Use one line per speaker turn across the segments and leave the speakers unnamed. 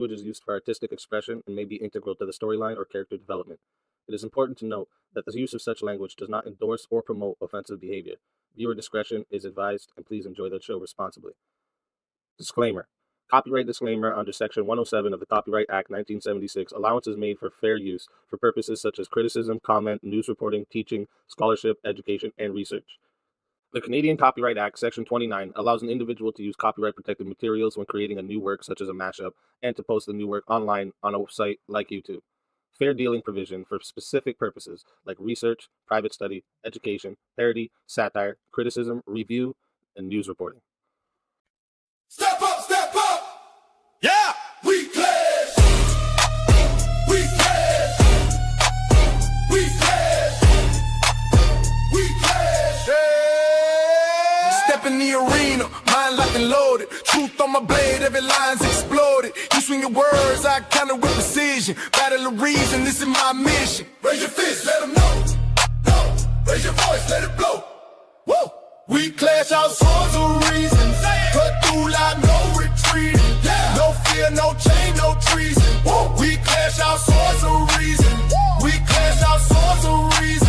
Language is used for artistic expression and may be integral to the storyline or character development. It is important to note that the use of such language does not endorse or promote offensive behavior. Viewer discretion is advised, and please enjoy the show responsibly. Disclaimer. Copyright disclaimer under Section 107 of the Copyright Act 1976. Allowance is made for fair use for purposes such as criticism, comment, news reporting, teaching, scholarship, education, and research. The Canadian Copyright Act, Section 29, allows an individual to use copyright-protected materials when creating a new work, such as a mashup, and to post the new work online on a site like YouTube. Fair dealing provision for specific purposes like research, private study, education, parody, satire, criticism, review, and news reporting.
Step up, step up! Yeah! We pledge! We pledge! We pledge! We pledge! Yeah. Step in the arena, mind locked and loaded. Truth on my blade, every line's exploded. You swing your words, I counter with precision. Battle of reason, this is my mission. Raise your fist, let them know. No. Raise your voice, let it blow. Woo! We clash our swords of reason. Cut through like no retreating. Yeah. No fear, no chain, no treason. Woo. We clash our swords of reason. Woo. We clash our swords of reason.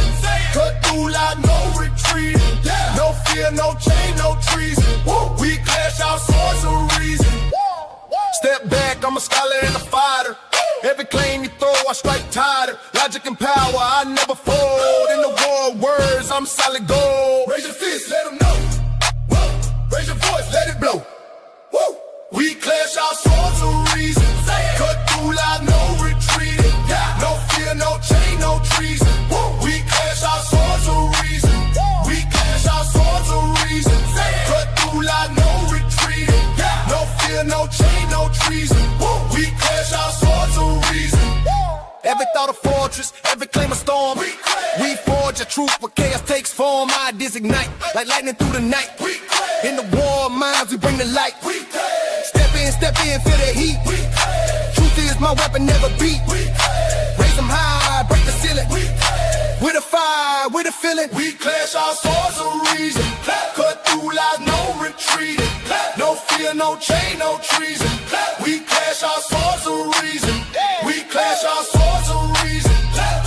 Cut through like no retreating. Yeah. No fear, no chain, no treason. Woo. We clash our swords of reason. Woo. Step back, I'm a scholar and a fighter. Every claim you throw, I strike tighter. Logic and power, I never fold. In the war of words, I'm solid gold. Raise your fist, let them know. Whoa. Raise your voice, let it blow. Woo. We clash our swords of reason. Cut through like no retreating. Yeah. No fear, no chain, no treason. Woo. We clash our swords of reason. We clash our swords of reason. Cut through like no retreating. Yeah. No fear, no chain, no treason. Woo. We clash our swords of reason. Every thought a fortress, every claim a storm. We forge a truth where chaos takes form. Ideas ignite like lightning through the night. In the war of minds, we bring the light. Step in, feel the heat. Truth is my weapon, never beat. Raise them high, break the ceiling. With a fire, with a feeling. We clash our swords of reason. Cut through like no retreating. No fear, no chain, no treason. We clash our swords of reason. We clash our swords of reason.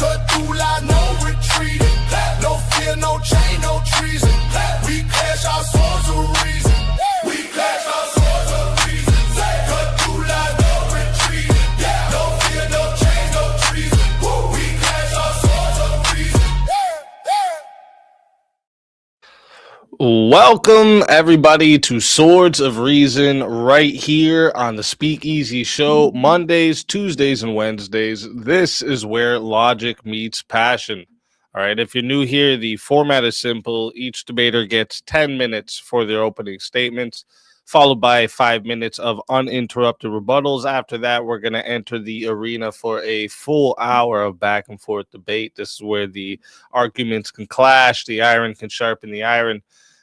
Cut through like no retreating. No fear, no chain, no treason. We clash our swords of reason. We clash our swords of reason. Cut through like no retreating. No fear, no chain, no treason. We clash our swords of reason.
Welcome, everybody, to Swords of Reason right here on the Speakeasy Show, Mondays, Tuesdays, and Wednesdays. This is where logic meets passion. All right, if you're new here, the format is simple. Each debater gets 10 minutes for their opening statements, followed by 5 minutes of uninterrupted rebuttals. After that, we're going to enter the arena for a full hour of back and forth debate. This is where the arguments can clash, the iron can sharpen the iron.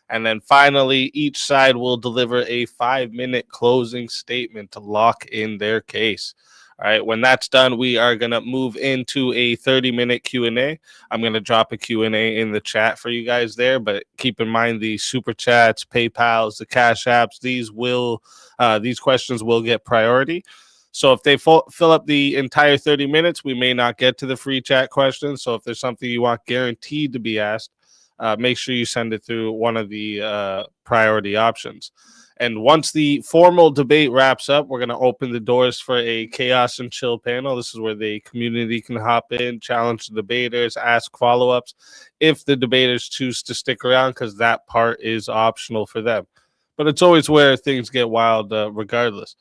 And then finally, each side will deliver a 5-minute closing statement to lock in their case. All right, when that's done, we are going to move into a 30-minute Q&A. I'm going to drop a Q&A in the chat for you guys there, but keep in mind the Super Chats, PayPals, the Cash Apps, these questions will get priority. So if they fill up the entire 30 minutes, we may not get to the free chat questions. So if there's something you want guaranteed to be asked, make sure you send it through one of the priority options. And once the formal debate wraps up, we're going to open the doors for a chaos and chill panel. This is where the community can hop in, challenge the debaters, ask follow-ups if the debaters choose to stick around, because that part is optional for them. But it's always where things get wild regardless.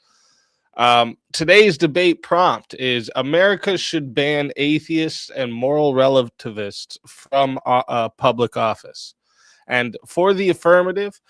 Today's debate prompt is: America should ban atheists and moral relativists from public office. And for the affirmative,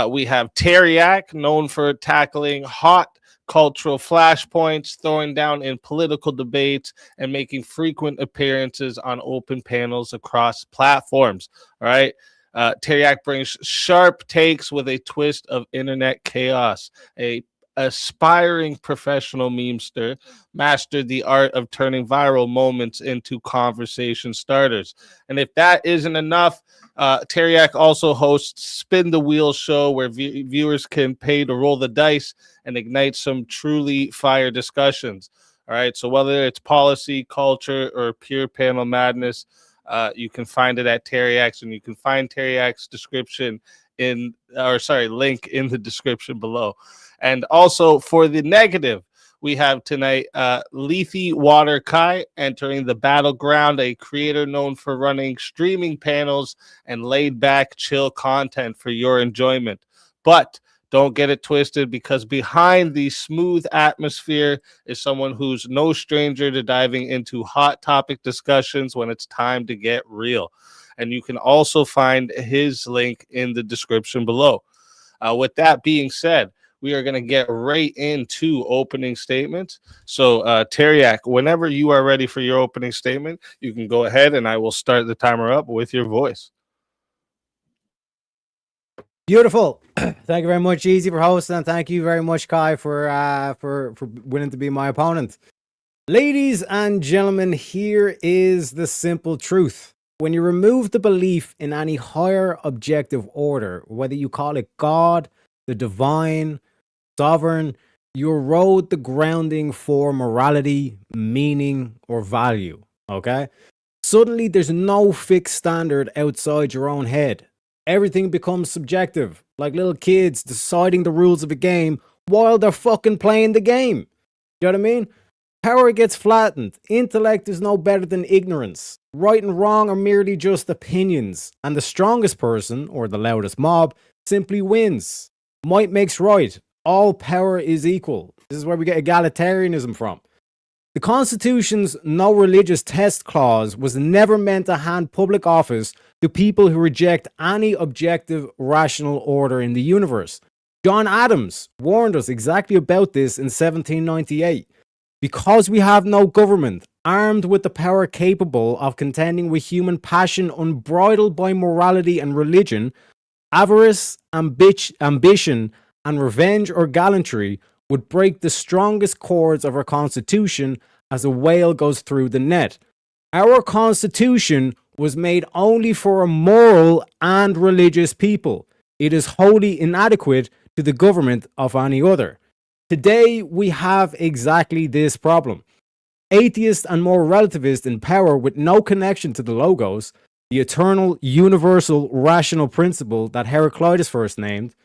we have Teriak, known for tackling hot cultural flashpoints, throwing down in political debates, and making frequent appearances on open panels across platforms. All right. Teriak brings sharp takes with a twist of internet chaos, a aspiring professional memester, mastered the art of turning viral moments into conversation starters. And if that isn't enough, Teriak also hosts Spin the Wheel show where viewers can pay to roll the dice and ignite some truly fire discussions. All right. So whether it's policy, culture, or pure panel madness, you can find it at Teriak's, and you can find Teriak's description link in the description below. And also for the negative, we have tonight Lethe Water Kai entering the battleground, a creator known for running streaming panels and laid back, chill content for your enjoyment. But don't get it twisted, because behind the smooth atmosphere is someone who's no stranger to diving into hot topic discussions when it's time to get real. And you can also find his link in the description below. With that being said, we are going to get right into opening statements. So, Teriak, whenever you are ready for your opening statement, you can go ahead and I will start the timer up with your voice.
Beautiful. Thank you very much, Easy, for hosting, and thank you very much, Kai, for willing to be my opponent. Ladies and gentlemen, here is the simple truth. When you remove the belief in any higher objective order, whether you call it God, the divine, sovereign, you erode the grounding for morality, meaning, or value. Okay? Suddenly, there's no fixed standard outside your own head. Everything becomes subjective, like little kids deciding the rules of a game while they're fucking playing the game. You know what I mean? Power gets flattened. Intellect is no better than ignorance. Right and wrong are merely just opinions, and the strongest person, or the loudest mob, simply wins. Might makes right. All power is equal. This is where we get egalitarianism from. The Constitution's no religious test clause was never meant to hand public office to people who reject any objective, rational order in the universe. John Adams warned us exactly about this in 1798. Because we have no government, armed with the power capable of contending with human passion unbridled by morality and religion, avarice, ambition, and revenge or gallantry would break the strongest chords of our Constitution as a whale goes through the net. Our Constitution was made only for a moral and religious people. It is wholly inadequate to the government of any other. Today, we have exactly this problem. Atheists and more relativists in power with no connection to the logos, the eternal, universal, rational principle that Heraclitus first named.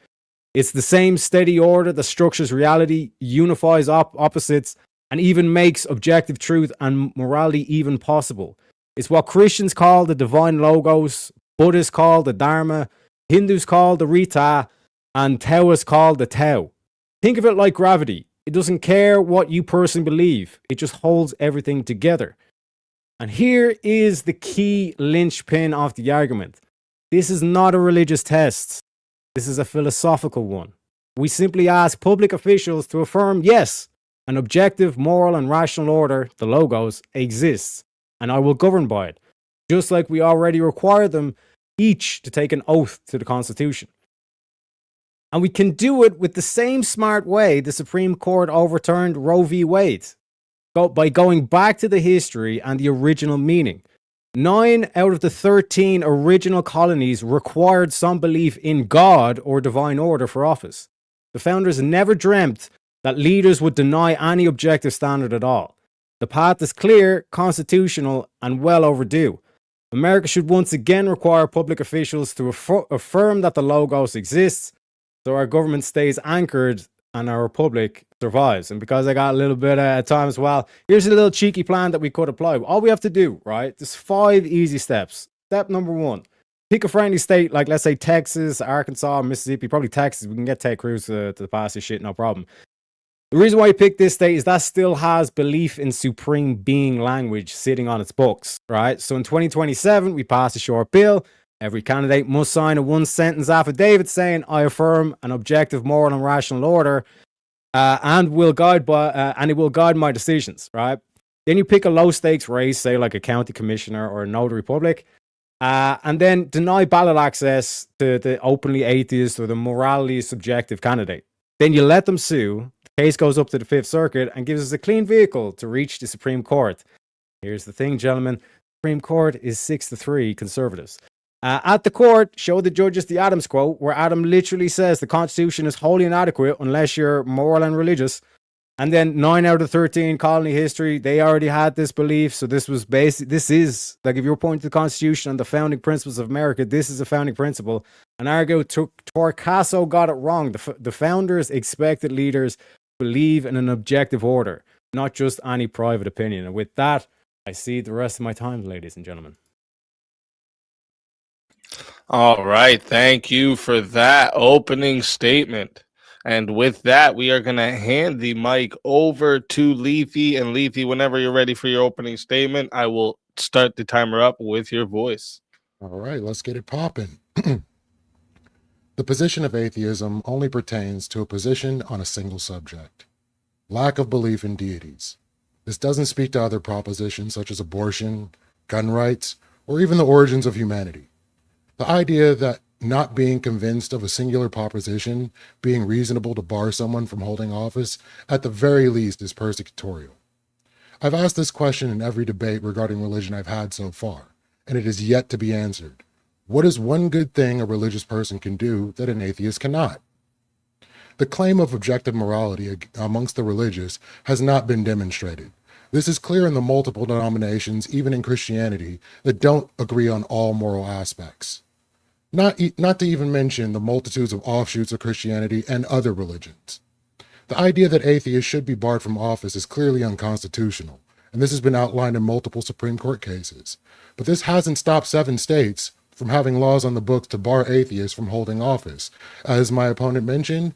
It's the same steady order that structures reality, unifies opposites, and even makes objective truth and morality even possible. It's what Christians call the divine logos, Buddhists call the Dharma, Hindus call the Rita, and Taoists call the Tao. Think of it like gravity. It doesn't care what you personally believe. It just holds everything together. And here is the key linchpin of the argument. This is not a religious test. This is a philosophical one. We simply ask public officials to affirm, yes, an objective, moral, and rational order, the logos, exists, and I will govern by it, just like we already require them each to take an oath to the Constitution. And we can do it with the same smart way the Supreme Court overturned Roe v. Wade, by going back to the history and the original meaning. 9 out of the 13 original colonies required some belief in God or divine order for office. The founders never dreamt that leaders would deny any objective standard at all. The path is clear, constitutional, and well overdue. America should once again require public officials to affirm that the logos exists, so our government stays anchored and our republic survives. And because I got a little bit of time as well, here's a little cheeky plan that we could apply. All we have to do, right? There's 5 easy steps. Step number 1, pick a friendly state like, let's say, Texas, Arkansas, Mississippi, probably Texas. We can get Ted Cruz to pass this shit, no problem. The reason why you pick this state is that still has belief in supreme being language sitting on its books, right? So in 2027, we pass a short bill. Every candidate must sign a 1-sentence affidavit saying, I affirm an objective, moral, and rational order, and it will guide my decisions, right? Then you pick a low-stakes race, say like a county commissioner or a notary public, and then deny ballot access to the openly atheist or the morally subjective candidate. Then you let them sue. Case goes up to the Fifth Circuit and gives us a clean vehicle to reach the Supreme Court. Here's the thing, gentlemen. Supreme Court is 6-3 conservatives. At the court, show the judges the Adams quote, where Adam literally says the Constitution is wholly inadequate unless you're moral and religious. And then 9 out of 13 colony history, they already had this belief. So this was this is like, if you're pointing to the Constitution and the founding principles of America, this is a founding principle. And Argo Torcaso got it wrong. The founders expected leaders to believe in an objective order, not just any private opinion. And with that, I see the rest of my time, ladies and gentlemen.
All right. Thank you for that opening statement. And with that, we are going to hand the mic over to Lethy. And Lethy, whenever you're ready for your opening statement, I will start the timer up with your voice.
All right, let's get it popping. The position of atheism only pertains to a position on a single subject: lack of belief in deities. This doesn't speak to other propositions such as abortion, gun rights, or even the origins of humanity. The idea that not being convinced of a singular proposition being reasonable to bar someone from holding office, at the very least, is persecutorial. I've asked this question in every debate regarding religion I've had so far, and it is yet to be answered. What is one good thing a religious person can do that an atheist cannot? The claim of objective morality amongst the religious has not been demonstrated. This is clear in the multiple denominations, even in Christianity, that don't agree on all moral aspects. Not to even mention the multitudes of offshoots of Christianity and other religions. The idea that atheists should be barred from office is clearly unconstitutional, and this has been outlined in multiple Supreme Court cases. But this hasn't stopped 7 states from having laws on the books to bar atheists from holding office. As my opponent mentioned,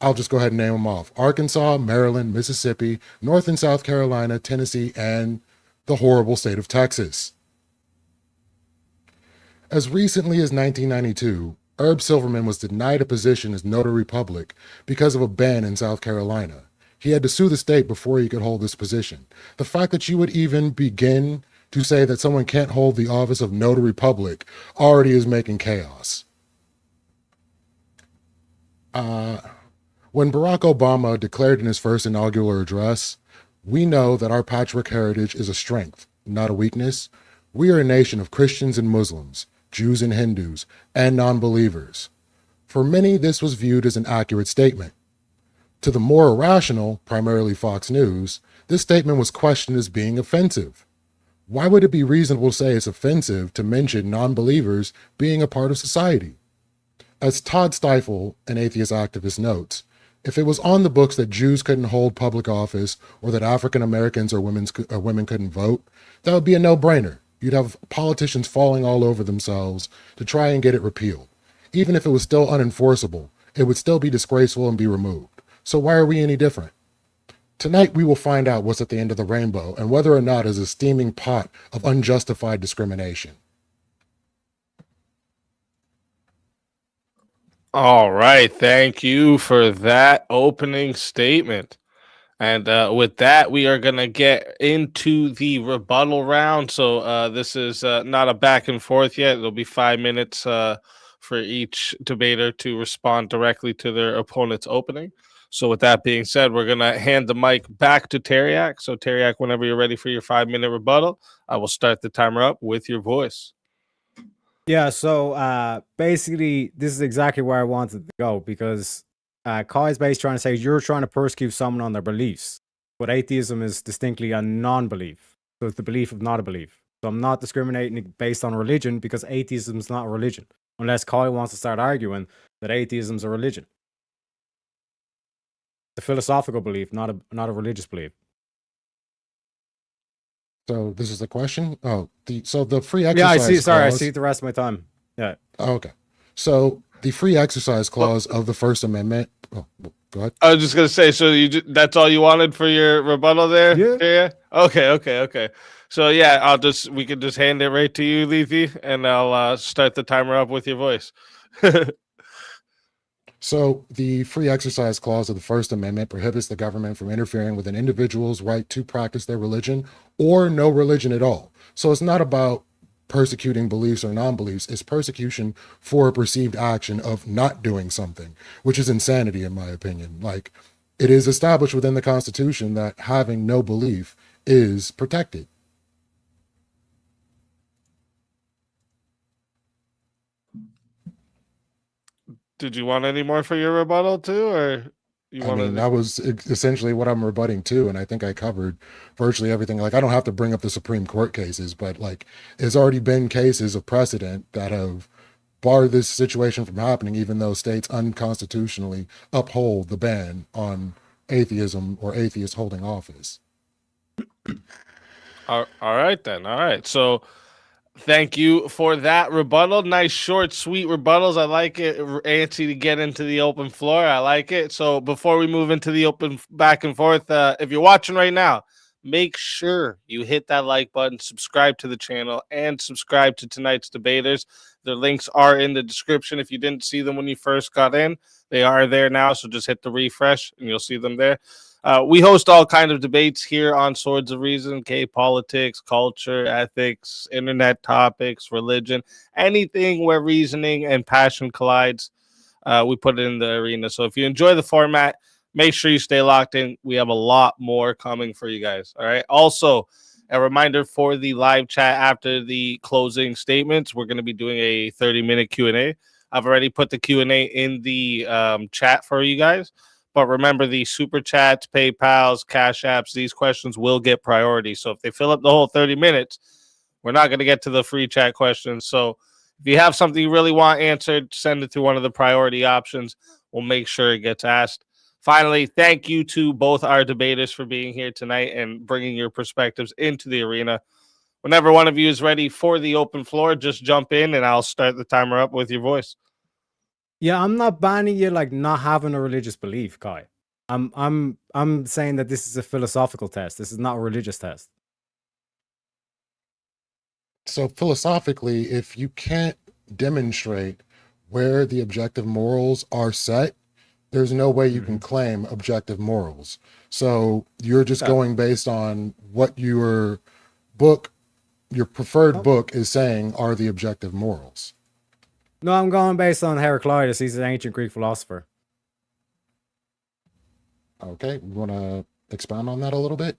I'll just go ahead and name them off: Arkansas, Maryland, Mississippi, North and South Carolina, Tennessee, and the horrible state of Texas. As recently as 1992, Herb Silverman was denied a position as notary public because of a ban in South Carolina. He had to sue the state before he could hold this position. The fact that you would even begin to say that someone can't hold the office of notary public already is making chaos. When Barack Obama declared in his first inaugural address, "We know that our patchwork heritage is a strength, not a weakness. We are a nation of Christians and Muslims, Jews and Hindus, and non-believers." For many, this was viewed as an accurate statement. To the more irrational, primarily Fox News, this statement was questioned as being offensive. Why would it be reasonable to say it's offensive to mention non-believers being a part of society? As Todd Steifel, an atheist activist, notes, if it was on the books that Jews couldn't hold public office or that African Americans or women couldn't vote, that would be a no-brainer. You'd have politicians falling all over themselves to try and get it repealed. Even if it was still unenforceable, it would still be disgraceful and be removed. So why are we any different? Tonight, we will find out what's at the end of the rainbow and whether or not it's a steaming pot of unjustified discrimination.
All right. Thank you for that opening statement. And with that, we are going to get into the rebuttal round. So this is not a back and forth yet. It'll be 5 minutes for each debater to respond directly to their opponent's opening. So with that being said, we're going to hand the mic back to Teriak. So Teriak, whenever you're ready for your 5-minute rebuttal, I will start the timer up with your voice.
Yeah, so basically, this is exactly where I wanted to go, because Kai's basically trying to say you're trying to persecute someone on their beliefs, but atheism is distinctly a non-belief. So it's the belief of not a belief. So I'm not discriminating based on religion, because atheism is not a religion, unless Kai wants to start arguing that atheism is a religion. It's a philosophical belief, not a religious belief.
So this is the question? So the free exercise
Yeah, I see. Sorry, I
clause-
see the rest of my time. Yeah.
Okay. So the free exercise clause of the First Amendment. Oh, go ahead.
I was just going to say, so that's all you wanted for your rebuttal there?
Yeah.
Okay. So yeah, we can just hand it right to you, Lethy, and I'll start the timer up with your voice.
So the free exercise clause of the First Amendment prohibits the government from interfering with an individual's right to practice their religion or no religion at all. So it's not about persecuting beliefs or non-beliefs. It's persecution for a perceived action of not doing something, which is insanity in my opinion. Like, It is established within the Constitution that having no belief is protected.
Did you want any more for your rebuttal too, or you
I mean,
wanted
that
to?
was essentially what I'm rebutting to, and I think I covered virtually everything. Like, I don't have to bring up the Supreme Court cases, but like, there's already been cases of precedent that have barred this situation from happening, even though states unconstitutionally uphold the ban on atheism or atheists holding office.
All right then. All right. So thank you for that rebuttal. Nice, short, sweet rebuttals. I like it. Antsy to get into the open floor. I like it. So before we move into the open back and forth, if you're watching right now, make sure you hit that like button, subscribe to the channel, and subscribe to tonight's debaters. Their links are in the description. If you didn't see them when you first got in, they are there now. So just hit the refresh and you'll see them there. We host all kinds of debates here on Swords of Reason, politics, culture, ethics, internet topics, religion, anything where reasoning and passion collides. We put it in the arena. So if you enjoy the format, make sure you stay locked in. We have a lot more coming for you guys. All right. Also, a reminder for the live chat after the closing statements, we're going to be doing a 30-minute Q&A. I've already put the Q&A in the chat for you guys. But remember, the super chats, PayPals, Cash Apps, these questions will get priority. So if they fill up the whole 30 minutes, we're not going to get to the free chat questions. So if you have something you really want answered, send it to one of the priority options. We'll make sure it gets asked. Finally, thank you to both our debaters for being here tonight and bringing your perspectives into the arena. Whenever one of you is ready for the open floor, just jump in and I'll start the timer up with your voice.
Yeah, I'm not banning you like not having a religious belief, Kai. I'm saying that this is a philosophical test. This is not a religious test.
So philosophically, if you can't demonstrate where the objective morals are set, there's no way you can claim objective morals. So you're just going based on what your preferred book is saying are the objective morals.
No, I'm going based on Heraclitus. He's an ancient Greek philosopher.
Okay, you want to expound on that a little bit?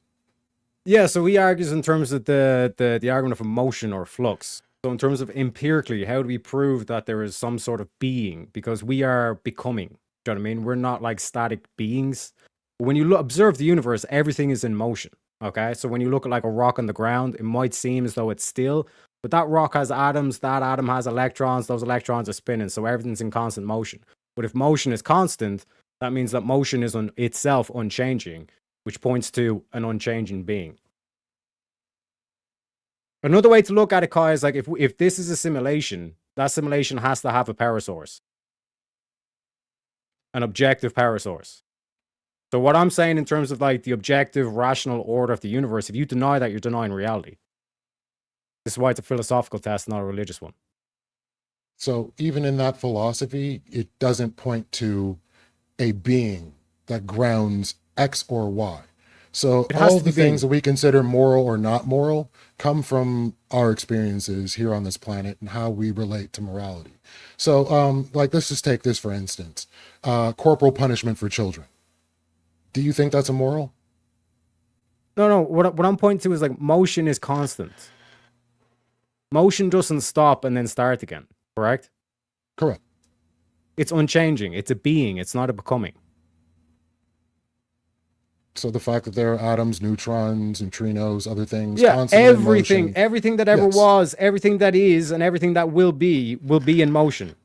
Yeah, so he argues in terms of the argument of motion or flux. So in terms of empirically, how do we prove that there is some sort of being? Because we are becoming. Do you know what I mean? We're not like static beings. When you observe the universe, everything is in motion. Okay, so when you look at like a rock on the ground, it might seem as though it's still, but that rock has atoms, that atom has electrons, those electrons are spinning, so everything's in constant motion. But if motion is constant, that means that motion is on itself unchanging, which points to an unchanging being. Another way to look at it, Kai, is like if this is a simulation, that simulation has to have a power source, an objective power source. So what I'm saying in terms of like the objective, rational order of the universe, if you deny that, you're denying reality. This is why it's a philosophical test, not a religious one.
So even in that philosophy, it doesn't point to a being that grounds X or Y. So all the things that we consider moral or not moral come from our experiences here on this planet and how we relate to morality. So like, let's just take this for instance, corporal punishment for children. Do you think that's immoral?
No. What I'm pointing to is like motion is constant. Motion doesn't stop and then start again, correct?
Correct.
It's unchanging. It's a being. It's not a becoming.
So the fact that there are atoms, neutrons, neutrinos, other things,
yeah, everything that ever
yes.
was, everything that is, and everything that will be in motion.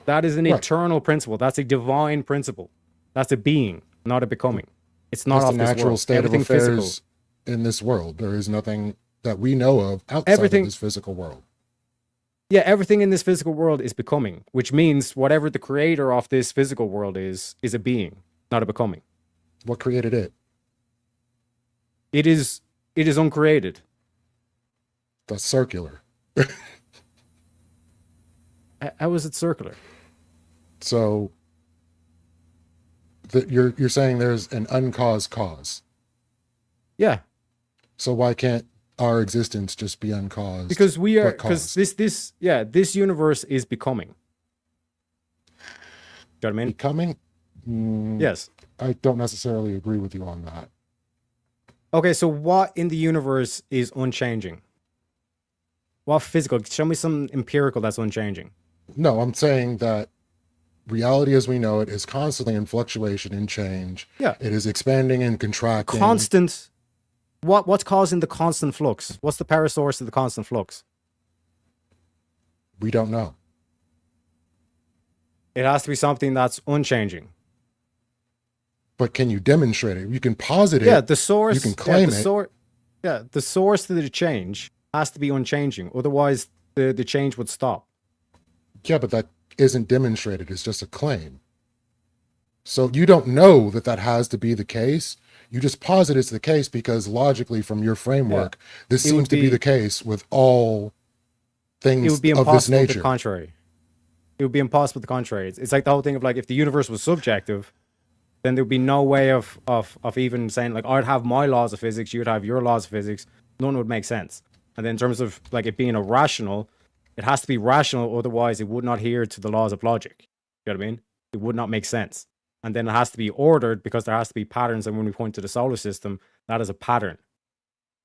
That is an eternal principle. That's a divine principle. That's a being, not a becoming. It's not off
the
this
natural
world.
state
Everything
of affairs
physical.
in this world. There is nothing that we know of outside of this physical world.
Yeah, everything in this physical world is becoming, which means whatever the creator of this physical world is a being, not a becoming.
What created it?
It is uncreated.
That's circular.
How is it circular?
So you're saying there's an uncaused cause.
Yeah.
So why can't our existence just be uncaused?
Because this universe is becoming. Do you know what I mean?
Becoming?
Yes.
I don't necessarily agree with you on that.
Okay, so what in the universe is unchanging? What physical? Show me some empirical that's unchanging.
No, I'm saying that reality as we know it is constantly in fluctuation and change.
Yeah.
It is expanding and contracting.
Constant. What's causing the constant flux? What's the power source of the constant flux?
We don't know.
It has to be something that's unchanging.
But can you demonstrate it? You can posit it.
Yeah, the source.
You can claim it.
The source to the change has to be unchanging. Otherwise, the change would stop.
Yeah, but that isn't demonstrated. It's just a claim. So you don't know that that has to be the case. You just posit it's the case because logically, from your framework, this seems to be the case with all things
It would be
of this
impossible to
nature.
the contrary. It would be impossible to the contrary. It's like the whole thing of like if the universe was subjective, then there'd be no way of even saying like I'd have my laws of physics, you'd have your laws of physics. None would make sense. And then in terms of like it being irrational, it has to be rational, otherwise it would not adhere to the laws of logic. You know what I mean? It would not make sense. And then it has to be ordered because there has to be patterns. And when we point to the solar system, that is a pattern.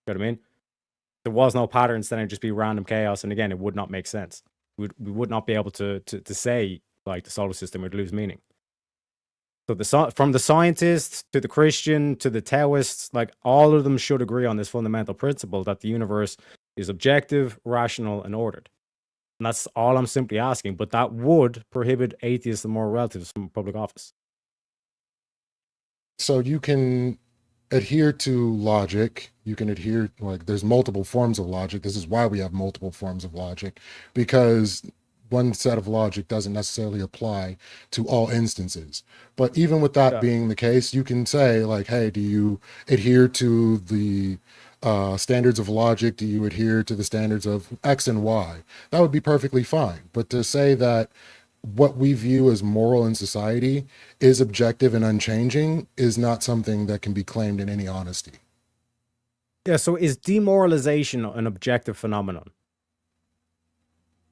You know what I mean? If there was no patterns, then it'd just be random chaos. And again, it would not make sense. We would not be able to say like the solar system would lose meaning. So from the scientists to the Christian to the Taoists, like all of them should agree on this fundamental principle that the universe is objective, rational, and ordered. And that's all I'm simply asking. But that would prohibit atheists and moral relatives from public office.
So you can adhere to logic. You can adhere, like, there's multiple forms of logic. This is why we have multiple forms of logic, because one set of logic doesn't necessarily apply to all instances. But even with that being the case, you can say, like, hey, do you adhere to the standards of logic? Do you adhere to the standards of X and Y? That would be perfectly fine. But to say that what we view as moral in society is objective and unchanging is not something that can be claimed in any honesty.
Yeah, so is demoralization an objective phenomenon?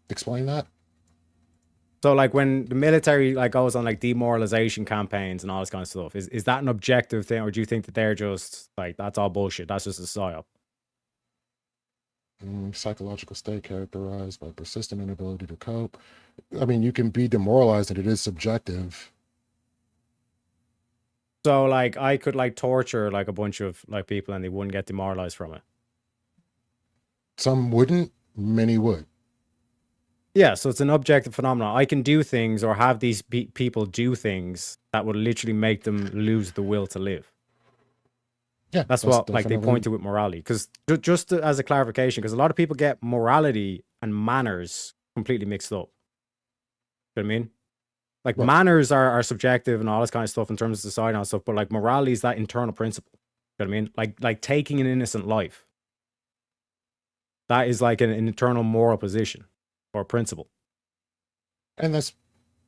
Explain that.
So like when the military like goes on like demoralization campaigns and all this kind of stuff, is that an objective thing, or do you think that they're just like that's all bullshit? That's just a psyop.
Psychological state characterized by persistent inability to cope. I mean, you can be demoralized and it is subjective.
So like I could like torture like a bunch of like people and they wouldn't get demoralized from it.
Some wouldn't, many would.
Yeah, so it's an objective phenomenon. I can do things or have these people do things that would literally make them lose the will to live.
Yeah,
that's what like they point to with morality. Because just as a clarification, because a lot of people get morality and manners completely mixed up. You know what I mean? Like manners are subjective and all this kind of stuff in terms of society and stuff, but like morality is that internal principle. You know what I mean? Like taking an innocent life. That is like an internal moral position or principle.
And that's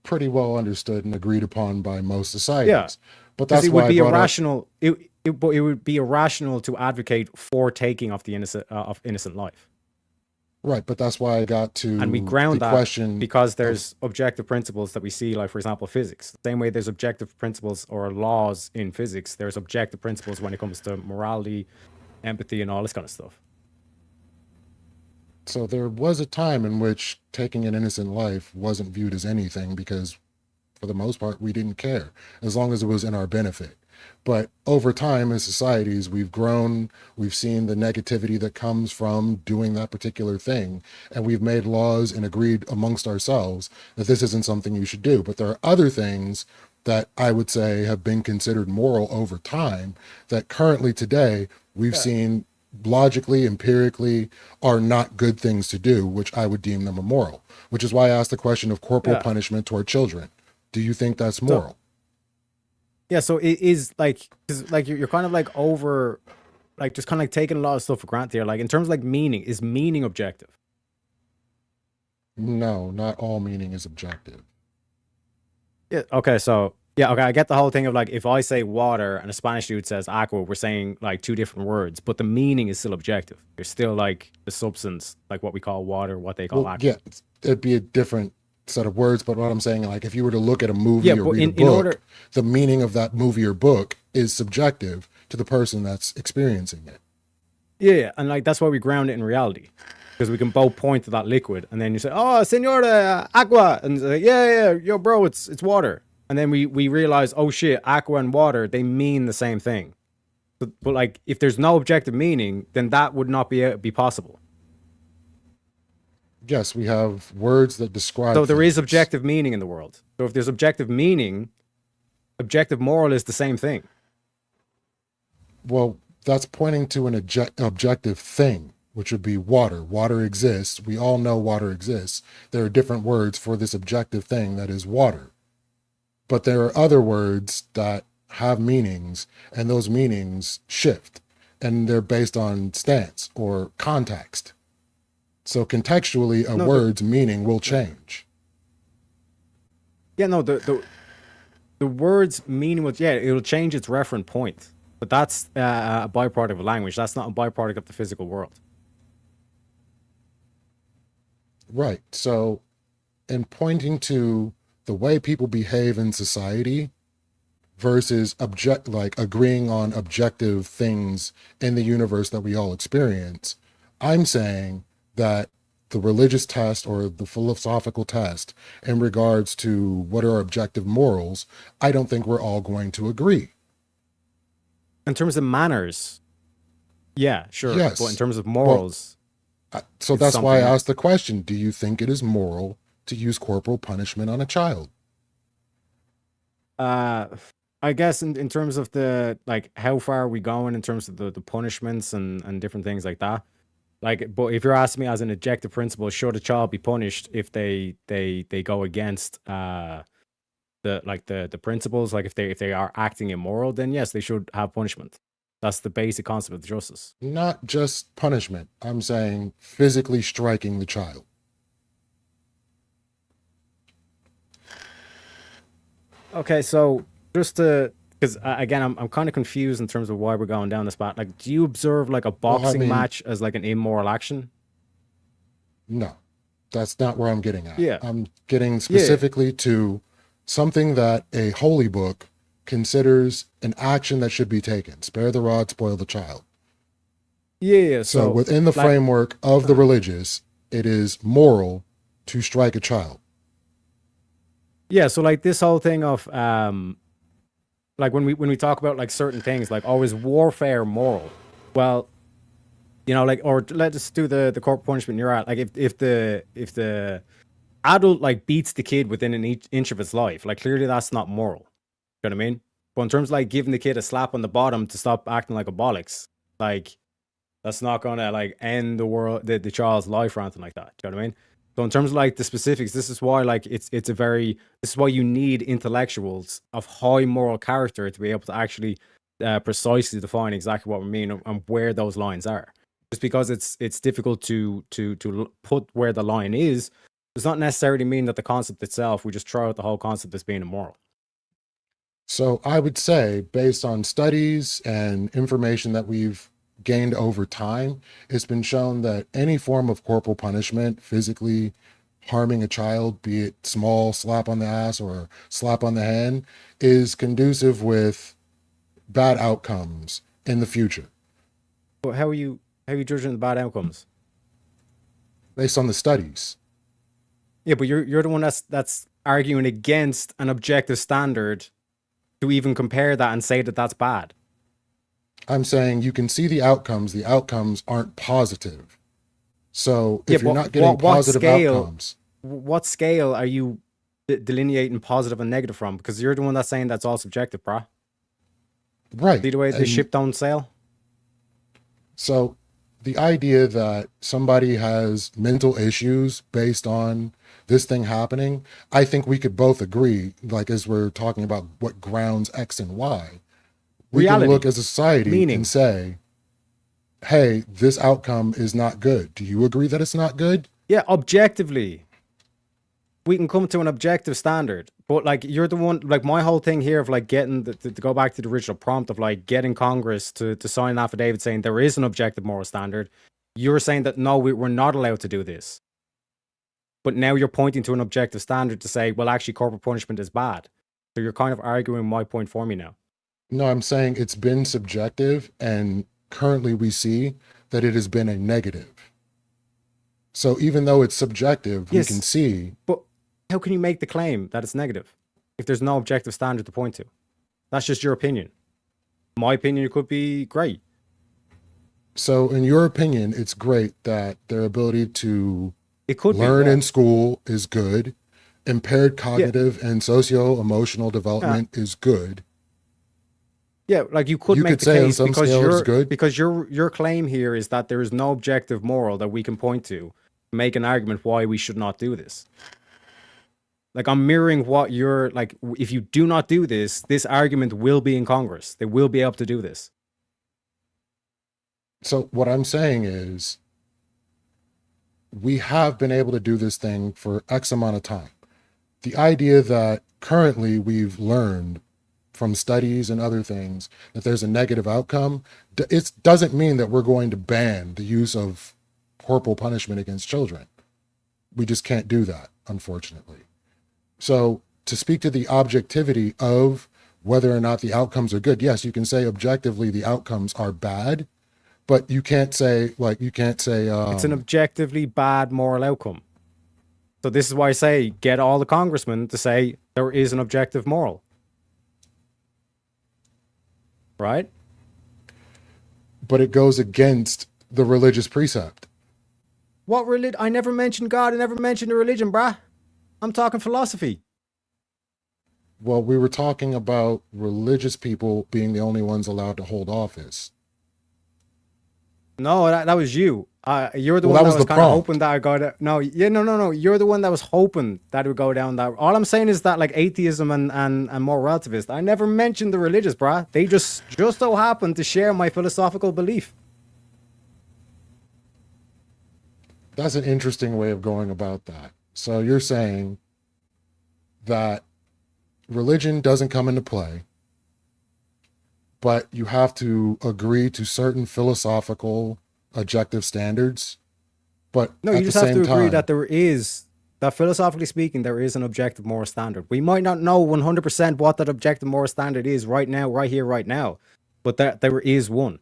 pretty well understood and agreed upon by most societies.
Yeah.
But that's
it
why
would be
I brought
irrational. It would be irrational to advocate for taking of the innocent life.
Right, but that's why I got to
and we ground that
question
because there's objective principles that we see, like for example, physics. The same way there's objective principles or laws in physics, there's objective principles when it comes to morality, empathy, and all this kind of stuff.
So there was a time in which taking an innocent life wasn't viewed as anything because, for the most part, we didn't care as long as it was in our benefit. But over time, as societies, we've grown, we've seen the negativity that comes from doing that particular thing, and we've made laws and agreed amongst ourselves that this isn't something you should do. But there are other things that I would say have been considered moral over time that currently today we've seen logically, empirically, are not good things to do, which I would deem them immoral, which is why I asked the question of corporal punishment toward children. Do you think that's moral?
Yeah, so it is like, cause like you're kind of like over, like just kind of like taking a lot of stuff for granted here. Like in terms of like meaning, is meaning objective?
No, not all meaning is objective.
Yeah. Okay. So yeah. Okay. I get the whole thing of like if I say water and a Spanish dude says aqua, we're saying like two different words, but the meaning is still objective. There's still like the substance, like what we call water, what they call aqua.
Yeah, it'd be a different set of words, but what I'm saying, like, if you were to look at a movie
Yeah,
or
but
read a
in
book,
order,
the meaning of that movie or book is subjective to the person that's experiencing it.
yeah, and like that's why we ground it in reality, because we can both point to that liquid, and then you say, "Oh, senor agua," and it's like, yeah, yo, bro, it's water, and then we realize, oh shit, aqua and water, they mean the same thing. But like, if there's no objective meaning, then that would not be possible.
Yes, we have words that describe
So there is
things.
objective meaning in the world. So if there's objective meaning, objective moral is the same thing.
Well, that's pointing to an objective thing, which would be water. Water exists. We all know water exists. There are different words for this objective thing that is water. But there are other words that have meanings, and those meanings shift, and they're based on stance or context. So contextually, a
No,
word's meaning will change.
yeah, no, the word's meaning will, yeah, it'll change its referent point, but that's a byproduct of language. That's not a byproduct of the physical world.
Right. So, in pointing to the way people behave in society versus agreeing on objective things in the universe that we all experience, I'm saying that the religious test or the philosophical test in regards to what are objective morals, I don't think we're all going to agree.
In terms of manners, yeah, sure, but in
Yes.
terms of
Well,
morals,
so
it's
that's why
something
I asked
else.
the question, do you think it is moral to use corporal punishment on a child?
Uh, I guess in terms of the like how far are we going in terms of the punishments and different things like that. Like, but if you're asking me as an objective principle, should a child be punished if they go against the principles, like if they are acting immoral, then yes, they should have punishment. That's the basic concept of justice.
Not just punishment. I'm saying physically striking the child.
Okay, so just to because again, I'm kind of confused in terms of why we're going down this path. Like, do you observe like a
Well, I
boxing
mean,
match as like an immoral action?
no, that's not where I'm getting at.
Yeah,
I'm getting
yeah,
specifically to something that a holy book considers an action that should be taken. Spare the rod, spoil the child.
yeah.
So
So
within the
like,
framework of the religious, it is moral to strike a child.
yeah, so like this whole thing of like when we talk about like certain things, like always warfare moral. Well, like, or let's do the corporal punishment you're at. Like if the adult like beats the kid within an inch of its life, like clearly that's not moral. You know what I mean? But in terms of like giving the kid a slap on the bottom to stop acting like a bollocks, like that's not gonna like end the world, the child's life or anything like that. Do you know what I mean? So in terms of like the specifics, this is why like it's a very this is why you need intellectuals of high moral character to be able to actually precisely define exactly what we mean and where those lines are. Just because it's difficult to put where the line is does not necessarily mean that the concept itself, we just throw out the whole concept as being immoral.
So I would say, based on studies and information that we've gained over time, it's been shown that any form of corporal punishment, physically harming a child, be it small slap on the ass or slap on the hand, is conducive with bad outcomes in the future,
But how are you judging the bad outcomes?
based on the studies.
Yeah, but you're the one that's arguing against an objective standard to even compare that and say that that's bad.
I'm saying you can see the outcomes aren't positive. So
Yeah,
if you're
but
not getting positive outcomes,
what scale are you delineating positive and negative from? Because you're the one that's saying that's all subjective, bruh.
right.
See the way the
And
ship don't sail?
so the idea that somebody has mental issues based on this thing happening, I think we could both agree, like as we're talking about what grounds X and Y, we can look
Reality,
as a society and
meaning.
say, hey, this outcome is not good. Do you agree that it's not good?
Yeah, objectively. We can come to an objective standard, but like you're the one, like my whole thing here of like getting to go back to the original prompt of like getting Congress to sign an affidavit saying there is an objective moral standard. You're saying that no, we're not allowed to do this. But now you're pointing to an objective standard to say, well, actually, corporal punishment is bad. So you're kind of arguing my point for me now.
No, I'm saying it's been subjective, and currently we see that it has been a negative. So even though it's subjective, we can
Yes.
see.
But how can you make the claim that it's negative if there's no objective standard to point to? That's just your opinion. My opinion, it could be great.
So in your opinion, it's great that their ability to
It could
learn
be. Yeah.
in school is good. Impaired cognitive and socio-emotional development is good.
Yeah, like you could
You
make
could
the
say on
case
some
because
scale it's good.
your claim here is that there is no objective moral that we can point to make an argument why we should not do this. Like I'm mirroring what you're like. If you do not do this, this argument will be in Congress. They will be able to do this.
So what I'm saying is we have been able to do this thing for X amount of time. The idea that currently we've learned from studies and other things that there's a negative outcome, it doesn't mean that we're going to ban the use of corporal punishment against children. We just can't do that, unfortunately. So to speak to the objectivity of whether or not the outcomes are good, yes, you can say objectively the outcomes are bad, but you can't say
It's an objectively bad moral outcome. So this is why I say get all the congressmen to say there is an objective moral. Right?
but it goes against the religious precept.
What religion? I never mentioned God. I never mentioned a religion, bruh. I'm talking philosophy.
Well, we were talking about religious people being the only ones allowed to hold office.
No, that was you. You're the
Well,
one
that
that
was
was
the
kind of
prompt.
hoping that I got. No, You're the one that was hoping that it would go down that. All I'm saying is that like atheism and more relativist. I never mentioned the religious, bruh. They just so happened to share my philosophical belief.
That's an interesting way of going about that. So you're saying that religion doesn't come into play, but you have to agree to certain philosophical objective standards. But
No,
at
you
the
just have to
same
agree
time,
that philosophically speaking, there is an objective moral standard. We might not know 100% what that objective moral standard is right now, right here, right now, but there is one,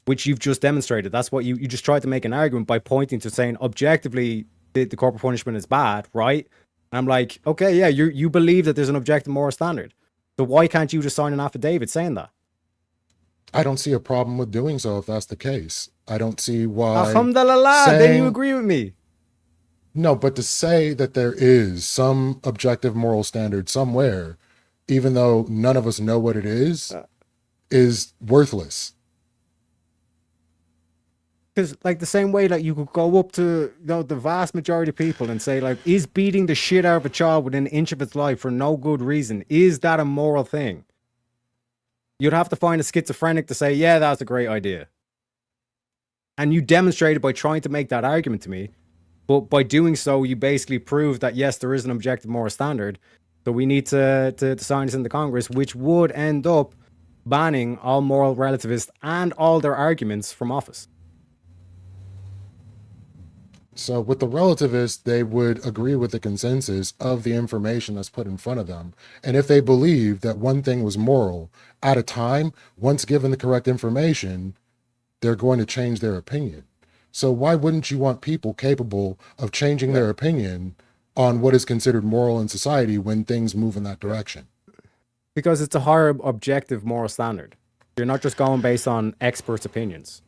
which you've just demonstrated. That's what you just tried to make an argument by pointing to saying objectively the corporal punishment is bad, right? And I'm like, okay, yeah, you believe that there's an objective moral standard. So why can't you just sign an affidavit saying that?
I don't see a problem with doing so if that's the case. I don't see why
Alhamdulillah, then you
saying
agree with me.
no, but to say that there is some objective moral standard somewhere, even though none of us know what it is worthless.
Because like the same way like you could go up to the vast majority of people and say like, is beating the shit out of a child within an inch of its life for no good reason, is that a moral thing? You'd have to find a schizophrenic to say, yeah, that's a great idea. And you demonstrated by trying to make that argument to me, but by doing so, you basically proved that yes, there is an objective moral standard. So we need to sign this into Congress, which would end up banning all moral relativists and all their arguments from office.
So with the relativists, they would agree with the consensus of the information that's put in front of them. And if they believe that one thing was moral at a time, once given the correct information, they're going to change their opinion. So why wouldn't you want people capable of changing their opinion on what is considered moral in society when things move in that direction?
Because it's a higher objective moral standard. You're not just going based on experts' opinions.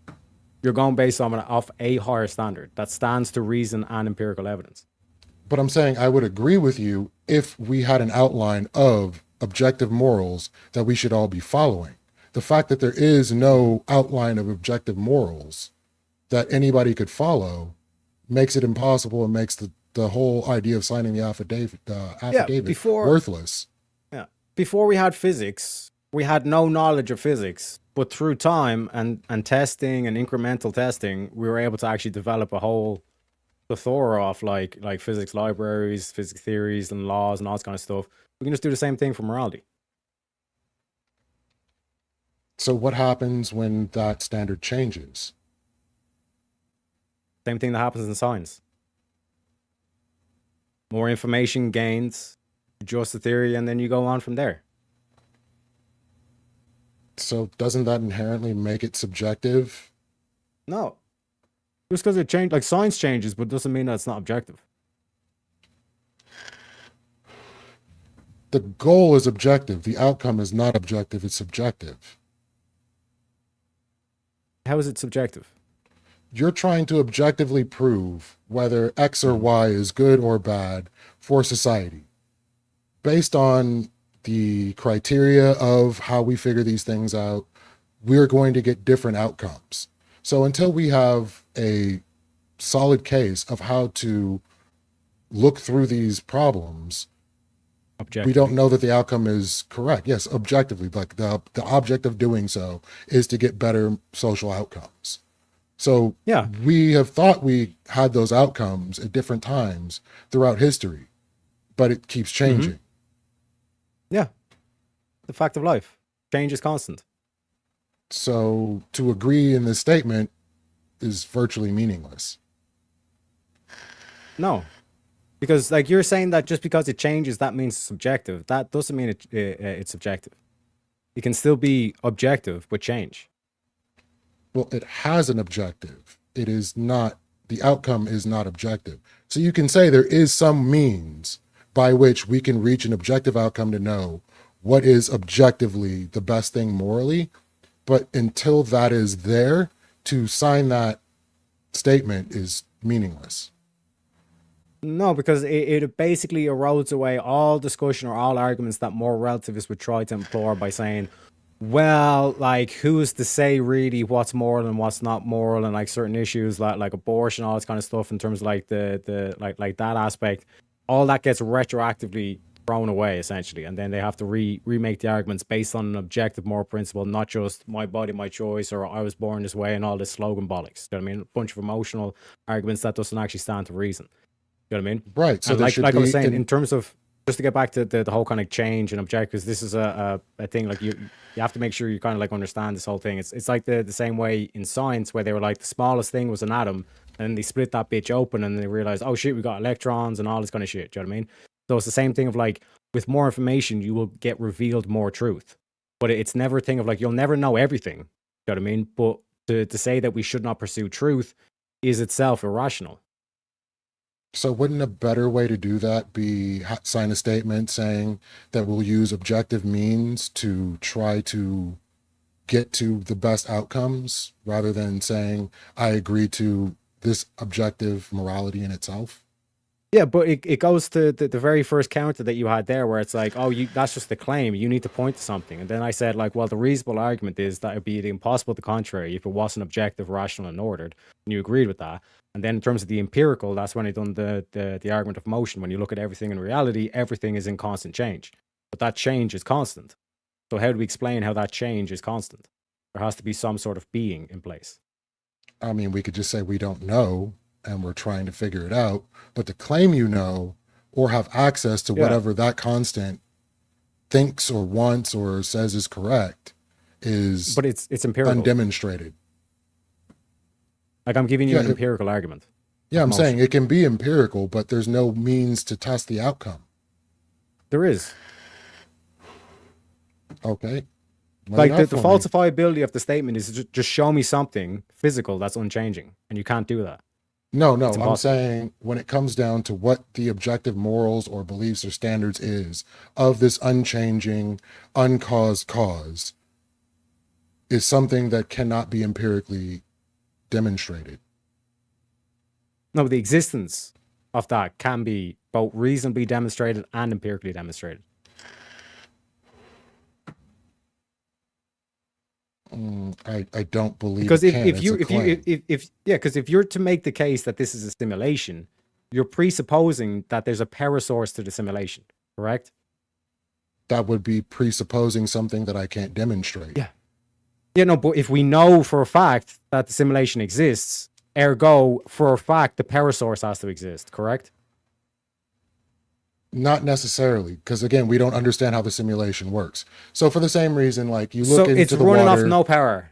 You're going based on off a higher standard that stands to reason and empirical evidence.
But I'm saying I would agree with you if we had an outline of objective morals that we should all be following. The fact that there is no outline of objective morals that anybody could follow makes it impossible and makes the whole idea of signing the affidavit worthless.
Yeah. Before we had physics, we had no knowledge of physics, but through time and testing and incremental testing, we were able to actually develop a whole plethora of like physics libraries, physics theories and laws and all this kind of stuff. We can just do the same thing for morality.
So what happens when that standard changes?
Same thing that happens in science. More information gained, adjust the theory, and then you go on from there.
So doesn't that inherently make it subjective?
No. Just because it changed, like science changes, but doesn't mean that it's not objective.
The goal is objective. The outcome is not objective, it's subjective.
How is it subjective?
You're trying to objectively prove whether X or Y is good or bad for society based on the criteria of how we figure these things out. We're going to get different outcomes. So until we have a solid case of how to look through these problems, we don't know that the outcome is correct. Yes, objectively, like the object of doing so is to get better social outcomes. So
Yeah.
we have thought we had those outcomes at different times throughout history, but it keeps changing.
Yeah. The fact of life. Change is constant.
So to agree in this statement is virtually meaningless.
No. Because like you're saying that just because it changes, that means it's subjective. That doesn't mean it's subjective. It can still be objective, but change.
Well, it has an objective. It is not, the outcome is not objective. So you can say there is some means by which we can reach an objective outcome to know what is objectively the best thing morally. But until that is there, to sign that statement is meaningless.
No, because it basically erodes away all discussion or all arguments that more relativists would try to implore by saying, well, like, who's to say really what's moral and what's not moral, and like certain issues like abortion, all this kind of stuff in terms of like the like that aspect, all that gets retroactively thrown away essentially, and then they have to remake the arguments based on an objective moral principle, not just my body, my choice, or I was born this way, and all this slogan bollocks. You know what I mean? A bunch of emotional arguments that doesn't actually stand to reason. You know what I mean?
Right. So
and
there
like I was
be
saying, in terms of just to get back to the whole kind of change and objective, because this is a thing like you have to make sure you kind of like understand this whole thing. It's like the same way in science where they were like the smallest thing was an atom, and then they split that bitch open and they realized, oh shit, we got electrons and all this kind of shit. Do you know what I mean? So it's the same thing of like with more information, you will get revealed more truth, but it's never a thing of like you'll never know everything. You know what I mean? But to say that we should not pursue truth is itself irrational.
So wouldn't a better way to do that be sign a statement saying that we'll use objective means to try to get to the best outcomes rather than saying I agree to this objective morality in itself?
Yeah, but it goes to the very first counter that you had there where it's like, oh, that's just the claim. You need to point to something. And then I said, like, well, the reasonable argument is that it would be the impossible to contrary if it wasn't objective, rational, and ordered. And you agreed with that. And then in terms of the empirical, that's when I done the argument of motion. When you look at everything in reality, everything is in constant change. But that change is constant. So how do we explain how that change is constant? There has to be some sort of being in place.
I mean, we could just say we don't know and we're trying to figure it out, but to claim you know or have access to whatever that constant thinks or wants or says is correct is
but it's empirical,
undemonstrated.
Like I'm giving you an empirical argument.
Yeah, I'm saying it can be empirical, but there's no means to test the outcome.
There is.
Okay.
Like the falsifiability of the statement is just show me something physical that's unchanging, and you can't do that.
No, I'm saying when it comes down to what the objective morals or beliefs or standards is of this unchanging, uncaused cause is something that cannot be empirically demonstrated.
No, the existence of that can be both reasonably demonstrated and empirically demonstrated.
I don't believe
because
it can.
because if you're to make the case that this is a simulation, you're presupposing that there's a power source to the simulation, correct?
That would be presupposing something that I can't demonstrate.
Yeah, no, but if we know for a fact that the simulation exists, ergo, for a fact, the power source has to exist, correct?
Not necessarily, because again, we don't understand how the simulation works. So for the same reason, like you look into the water. So it's running off
no power.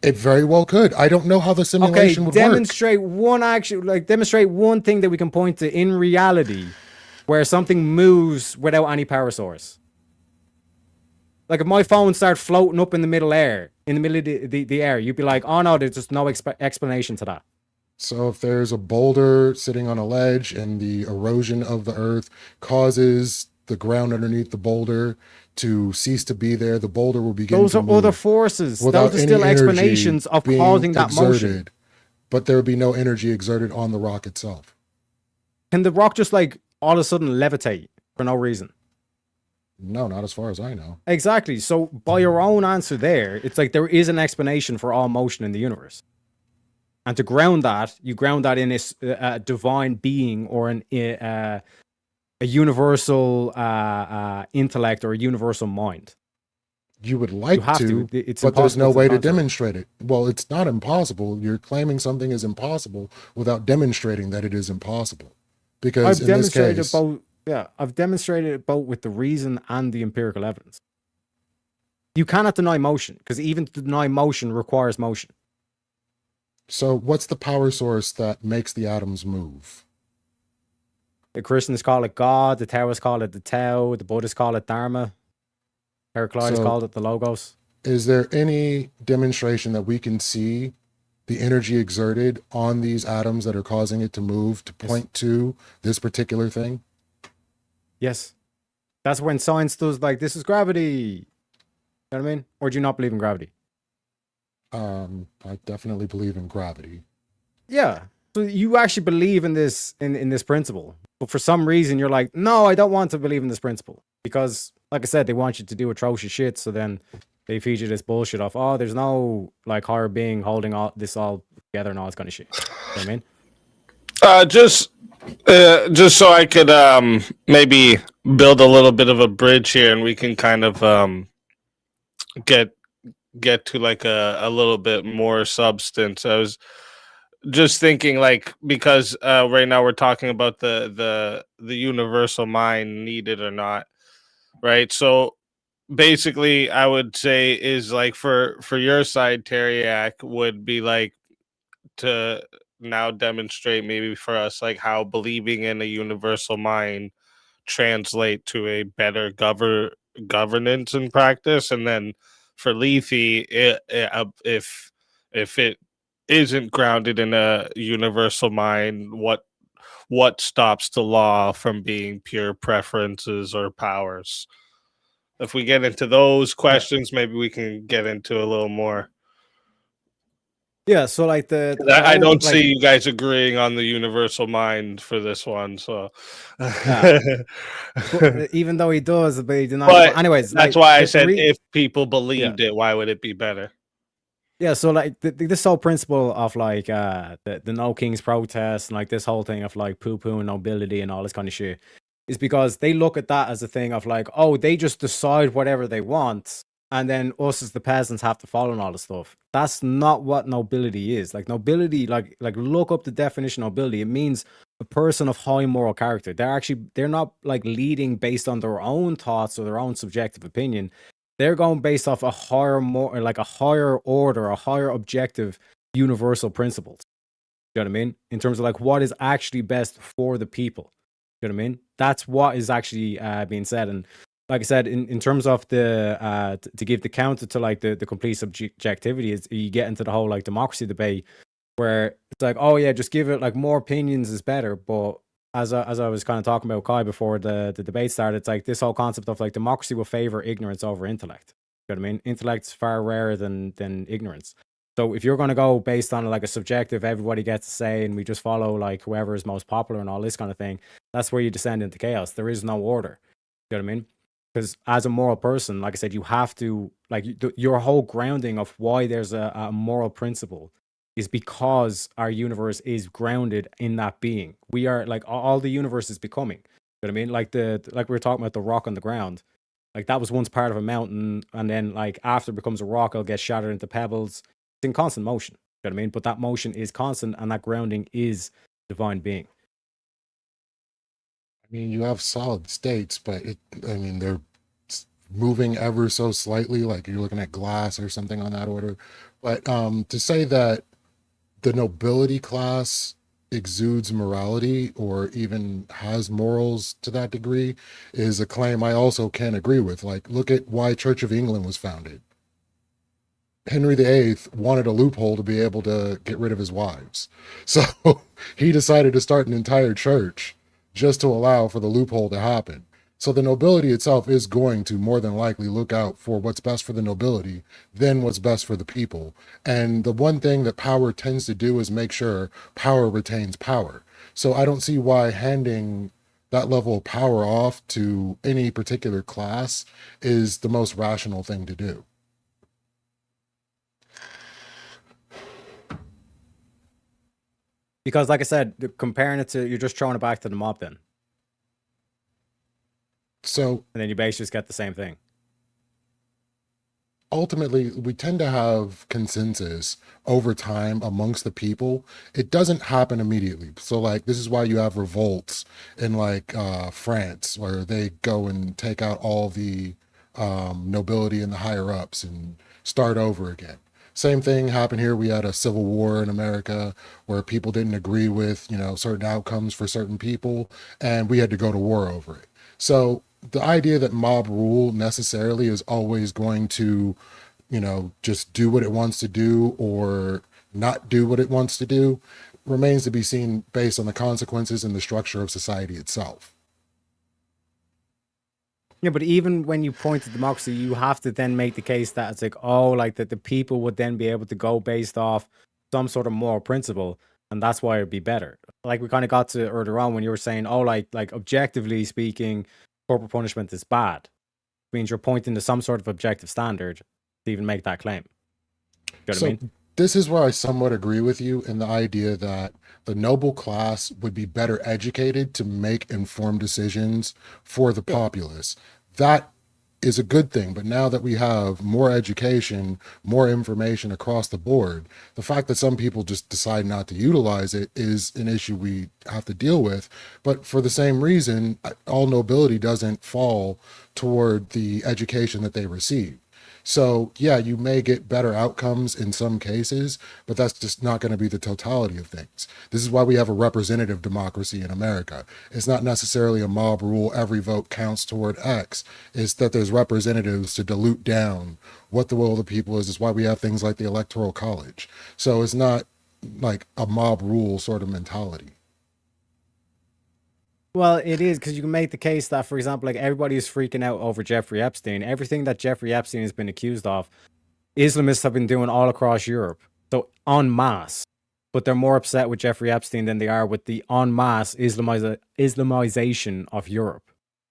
It very well could. I don't know how the simulation would
demonstrate work. Demonstrate one thing that we can point to in reality where something moves without any power source. Like if my phone started floating up in the middle air, in the middle of the air, you'd be like, oh no, there's just no explanation to that.
So if there's a boulder sitting on a ledge and the erosion of the earth causes the ground underneath the boulder to cease to be there, the boulder will begin
Those
to
are other
move
forces.
without
Those are
any
still
energy
explanations of
being
causing that motion.
exerted, but there would be no energy exerted on the rock itself.
Can the rock just like all of a sudden levitate for no reason?
No, not as far as I know.
Exactly. So by your own answer there, it's like there is an explanation for all motion in the universe. And to ground that, you ground that in a divine being or a universal intellect or a universal mind.
You would like
You have
to,
It's
but there's no
impossible
way to
concept.
demonstrate it. Well, it's not impossible. You're claiming something is impossible without demonstrating that it is impossible. Because
I've
in this
demonstrated
case,
both. Yeah, I've demonstrated it both with the reason and the empirical evidence. You cannot deny motion because even to deny motion requires motion.
so what's the power source that makes the atoms move?
The Christians call it God. The Taoists call it the Tao. The Buddhists call it Dharma. Heraclitus
So
called it the Logos.
is there any demonstration that we can see the energy exerted on these atoms that are causing it to move to point to this particular thing?
Yes. That's when science does like, this is gravity. You know what I mean? Or do you not believe in gravity?
I definitely believe in gravity.
Yeah. So you actually believe in this in this principle. But for some reason you're like, no, I don't want to believe in this principle. Because like I said, they want you to do atrocious shit. So then they feed you this bullshit of, oh, there's no like higher being holding all this all together and all this kind of shit. You know what I mean?
Just so I could maybe build a little bit of a bridge here, and we can kind of get to like a little bit more substance. I was just thinking, like, because right now we're talking about the universal mind, needed or not, right? So basically, I would say is like for your side, Teriak would be like to now demonstrate maybe for us like how believing in a universal mind translate to a better governance and practice, and then for Lethe, if it isn't grounded in a universal mind, what stops the law from being pure preferences or powers? If we get into those questions, maybe we can get into a little more.
Yeah, so like
I don't
like,
see you guys agreeing on the universal mind for this one, so.
even though he does, but he denies.
But
But anyways,
that's
like
why I said if people believed
yeah.
it, why would it be better?
Yeah, so like this whole principle of like the No King's protest and like this whole thing of like poo-pooing nobility and all this kind of shit is because they look at that as a thing of like, oh, they just decide whatever they want, and then us as the peasants have to follow and all this stuff. That's not what nobility is. Like nobility, like look up the definition of nobility. It means a person of high moral character. They're not like leading based on their own thoughts or their own subjective opinion. They're going based off a higher, more like a higher order, a higher objective, universal principles. You know what I mean? In terms of like what is actually best for the people. You know what I mean? That's what is actually being said. And like I said, in terms of the to give the counter to like the complete subjectivity, is you get into the whole like democracy debate where it's like, oh yeah, just give it like more opinions is better. But as I was kind of talking about Kai before the debate started, it's like this whole concept of like democracy will favor ignorance over intellect. You know what I mean? Intellect's far rarer than ignorance. So if you're going to go based on like a subjective, everybody gets to say, and we just follow like whoever is most popular and all this kind of thing, that's where you descend into chaos. There is no order. You know what I mean? Because as a moral person, like I said, you have to like your whole grounding of why there's a moral principle is because our universe is grounded in that being. We are like all the universe is becoming. You know what I mean? Like like we were talking about the rock on the ground. Like that was once part of a mountain, and then like after it becomes a rock, it'll get shattered into pebbles. It's in constant motion. You know what I mean? But that motion is constant, and that grounding is divine being.
I mean, you have solid states, but they're moving ever so slightly, like you're looking at glass or something on that order. But to say that the nobility class exudes morality or even has morals to that degree is a claim I also can't agree with. Like, look at why Church of England was founded. Henry VIII wanted a loophole to be able to get rid of his wives. So he decided to start an entire church just to allow for the loophole to happen. So the nobility itself is going to more than likely look out for what's best for the nobility than what's best for the people. And the one thing that power tends to do is make sure power retains power. So I don't see why handing that level of power off to any particular class is the most rational thing to do.
Because, like I said, comparing it to, you're just throwing it back to the mob then.
So
And then you basically just get the same thing.
ultimately, we tend to have consensus over time amongst the people. It doesn't happen immediately. So like, this is why you have revolts in like France, where they go and take out all the nobility and the higher ups and start over again. Same thing happened here. We had a civil war in America where people didn't agree with, certain outcomes for certain people, and we had to go to war over it. So the idea that mob rule necessarily is always going to, just do what it wants to do or not do what it wants to do remains to be seen based on the consequences and the structure of society itself.
Yeah, but even when you point to democracy, you have to then make the case that it's like, oh, like that the people would then be able to go based off some sort of moral principle, and that's why it'd be better. Like we kind of got to earlier on when you were saying, oh, like objectively speaking, corporal punishment is bad. It means you're pointing to some sort of objective standard to even make that claim. You know what I
So
mean?
this is where I somewhat agree with you in the idea that the noble class would be better educated to make informed decisions for the populace. That is a good thing. But now that we have more education, more information across the board, the fact that some people just decide not to utilize it is an issue we have to deal with. But for the same reason, all nobility doesn't fall toward the education that they receive. So, yeah, you may get better outcomes in some cases, but that's just not going to be the totality of things. This is why we have a representative democracy in America. It's not necessarily a mob rule, every vote counts toward X. It's that there's representatives to dilute down what the will of the people is. It's why we have things like the Electoral College. So it's not like a mob rule sort of mentality.
Well, it is because you can make the case that, for example, like everybody is freaking out over Jeffrey Epstein. Everything that Jeffrey Epstein has been accused of, Islamists have been doing all across Europe. So en masse. But they're more upset with Jeffrey Epstein than they are with the en masse Islamization of Europe.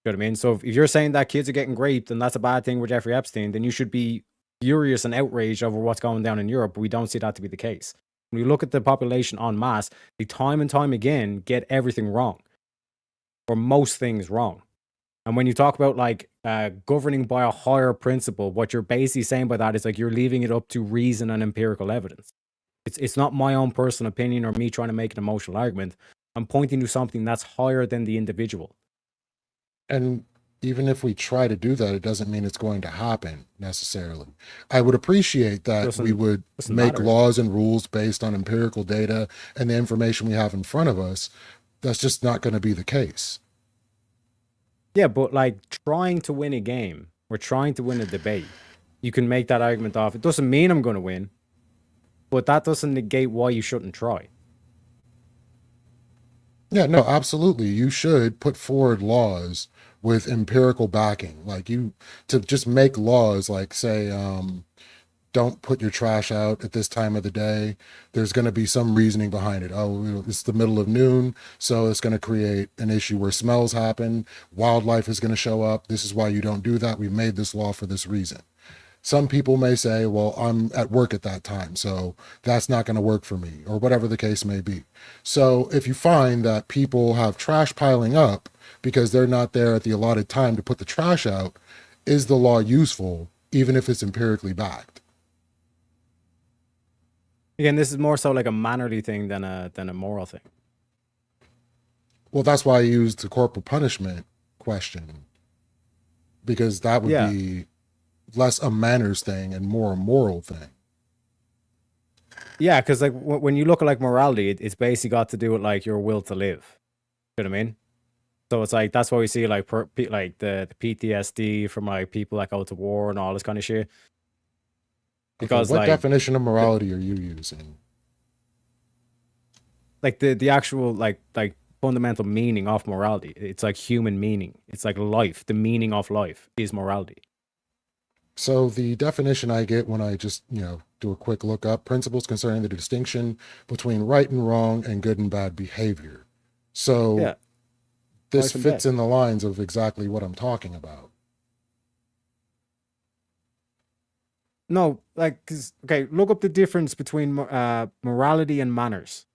You know what I mean? So if you're saying that kids are getting raped and that's a bad thing with Jeffrey Epstein, then you should be furious and outraged over what's going down in Europe. But we don't see that to be the case. When you look at the population en masse, they time and time again get everything wrong, or most things wrong. And when you talk about like governing by a higher principle, what you're basically saying by that is like you're leaving it up to reason and empirical evidence. It's not my own personal opinion or me trying to make an emotional argument. I'm pointing to something that's higher than the individual.
And even if we try to do that, it doesn't mean it's going to happen necessarily. I would appreciate that we would
Doesn't
make
matter.
laws and rules based on empirical data and the information we have in front of us. That's just not going to be the case.
Yeah, but like trying to win a game or trying to win a debate, you can make that argument off. It doesn't mean I'm going to win, but that doesn't negate why you shouldn't try.
Yeah, no, absolutely. You should put forward laws with empirical backing. Like you to just make laws like say, don't put your trash out at this time of the day. There's going to be some reasoning behind it. Oh, it's the middle of noon, so it's going to create an issue where smells happen. Wildlife is going to show up. This is why you don't do that. We made this law for this reason. Some people may say, well, I'm at work at that time, so that's not going to work for me, or whatever the case may be. So if you find that people have trash piling up because they're not there at the allotted time to put the trash out, is the law useful, even if it's empirically backed?
Again, this is more so like a mannerly thing than a moral thing.
Well, that's why I used the corporal punishment question, because that would be less a manners thing and more a moral thing.
Yeah, because like when you look at like morality, it's basically got to do with like your will to live. You know what I mean? So it's like that's why we see like like the PTSD from like people that go to war and all this kind of shit.
Okay,
Because
what definition of morality are you using?
like the actual like fundamental meaning of morality, it's like human meaning. It's like life. The meaning of life is morality.
So the definition I get when I just, do a quick look up, principles concerning the distinction between right and wrong and good and bad behavior. So
Yeah,
this
life and death.
fits in the lines of exactly what I'm talking about.
No, like, cause okay, look up the difference between morality and manners.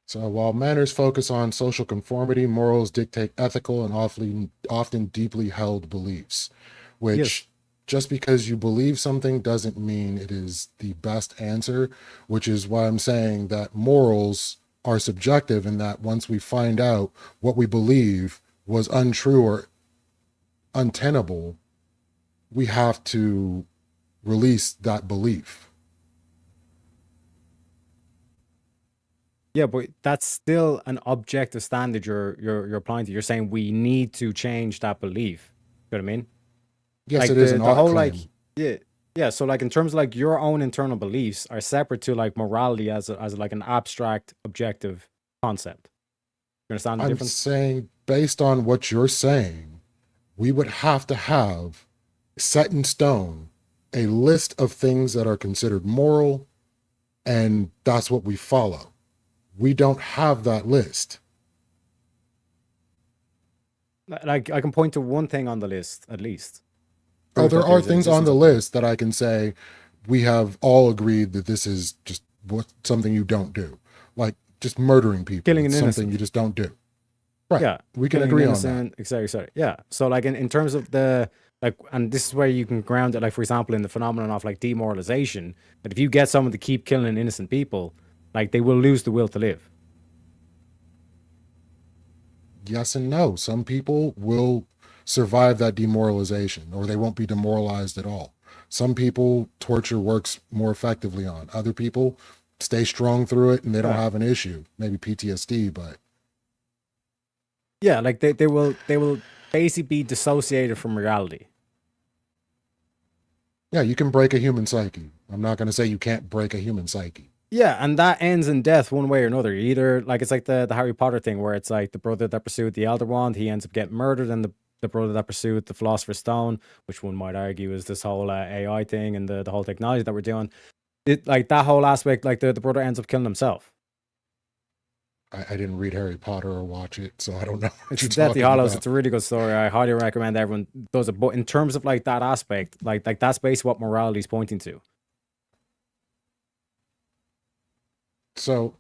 So while manners focus on social conformity, morals dictate ethical and often deeply held beliefs,
Yes.
which just because you believe something doesn't mean it is the best answer, which is why I'm saying that morals are subjective in that once we find out what we believe was untrue or untenable, we have to release that belief.
Yeah, but that's still an objective standard you're applying to. You're saying we need to change that belief. You know what I mean?
Yes,
Like
it is an
the
ought
whole like
claim.
yeah yeah. So like in terms of like your own internal beliefs are separate to like morality as like an abstract objective concept. You understand the
I'm
difference?
saying, based on what you're saying, we would have to have set in stone a list of things that are considered moral, and that's what we follow. We don't have that list.
Like I can point to one thing on the list at least.
Oh,
Prove
there
that
are
there's an
things on
existence
the
of them.
list that I can say we have all agreed that this is just something you don't do. Like just murdering people.
Killing
It's
an
something you
innocent.
just don't do. Right.
Yeah,
We can
killing an
agree on that.
innocent, etc., etc. Yeah. So like in terms of the like, and this is where you can ground it. Like for example, in the phenomenon of like demoralization, that if you get someone to keep killing innocent people, like they will lose the will to live.
Yes and no. Some people will survive that demoralization or they won't be demoralized at all. Some people torture works more effectively on. Other people stay strong through it and they don't
Yeah.
have an issue. Maybe PTSD, but
Yeah, like they will basically be dissociated from reality.
yeah, you can break a human psyche. I'm not going to say you can't break a human psyche.
Yeah, and that ends in death one way or another. Either like it's like the Harry Potter thing where it's like the brother that pursued the Elder Wand, he ends up getting murdered, and the brother that pursued the Philosopher's Stone, which one might argue is this whole AI thing and the whole technology that we're doing. It like that whole aspect, like the brother ends up killing himself.
I didn't read Harry Potter or watch it, so I don't know what
It's
you're
Deathly
talking
Hollows.
about.
It's a really good story. I highly recommend everyone does it. But in terms of like that aspect, like that's basically what morality is pointing to.
So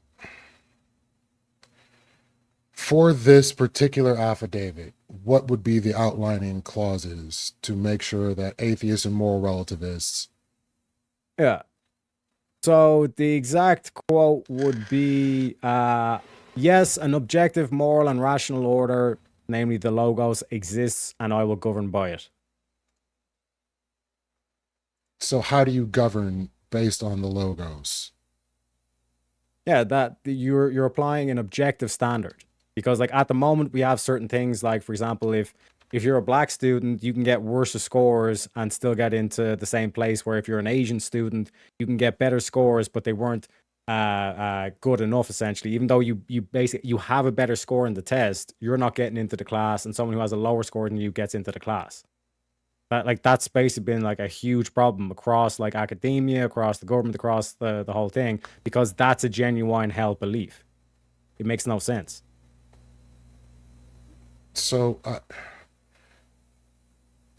for this particular affidavit, what would be the outlining clauses to make sure that atheists and moral relativists?
Yeah. So the exact quote would be yes, an objective, moral, and rational order, namely the logos, exists and I will govern by it.
So how do you govern based on the logos?
Yeah, that you're applying an objective standard. Because like at the moment we have certain things like for example if you're a black student, you can get worse scores and still get into the same place where if you're an Asian student, you can get better scores but they weren't good enough essentially. Even though you basically you have a better score in the test, you're not getting into the class and someone who has a lower score than you gets into the class. That like that's basically been like a huge problem across like academia, across the government, across the whole thing because that's a genuine held belief. It makes no sense.
So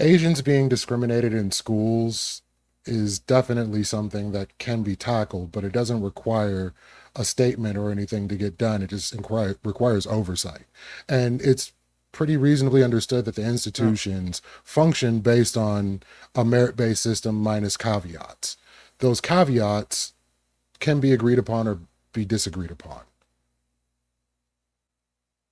Asians being discriminated in schools is definitely something that can be tackled, but it doesn't require a statement or anything to get done. It just requires oversight. And it's pretty reasonably understood that the
Yeah.
institutions function based on a merit-based system minus caveats. Those caveats can be agreed upon or be disagreed upon.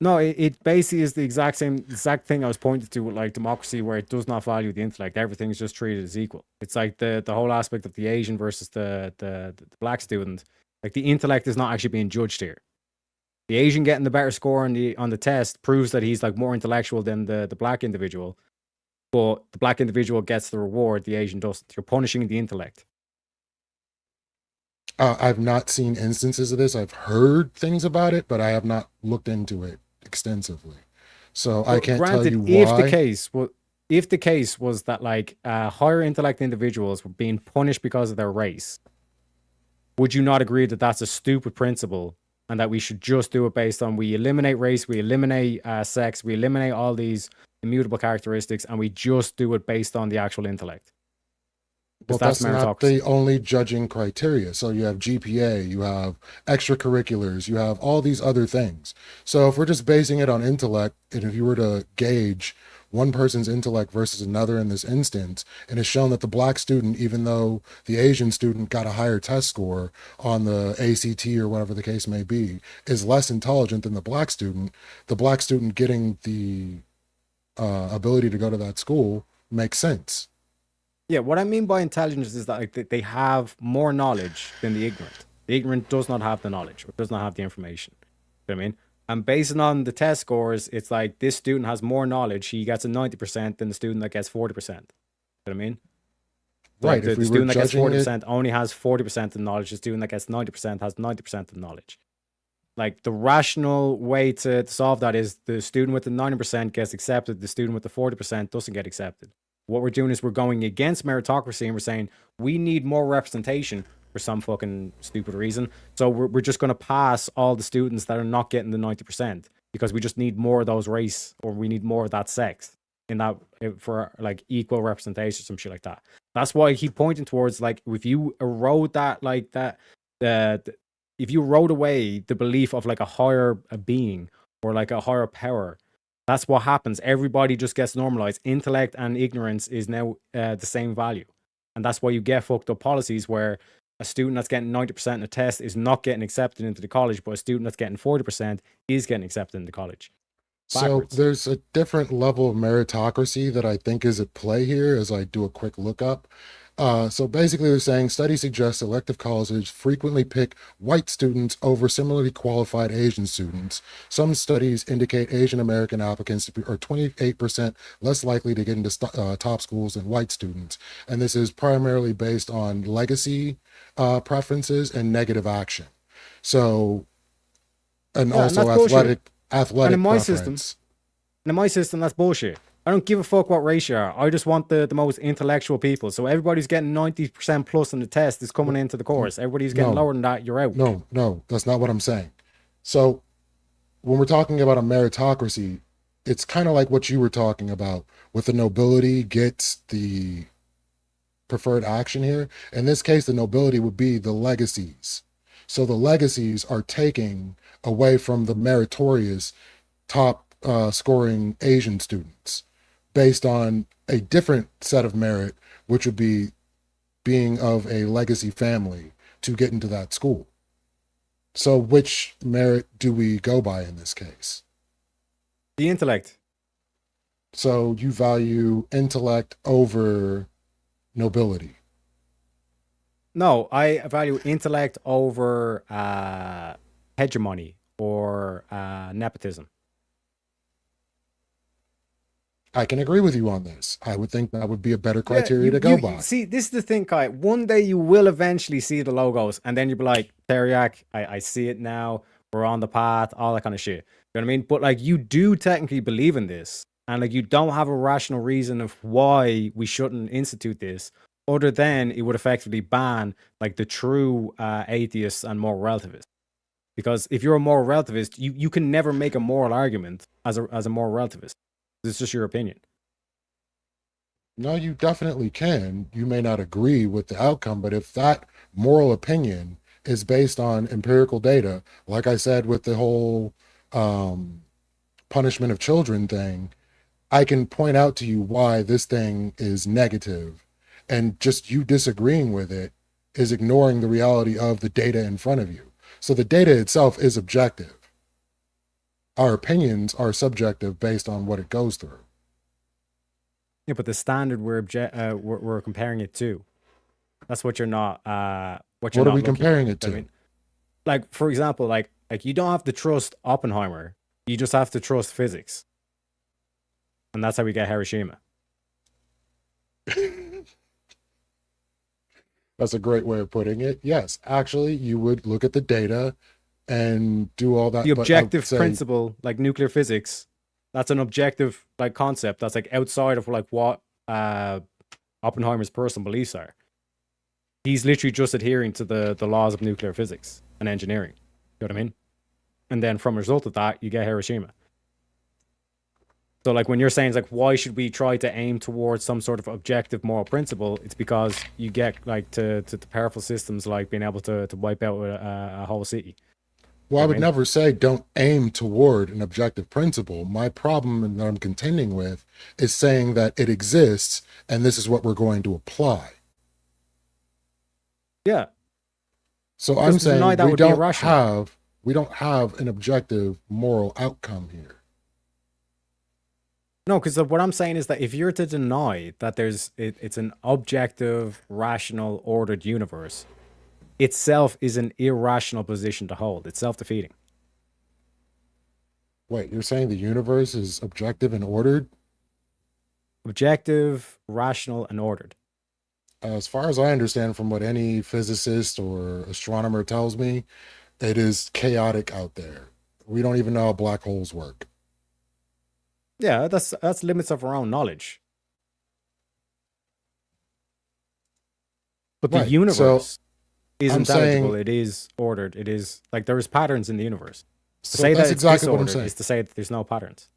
No, it basically is the exact thing I was pointing to with like democracy, where it does not value the intellect. Everything's just treated as equal. It's like the whole aspect of the Asian versus the black student. Like the intellect is not actually being judged here. The Asian getting the better score on the test proves that he's like more intellectual than the black individual. But the black individual gets the reward, the Asian doesn't. You're punishing the intellect.
I've not seen instances of this. I've heard things about it, but I have not looked into it extensively. So I
But
can't tell
granted,
you why.
if the case was that like higher intellect individuals were being punished because of their race, would you not agree that that's a stupid principle and that we should just do it based on we eliminate race, we eliminate sex, we eliminate all these immutable characteristics, and we just do it based on the actual intellect? Because
Well,
that's
that's not
meritocracy.
the only judging criteria. So you have GPA, you have extracurriculars, you have all these other things. So if we're just basing it on intellect, and if you were to gauge one person's intellect versus another in this instance, and it's shown that the black student, even though the Asian student got a higher test score on the ACT or whatever the case may be, is less intelligent than the black student getting the ability to go to that school makes sense.
Yeah, what I mean by intelligence is that like they have more knowledge than the ignorant. The ignorant does not have the knowledge or does not have the information. You know what I mean? And based on the test scores, it's like this student has more knowledge. He gets a 90% than the student that gets 40%. You know what I mean? So like
Right. If
the
we were
student that gets
judging it,
40% only has 40% of the knowledge. The student that gets 90% has 90% of the knowledge. Like the rational way to solve that is the student with the 90% gets accepted, the student with the 40% doesn't get accepted. What we're doing is we're going against meritocracy and we're saying we need more representation for some fucking stupid reason. So we're just going to pass all the students that are not getting the 90% because we just need more of those race or we need more of that sex in that for like equal representation, some shit like that. That's why I keep pointing towards like if you erode that like that the if you erode away the belief of like a higher being or like a higher power, that's what happens. Everybody just gets normalized. Intellect and ignorance is now the same value. And that's why you get fucked up policies where a student that's getting 90% in a test is not getting accepted into the college, but a student that's getting 40% is getting accepted into college.
so
Backwards.
there's a different level of meritocracy that I think is at play here as I do a quick lookup. So basically, they're saying studies suggest selective colleges frequently pick white students over similarly qualified Asian students. Some studies indicate Asian American applicants are 28% less likely to get into top schools than white students. And this is primarily based on legacy preferences and negative action. So, and
Yeah, and
also
that's bullshit. And in
athletic
my system,
preference.
that's bullshit. I don't give a fuck what race you are. I just want the most intellectual people. So everybody's getting 90% plus on the test is coming into the course. Everybody's getting
No,
lower than that, you're out.
no, that's not what I'm saying. So when we're talking about a meritocracy, it's kind of like what you were talking about with the nobility gets the preferred action here. In this case, the nobility would be the legacies. So the legacies are taking away from the meritorious top scoring Asian students based on a different set of merit, which would be being of a legacy family to get into that school. So which merit do we go by in this case?
The intellect.
So you value intellect over nobility.
No, I value intellect over hegemony or nepotism.
I can agree with you on this. I would think that would be a better
Yeah,
criteria
you,
to
you
go
you
by.
see, this is the thing, Kai. One day you will eventually see the logos, and then you'll be like, Teriak, I see it now. We're on the path, all that kind of shit. You know what I mean? But like, you do technically believe in this, and like, you don't have a rational reason of why we shouldn't institute this, other than it would effectively ban like the true atheists and moral relativists. Because if you're a moral relativist, you can never make a moral argument as a moral relativist. It's just your opinion.
No, you definitely can. You may not agree with the outcome, but if that moral opinion is based on empirical data, like I said with the whole um, punishment of children thing, I can point out to you why this thing is negative, and just you disagreeing with it is ignoring the reality of the data in front of you. So the data itself is objective. Our opinions are subjective based on what it goes through.
Yeah, but the standard we're comparing it to, that's what you're not
What are
not
we
looking at.
comparing it
You know what I
to?
mean? Like, for example, like you don't have to trust Oppenheimer. You just have to trust physics. And that's how we get Hiroshima.
That's a great way of putting it. Yes, actually, you would look at the data and do all
The
that, but I would
objective
say,
principle, like nuclear physics, that's an objective like concept that's like outside of like what Oppenheimer's personal beliefs are. He's literally just adhering to the laws of nuclear physics and engineering. You know what I mean? And then from a result of that, you get Hiroshima. So like when you're saying it's like why should we try to aim towards some sort of objective moral principle? It's because you get like to powerful systems like being able to wipe out a whole city.
well, I
You know what
would
I mean?
never say don't aim toward an objective principle. My problem that I'm contending with is saying that it exists and this is what we're going to apply.
Yeah.
So
Because
I'm
to deny
saying
that would be irrational.
we don't have an objective moral outcome here.
No, because what I'm saying is that if you're to deny that it's an objective, rational, ordered universe, itself is an irrational position to hold. It's self-defeating.
Wait, you're saying the universe is objective and ordered?
Objective, rational, and ordered.
As far as I understand from what any physicist or astronomer tells me, it is chaotic out there. We don't even know how black holes work.
Yeah, that's limits of our own knowledge. But the
Right. So
universe is
I'm
intelligible.
saying,
It is ordered. It is like there is patterns in the universe. To
so
say
that's
that it's
exactly what I'm
disordered
saying.
is to say that there's no patterns.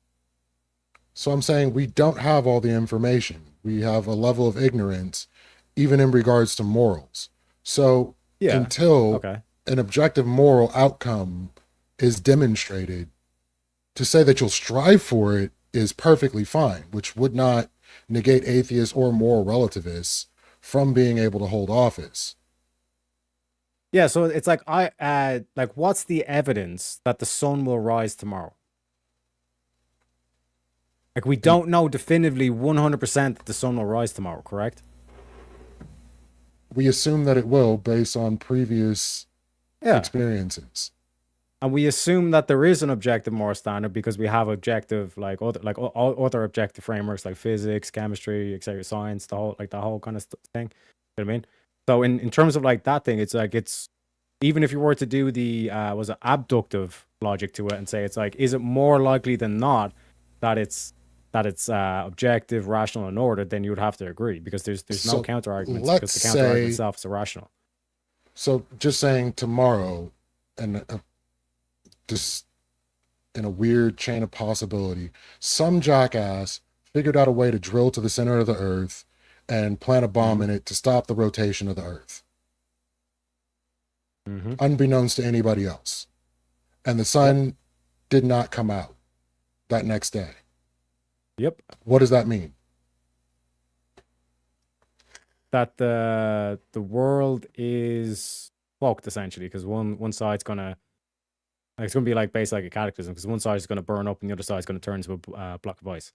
So I'm saying we don't have all the information. We have a level of ignorance, even in regards to morals. So
Yeah.
until
Okay.
an objective moral outcome is demonstrated, to say that you'll strive for it is perfectly fine, which would not negate atheists or moral relativists from being able to hold office.
Yeah, so it's like like what's the evidence that the sun will rise tomorrow? Like we don't know definitively 100% that the sun will rise tomorrow, correct?
We assume that it will based on previous
Yeah.
experiences.
And we assume that there is an objective moral standard because we have objective other objective frameworks like physics, chemistry, etc., science, the whole kind of thing. You know what I mean? So in terms of like that thing, it's like it's even if you were to do the was it abductive logic to it and say it's like is it more likely than not that it's objective, rational, and ordered, then you would have to agree because there's no
So
counter arguments because
let's
the counter argument
say,
itself is irrational.
so just saying tomorrow, and just in a weird chain of possibility, some jackass figured out a way to drill to the center of the earth and plant a bomb in it to stop the rotation of the earth, unbeknownst to anybody else. And the sun did not come out that next day.
Yep.
What does that mean?
That the world is fucked essentially because one side's gonna it's gonna be like basically like a cataclysm because one side is gonna burn up and the other side is gonna turn into a block of ice.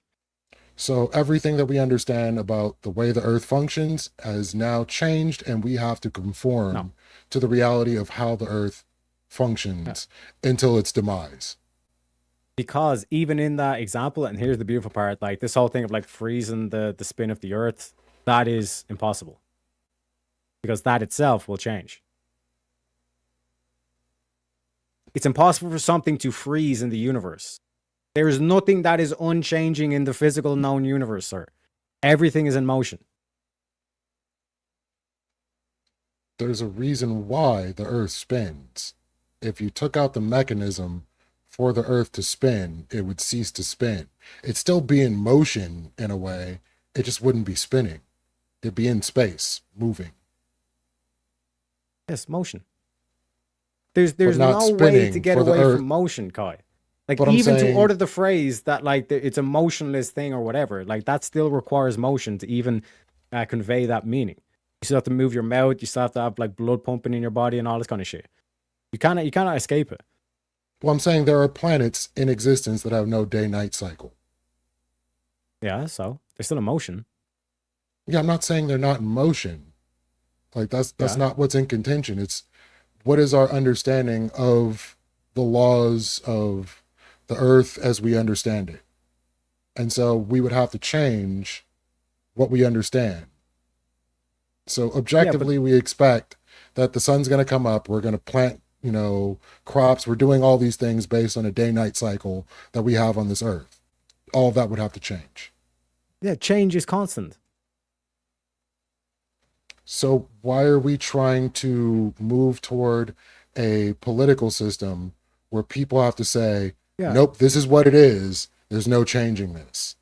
So everything that we understand about the way the earth functions has now changed, and we have to conform
No.
to the reality of how the earth functions until its demise.
Because even in that example, and here's the beautiful part, like this whole thing of like freezing the spin of the earth, that is impossible. Because that itself will change. It's impossible for something to freeze in the universe. There is nothing that is unchanging in the physical known universe, sir. Everything is in motion.
There's a reason why the earth spins. If you took out the mechanism for the earth to spin, it would cease to spin. It'd still be in motion in a way, it just wouldn't be spinning. It'd be in space, moving.
Yes, motion. There's
not
no way to
spinning
get
for the
away
earth.
from motion, Kai. Like
But I'm
even to
saying-
order the phrase that like it's a motionless thing or whatever, like that still requires motion to even convey that meaning. You still have to move your mouth. You still have to have like blood pumping in your body and all this kind of shit. You cannot escape it.
Well, I'm saying there are planets in existence that have no day-night cycle.
Yeah, so they're still in motion.
Yeah, I'm not saying they're not in motion. Like that's
Yeah.
not what's in contention. It's what is our understanding of the laws of the earth as we understand it. And so we would have to change what we understand. So
Yeah, but
objectively, we expect that the sun's going to come up. We're going to plant, crops. We're doing all these things based on a day-night cycle that we have on this earth. All of that would have to change.
yeah, change is constant.
So why are we trying to move toward a political system where people have to say,
Yeah.
nope, this is what it is. There's no changing this.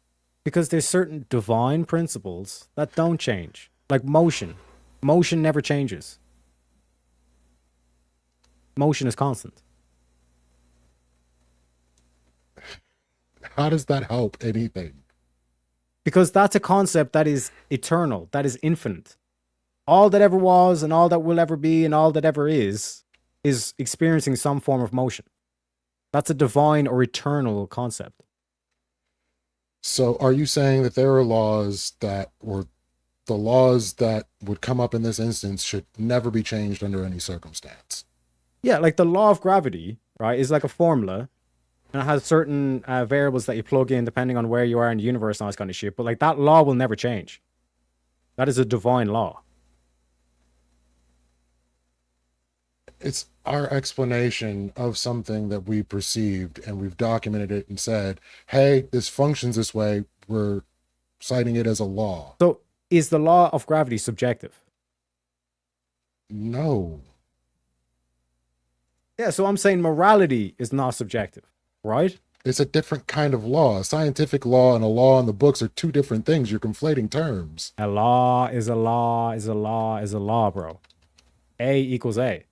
Because there's certain divine principles that don't change. Like motion. Motion never changes. Motion is constant.
How does that help anything?
Because that's a concept that is eternal, that is infinite. All that ever was and all that will ever be and all that ever is experiencing some form of motion. That's a divine or eternal concept.
So are you saying that there are laws that, or the laws that would come up in this instance should never be changed under any circumstance?
Yeah, like the law of gravity, right, is like a formula, and it has certain variables that you plug in depending on where you are in the universe and all this kind of shit. But like that law will never change. That is a divine law.
It's our explanation of something that we perceived, and we've documented it and said, hey, this functions this way. We're citing it as a law.
So is the law of gravity subjective?
No.
Yeah, so I'm saying morality is not subjective, right?
It's a different kind of law. A scientific law and a law in the books are two different things. You're conflating terms.
A law is a law is a law is a law, bro. A equals A.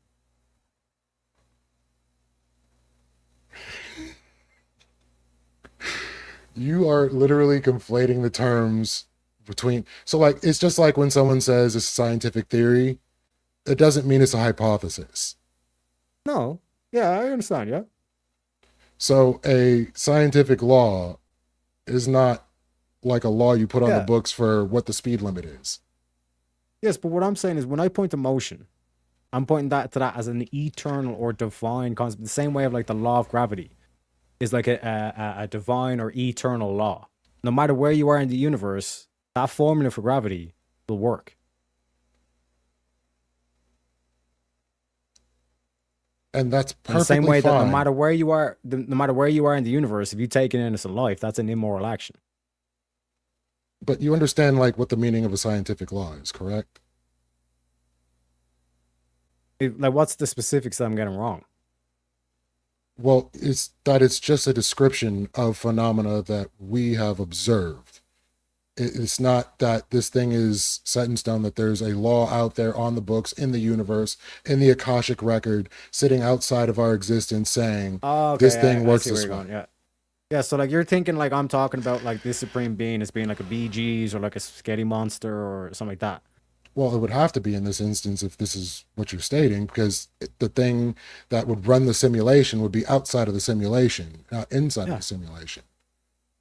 You are literally conflating the terms between. So, like, it's just like when someone says it's a scientific theory, it doesn't mean it's a hypothesis.
No. Yeah, I understand, yeah.
So, a scientific law is not like a law you put on the
Yeah.
books for what the speed limit is.
Yes, but what I'm saying is when I point to motion, I'm pointing to that as an eternal or divine concept. The same way of like the law of gravity is like a divine or eternal law. No matter where you are in the universe, that formula for gravity will work.
And that's
In the
perfectly
same way that
fine.
no matter where you are, no matter where you are in the universe, if you take an innocent life, that's an immoral action.
But you understand, like, what the meaning of a scientific law is, correct?
Like, what's the specifics that I'm getting wrong?
Well, it's just a description of phenomena that we have observed. It's not that this thing is set in stone, that there's a law out there on the books, in the universe, in the Akashic record, sitting outside of our existence saying,
Oh, okay.
this thing
I
works
see where
this
you're
way.
going. Yeah. Yeah, so like you're thinking like I'm talking about like this supreme being as being like a BGs or like a spaghetti monster or something like that.
Well, it would have to be in this instance if this is what you're stating, because the thing that would run the simulation would be outside of the simulation, not inside
Yeah.
of the simulation.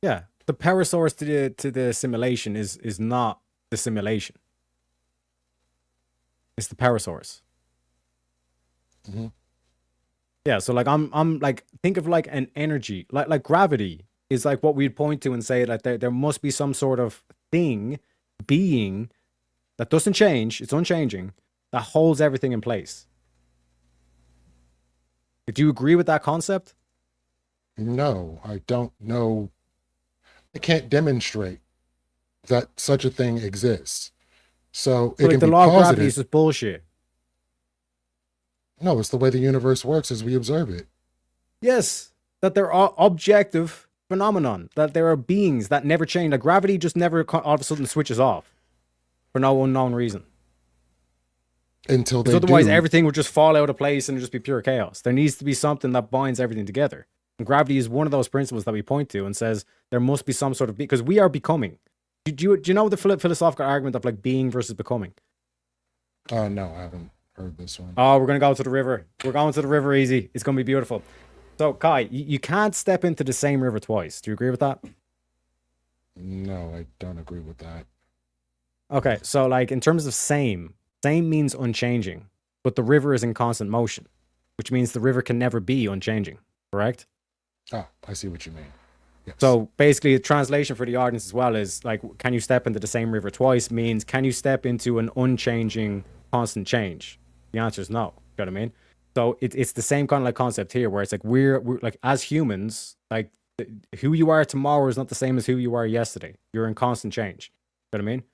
Yeah. The power source to the simulation is not the simulation. It's the power source.
Mhm.
Yeah, so like I'm like think of like an energy, like gravity is like what we'd point to and say that there must be some sort of thing, being that doesn't change, it's unchanging, that holds everything in place. Do you agree with that concept?
No, I don't know. I can't demonstrate that such a thing exists. So
So
it
like
can
the
be
law of gravity is
positive.
just bullshit.
No, it's the way the universe works as we observe it.
Yes, that there are objective phenomenon, that there are beings that never change. That gravity just never all of a sudden switches off for no unknown reason.
Until
Because
they
otherwise
do.
everything would just fall out of place and just be pure chaos. There needs to be something that binds everything together. And gravity is one of those principles that we point to and says there must be some sort of because we are becoming. Do you know the philosophical argument of like being versus becoming?
No, I haven't heard this one.
Oh, we're gonna go to the river. We're going to the river easy. It's gonna be beautiful. So, Kai, you can't step into the same river twice. Do you agree with that?
No, I don't agree with that.
Okay, so like in terms of same means unchanging, but the river is in constant motion, which means the river can never be unchanging, correct?
Ah, I see what you mean. Yes.
So basically, the translation for the audience as well is like, can you step into the same river twice? Means, can you step into an unchanging, constant change? The answer is no. You know what I mean? So it's the same kind of like concept here, where it's like we're like as humans, like who you are tomorrow is not the same as who you are yesterday. You're in constant change. You know what I mean?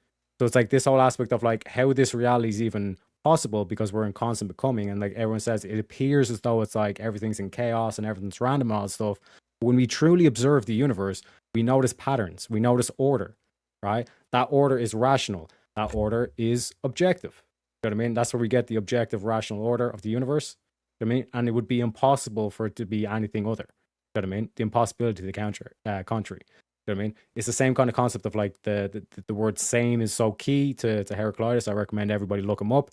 So it's like this whole aspect of like how this reality is even possible because we're in constant becoming, and like everyone says, it appears as though it's like everything's in chaos and everything's random and all that stuff. When we truly observe the universe, we notice patterns, we notice order, right? That order is rational, that order is objective. You know what I mean? That's where we get the objective, rational order of the universe. You know what I mean? And it would be impossible for it to be anything other. You know what I mean? The impossibility to the contrary. You know what I mean? It's the same kind of concept of like the word same is so key to Heraclitus. I recommend everybody look him up.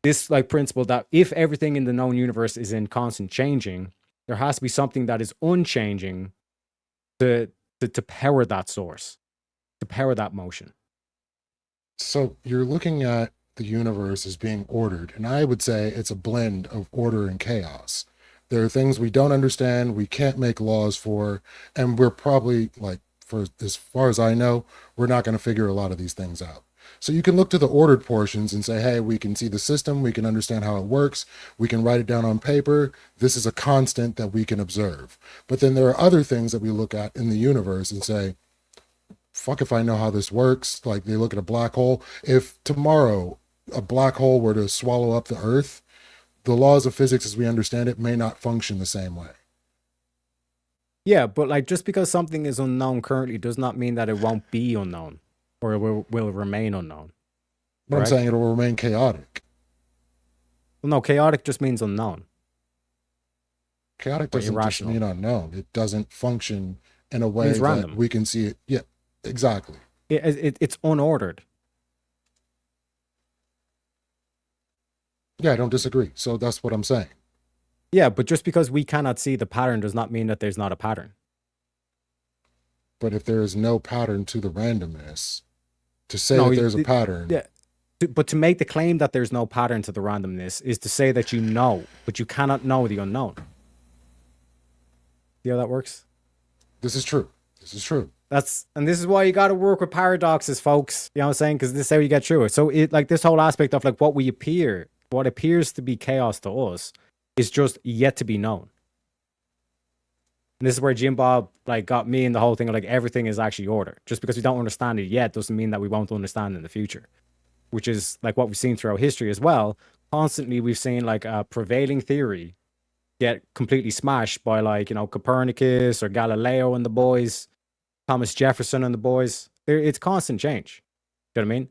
This like principle that if everything in the known universe is in constant changing, there has to be something that is unchanging to power that source, to power that motion.
So you're looking at the universe as being ordered, and I would say it's a blend of order and chaos. There are things we don't understand, we can't make laws for, and we're probably, like, for as far as I know, we're not going to figure a lot of these things out. So you can look to the ordered portions and say, hey, we can see the system, we can understand how it works, we can write it down on paper. This is a constant that we can observe. But then there are other things that we look at in the universe and say, fuck if I know how this works. Like they look at a black hole. If tomorrow a black hole were to swallow up the Earth, the laws of physics as we understand it may not function the same way.
Yeah, but like just because something is unknown currently does not mean that it won't be unknown or it will remain unknown.
But I'm saying it will remain chaotic.
Well, no, chaotic just means unknown.
Chaotic doesn't just mean unknown. It doesn't function in a way that
random.
We can see it. Yeah, exactly.
It's unordered.
Yeah, I don't disagree. So that's what I'm saying.
Yeah, but just because we cannot see the pattern does not mean that there's not a pattern.
But if there is no pattern to the randomness, to say that there's a pattern.
Yeah. But to make the claim that there's no pattern to the randomness is to say that you know, but you cannot know the unknown. See how that works?
This is true. This is true.
And this is why you got to work with paradoxes, folks. You know what I'm saying? Because this is how you get through it. So it like this whole aspect of like what appears to be chaos to us is just yet to be known. And this is where Jim Bob like got me in the whole thing of like everything is actually order. Just because we don't understand it yet doesn't mean that we won't understand in the future. Which is like what we've seen throughout history as well. Constantly we've seen like a prevailing theory get completely smashed by like, you know, Copernicus or Galileo and the boys, Thomas Jefferson and the boys. It's constant change. You know what I mean?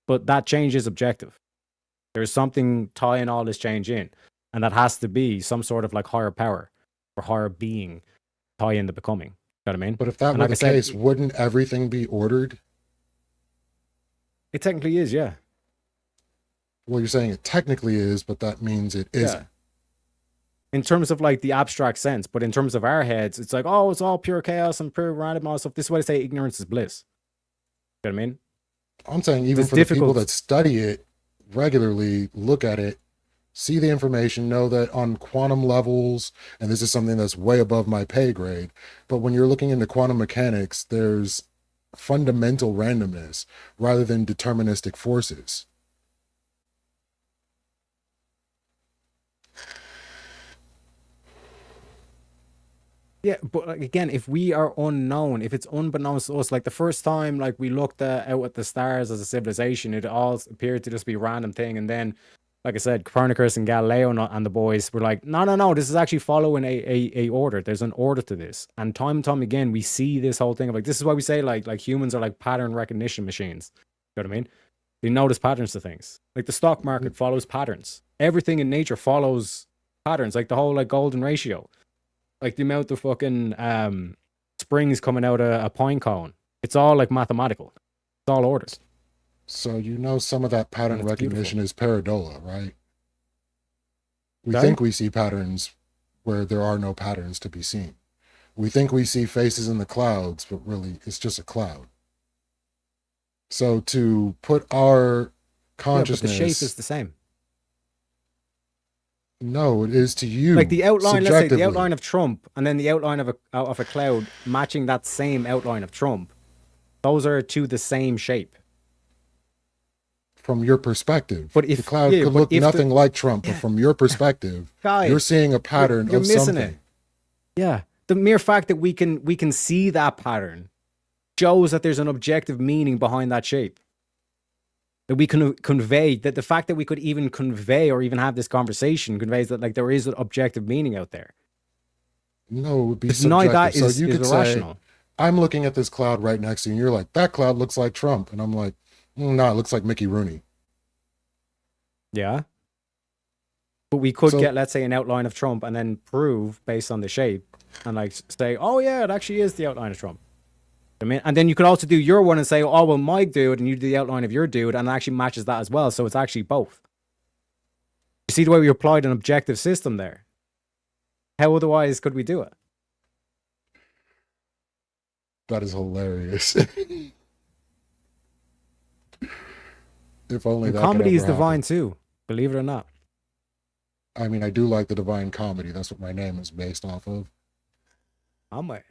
But that change is objective. There's something tying all this change in. And that has to be some sort of like higher power or higher being tie in the becoming. You know what I mean?
But if that were the case, wouldn't everything be ordered?
It technically is, yeah.
Well, you're saying it technically is, but that means it isn't.
In terms of like the abstract sense, but in terms of our heads, it's like, oh, it's all pure chaos and pure random all stuff. This is why they say ignorance is bliss. You know what I mean?
I'm saying even for the people that study it regularly, look at it, see the information, know that on quantum levels, and this is something that's way above my pay grade, but when you're looking into quantum mechanics, there's fundamental randomness rather than deterministic forces.
Yeah, but like, again, if we are unknown, if it's unbeknownst to us, like the first time like we looked out at the stars as a civilization, it all appeared to just be a random thing. And then, like I said, Copernicus and Galileo and the boys were like, no, this is actually following a order. There's an order to this. And time again, we see this whole thing of like, this is why we say like humans are like pattern recognition machines. You know what I mean? They notice patterns to things. Like the stock market follows patterns. Everything in nature follows patterns, like the whole like golden ratio. Like the amount of fucking springs coming out of a pine cone. It's all like mathematical. It's all orders.
So you know some of that pattern recognition is pareidolia, right? We think we see patterns, where there are no patterns to be seen. We think we see faces in the clouds, but really it's just a cloud. So to put our
Yeah, but the shape is
consciousness,
the same.
no, it is to you.
Like the outline, let's say the
subjectively.
outline of Trump, and then the outline of a cloud matching that same outline of Trump. Those are to the same shape.
From your perspective.
But if
the cloud
yeah,
could
but
look
if
nothing like Trump, but
Yeah.
from your perspective,
Guy,
you're seeing a pattern
you're
of
missing
something.
it. Yeah, the mere fact that we can see that pattern shows that there's an objective meaning behind that shape. That we can convey, that the fact that we could even convey or even have this conversation conveys that like there is an objective meaning out there.
No, it would be
To deny
subjective.
that
So
is
you could say,
irrational.
I'm looking at this cloud right next to you, and you're like, that cloud looks like Trump. And I'm like, no, it looks like Mickey Rooney.
Yeah. But we could
So-
get, let's say, an outline of Trump and then prove based on the shape and like say, oh yeah, it actually is the outline of Trump. I mean, and then you could also do your one and say, oh well, my dude, and you do the outline of your dude, and it actually matches that as well. So it's actually both. You see the way we applied an objective system there? How otherwise could we do it?
That is hilarious. If only
And
that
comedy
could
is
ever
divine
happen.
too, believe it or not.
I mean, I do like the Divine Comedy. That's what my name is based off of.
I'm like,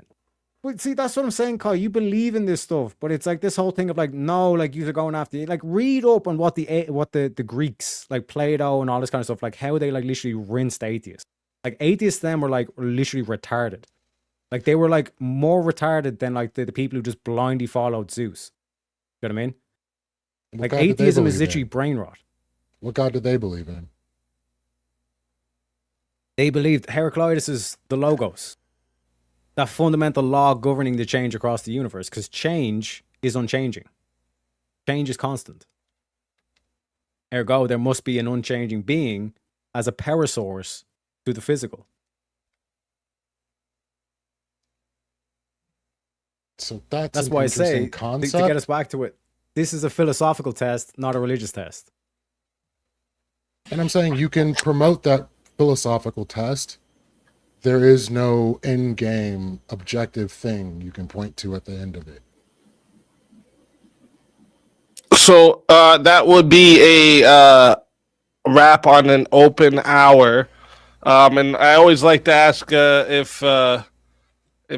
but see, that's what I'm saying, Kyle. You believe in this stuff, but it's like this whole thing of like, no, like you're going after, like read up on what the Greeks, like Plato and all this kind of stuff, like how they like literally rinsed atheists. Like atheists then were like literally retarded. Like they were like more retarded than like the people who just blindly followed Zeus. You know what I mean?
What
Like
God did they
atheism is
believe
literally
in?
brain rot.
What God did they believe in?
They believed Heraclitus is the logos, that fundamental law governing the change across the universe, because change is unchanging. Change is constant. Ergo, there must be an unchanging being as a power source to the physical.
So that's
That's
an
why I
interesting
say, to
concept.
get us back to it, this is a philosophical test, not a religious test.
And I'm saying you can promote that philosophical test. There is no end game objective thing you can point to at the end of it.
So that would be a wrap on an open hour. And I always like to ask if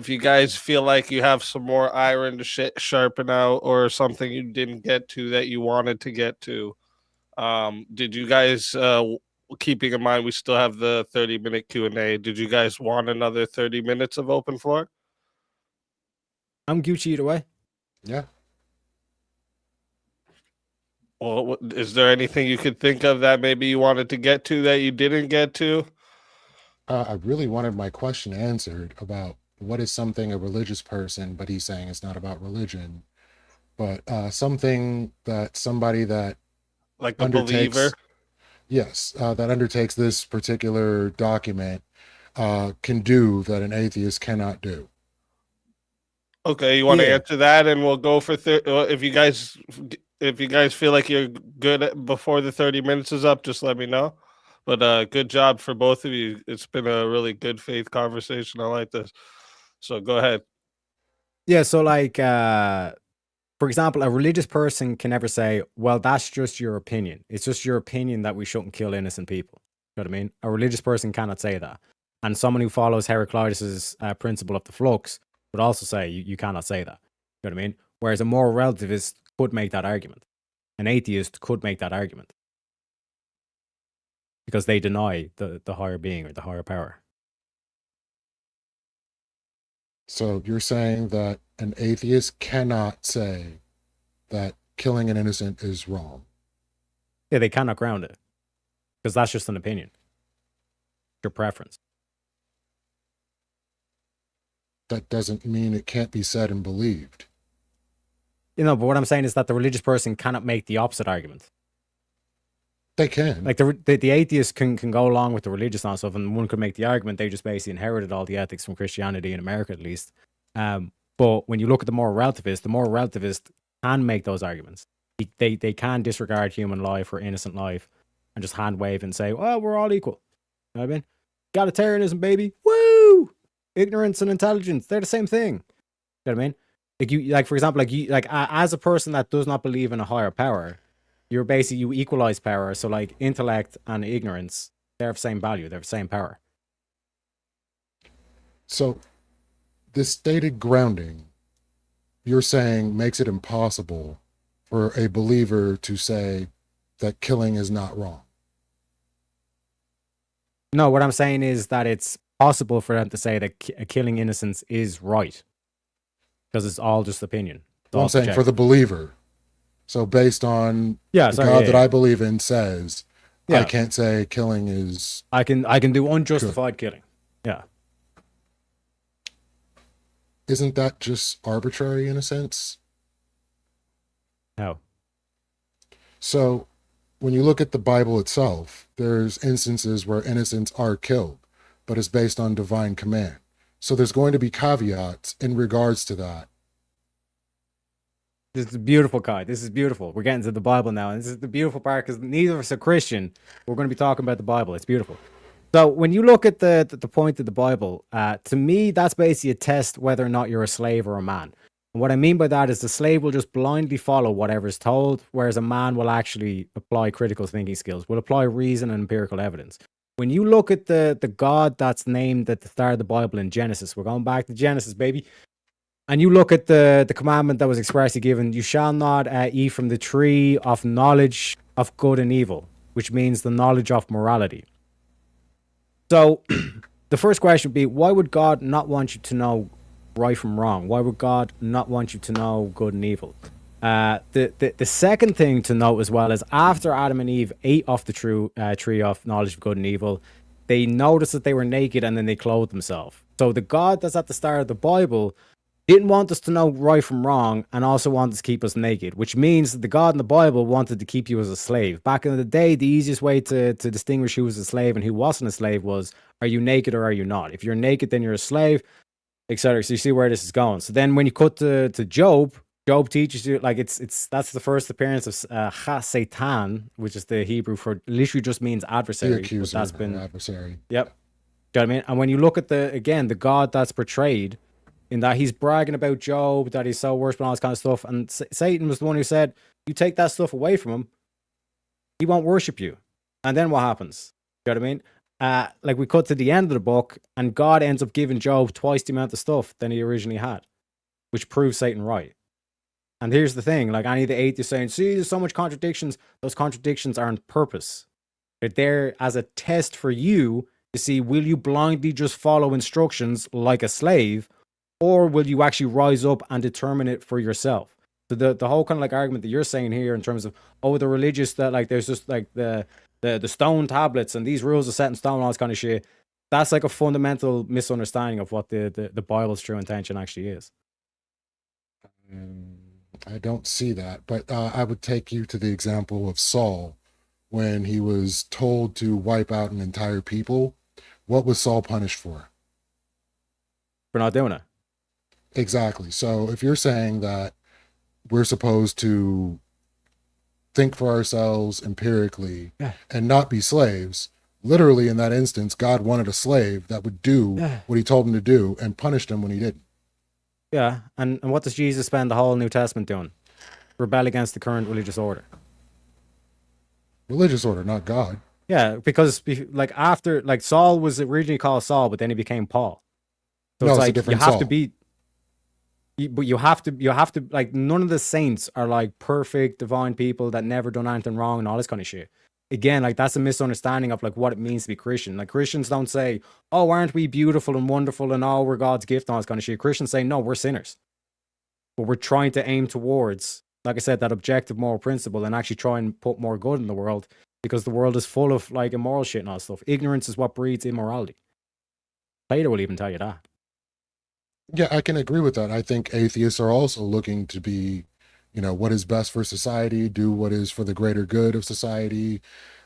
you guys feel like you have some more iron to sharpen out or something you didn't get to that you wanted to get to. Did you guys, keeping in mind we still have the 30-minute Q&A, did you guys want another 30 minutes of open floor?
I'm Gucci either way.
Yeah.
Well, is there anything you could think of that maybe you wanted to get to that you didn't get to?
I really wanted my question answered about what is something a religious person, but he's saying it's not about religion, but something that somebody that
Like a
undertakes,
believer?
yes, that undertakes this particular document can do that an atheist cannot do.
Okay, you want to
Yeah.
answer that, and we'll go for if you guys feel like you're good before the 30 minutes is up, just let me know. But good job for both of you. It's been a really good faith conversation. I like this. So go ahead.
Yeah, so like, for example, a religious person can never say, well, that's just your opinion. It's just your opinion that we shouldn't kill innocent people. You know what I mean? A religious person cannot say that. And someone who follows Heraclitus's principle of the flux would also say, you cannot say that. You know what I mean? Whereas a moral relativist could make that argument. An atheist could make that argument. Because they deny the higher being or the higher power.
So you're saying that an atheist cannot say that killing an innocent is wrong.
Yeah, they cannot ground it. Because that's just an opinion. Your preference.
That doesn't mean it can't be said and believed.
You know, but what I'm saying is that the religious person cannot make the opposite argument.
They can.
Like the atheist can go along with the religious and stuff, and one could make the argument they just basically inherited all the ethics from Christianity in America, at least. But when you look at the moral relativist can make those arguments. They can disregard human life or innocent life and just hand wave and say, well, we're all equal. You know what I mean? Egalitarianism, baby. Woo! Ignorance and intelligence, they're the same thing. You know what I mean? Like for example, as a person that does not believe in a higher power, you equalize power. So like intellect and ignorance, they're of same value. They're of same power.
So this stated grounding, you're saying, makes it impossible for a believer to say that killing is not wrong.
No, what I'm saying is that it's possible for them to say that killing innocents is right, because it's all just opinion. It's
Well,
all
I'm saying for
subjective.
the believer. So based on
Yeah,
the
sorry,
God
yeah,
that
yeah.
I believe in says, I
Yeah.
can't say killing is
I can do unjustified killing. Yeah.
Isn't that just arbitrary in a sense?
No.
So when you look at the Bible itself, there's instances where innocents are killed, but it's based on divine command. So there's going to be caveats in regards to that.
This is beautiful, Kai. This is beautiful. We're getting to the Bible now, and this is the beautiful part because neither of us are Christian. We're going to be talking about the Bible. It's beautiful. So when you look at the point of the Bible, to me, that's basically a test whether or not you're a slave or a man. And what I mean by that is the slave will just blindly follow whatever's told, whereas a man will actually apply critical thinking skills, will apply reason and empirical evidence. When you look at the God that's named at the start of the Bible in Genesis, we're going back to Genesis, baby. And you look at the commandment that was expressly given, you shall not eat from the tree of knowledge of good and evil, which means the knowledge of morality. So the first question would be, why would God not want you to know right from wrong? Why would God not want you to know good and evil? The second thing to note as well is after Adam and Eve ate off the tree of knowledge of good and evil, they noticed that they were naked and then they clothed themselves. So the God that's at the start of the Bible didn't want us to know right from wrong and also wanted to keep us naked, which means that the God in the Bible wanted to keep you as a slave. Back in the day, the easiest way to distinguish who was a slave and who wasn't a slave was, are you naked or are you not? If you're naked, then you're a slave, etc. So you see where this is going. So then when you cut to Job, Job teaches you, like, that's the first appearance of Satan, which is the Hebrew for, literally just means
The
adversary. But
accuser
that's
or
been,
adversary.
yep. Do you know what I mean? And when you look at the God that's portrayed, in that he's bragging about Job, that he's so worshipful and all this kind of stuff. And Satan was the one who said, you take that stuff away from him, he won't worship you. And then what happens? You know what I mean? Like we cut to the end of the book, and God ends up giving Job twice the amount of stuff than he originally had, which proves Satan right. And here's the thing, like any of the atheists saying, see, there's so much contradictions. Those contradictions are on purpose. They're there as a test for you to see, will you blindly just follow instructions like a slave, or will you actually rise up and determine it for yourself? So the whole kind of like argument that you're saying here in terms of, oh, the religious, that like there's just like the stone tablets and these rules are set in stone and all this kind of shit, that's like a fundamental misunderstanding of what the Bible's true intention actually is.
I don't see that, but I would take you to the example of Saul when he was told to wipe out an entire people. What was Saul punished for?
For not doing it.
Exactly. So if you're saying that we're supposed to think for ourselves empirically and not be slaves, literally in that instance, God wanted a slave that would do what he told him to do and punished him when he didn't.
Yeah. And what does Jesus spend the whole New Testament doing? Rebel against the current religious order.
Religious order, not God.
Yeah, because like after, like Saul was originally called Saul, but then he became Paul. So
No,
it's
it's a
like you
different
have
Saul.
to be, but you have to like, none of the saints are like perfect divine people that never done anything wrong and all this kind of shit. Again, like that's a misunderstanding of like what it means to be Christian. Like Christians don't say, oh, aren't we beautiful and wonderful and oh, we're God's gift and all this kind of shit. Christians say, no, we're sinners, but we're trying to aim towards, like I said, that objective moral principle and actually try and put more good in the world, because the world is full of like immoral shit and all that stuff. Ignorance is what breeds immorality. Plato will even tell you that.
Yeah, I can agree with that. I think atheists are also looking to be, what is best for society, do what is for the greater good of society.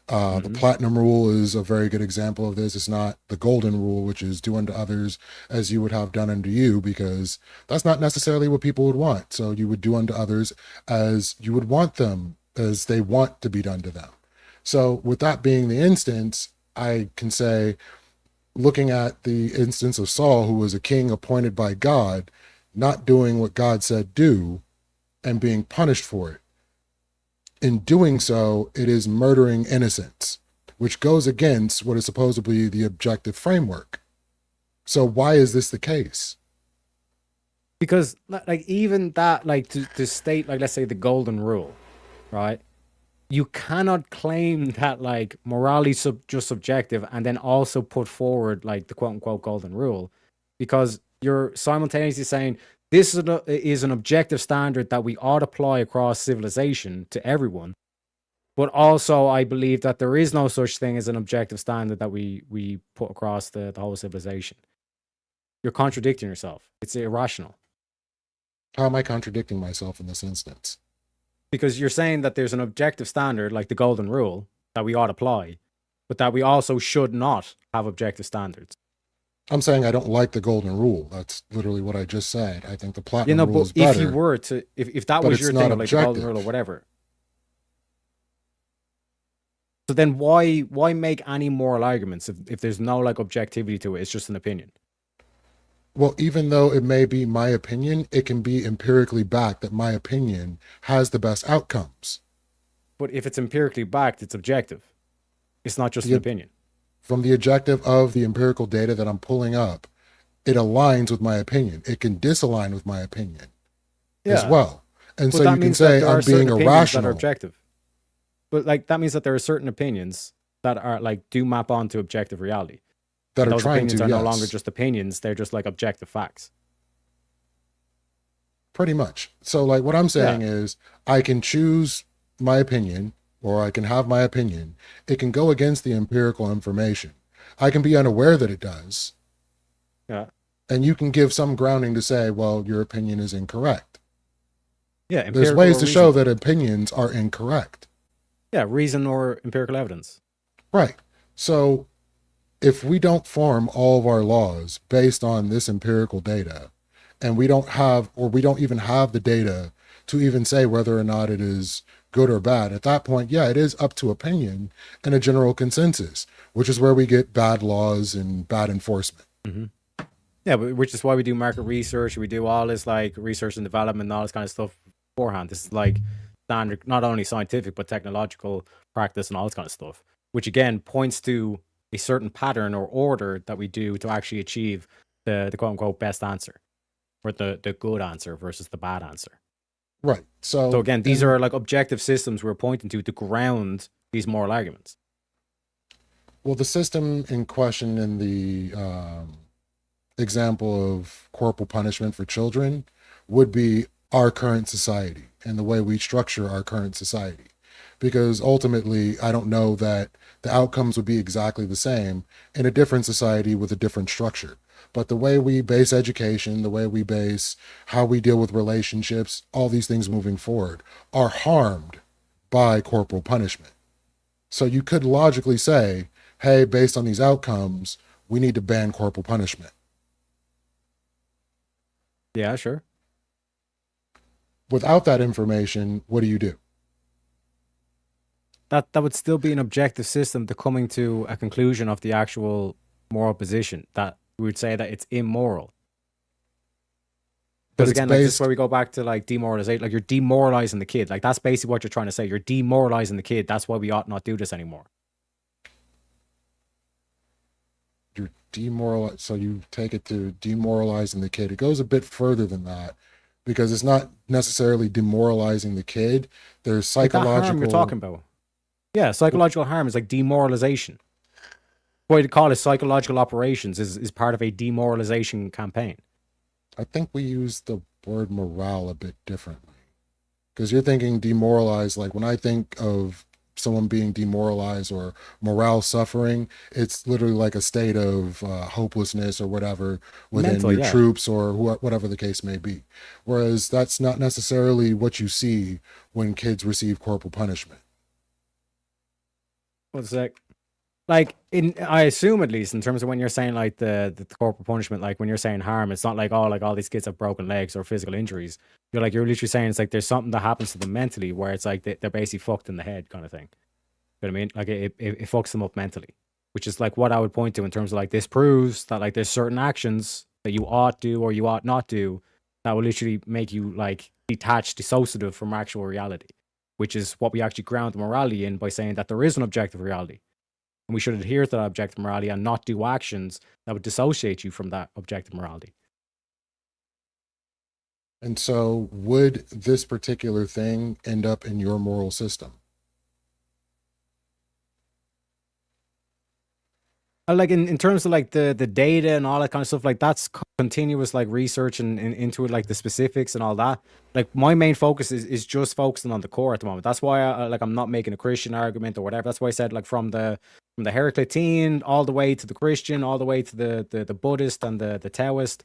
The platinum rule is a very good example of this. It's not the golden rule, which is do unto others as you would have done unto you, because that's not necessarily what people would want. So you would do unto others as you would want them, as they want to be done to them. So with that being the instance, I can say looking at the instance of Saul, who was a king appointed by God, not doing what God said do, and being punished for it. In doing so, it is murdering innocents, which goes against what is supposedly the objective framework. So why is this the case?
Because like even that, like to state, like, let's say the golden rule, right? You cannot claim that like morality just subjective and then also put forward like the quote unquote golden rule, because you're simultaneously saying this is an objective standard that we ought to apply across civilization to everyone. But also, I believe that there is no such thing as an objective standard that we put across the whole civilization. You're contradicting yourself. It's irrational.
How am I contradicting myself in this instance?
Because you're saying that there's an objective standard, like the golden rule, that we ought to apply, but that we also should not have objective standards.
I'm saying I don't like the golden rule. That's literally what I just said. I think the
You
platinum
know,
rule
but
is better.
if you were to, if that
but
was
it's
your
not
thing, of like the golden
objective.
rule or whatever, so then why make any moral arguments if there's no like objectivity to it? It's just an opinion.
Well, even though it may be my opinion, it can be empirically backed that my opinion has the best outcomes.
But if it's empirically backed, it's objective. It's not just an
Yeah.
opinion.
From the objective of the empirical data that I'm pulling up, it aligns with my opinion. It can disalign with my opinion as well. And
But
so
that
you can
means that
say
there are
I'm being
certain opinions that are
irrational.
objective. But like that means that there are certain opinions that are like do map onto objective reality.
That
And
are
those
trying
opinions
to,
are no
yes.
longer just opinions; they're just like objective facts.
Pretty much. So like what I'm saying is I can choose my opinion, or I can have my opinion. It can go against the empirical information. I can be unaware that it does.
Yeah.
And you can give some grounding to say, well, your opinion is incorrect.
Yeah.
There's
empirical
ways
or
to show
reason.
that opinions are incorrect.
Yeah, reason or empirical evidence.
Right. So if we don't form all of our laws based on this empirical data, and we don't have, or we don't even have the data to even say whether or not it is good or bad, at that point, yeah, it is up to opinion and a general consensus, which is where we get bad laws and bad enforcement.
Yeah, but which is why we do market research. We do all this like research and development and all this kind of stuff beforehand. This is like standard, not only scientific but technological practice and all this kind of stuff, which again points to a certain pattern or order that we do to actually achieve the quote unquote best answer, or the good answer versus the bad answer.
Right.
So again, these are like objective systems we're pointing to ground these moral arguments.
Well, the system in question in the example of corporal punishment for children would be our current society and the way we structure our current society. Because ultimately, I don't know that the outcomes would be exactly the same in a different society with a different structure. But the way we base education, the way we base how we deal with relationships, all these things moving forward are harmed by corporal punishment. So you could logically say, hey, based on these outcomes, we need to ban corporal punishment.
Yeah, sure.
Without that information, what do you do?
That would still be an objective system to coming to a conclusion of the actual moral position. That we would say that it's immoral.
But
Because
it's
again, like this is
based,
where we go back to like demoralization. Like you're demoralizing the kid. Like that's basically what you're trying to say. You're demoralizing the kid. That's why we ought not do this anymore.
you're demoralized. So you take it to demoralizing the kid. It goes a bit further than that because it's not necessarily demoralizing the kid. There's
Like that
psychological.
harm you're talking about. Yeah, psychological harm is like demoralization. What you call it psychological operations is part of a demoralization campaign.
I think we use the word morale a bit differently because you're thinking demoralized. Like when I think of someone being demoralized or morale suffering, it's literally like a state of hopelessness or whatever within
Mental,
your
yeah.
troops or whatever the case may be. Whereas that's not necessarily what you see when kids receive corporal punishment.
What's that? Like I assume at least in terms of when you're saying like the corporal punishment, like when you're saying harm, it's not like all these kids have broken legs or physical injuries. You're literally saying it's like there's something that happens to them mentally where it's like they're basically fucked in the head kind of thing. You know what I mean? Like it fucks them up mentally. which is like what I would point to in terms of like this proves that like there's certain actions that you ought do or you ought not do that will literally make you like detached, dissociative from actual reality, which is what we actually ground morality in by saying that there is an objective reality. And we should adhere to that objective morality and not do actions that would dissociate you from that objective morality.
And so, would this particular thing end up in your moral system?
Like in terms of like the data and all that kind of stuff, like that's continuous like research and into it, like the specifics and all that. Like my main focus is just focusing on the core at the moment. That's why like I'm not making a Christian argument or whatever. That's why I said like from the Heraclitean all the way to the Christian, all the way to the Buddhist and the Taoist.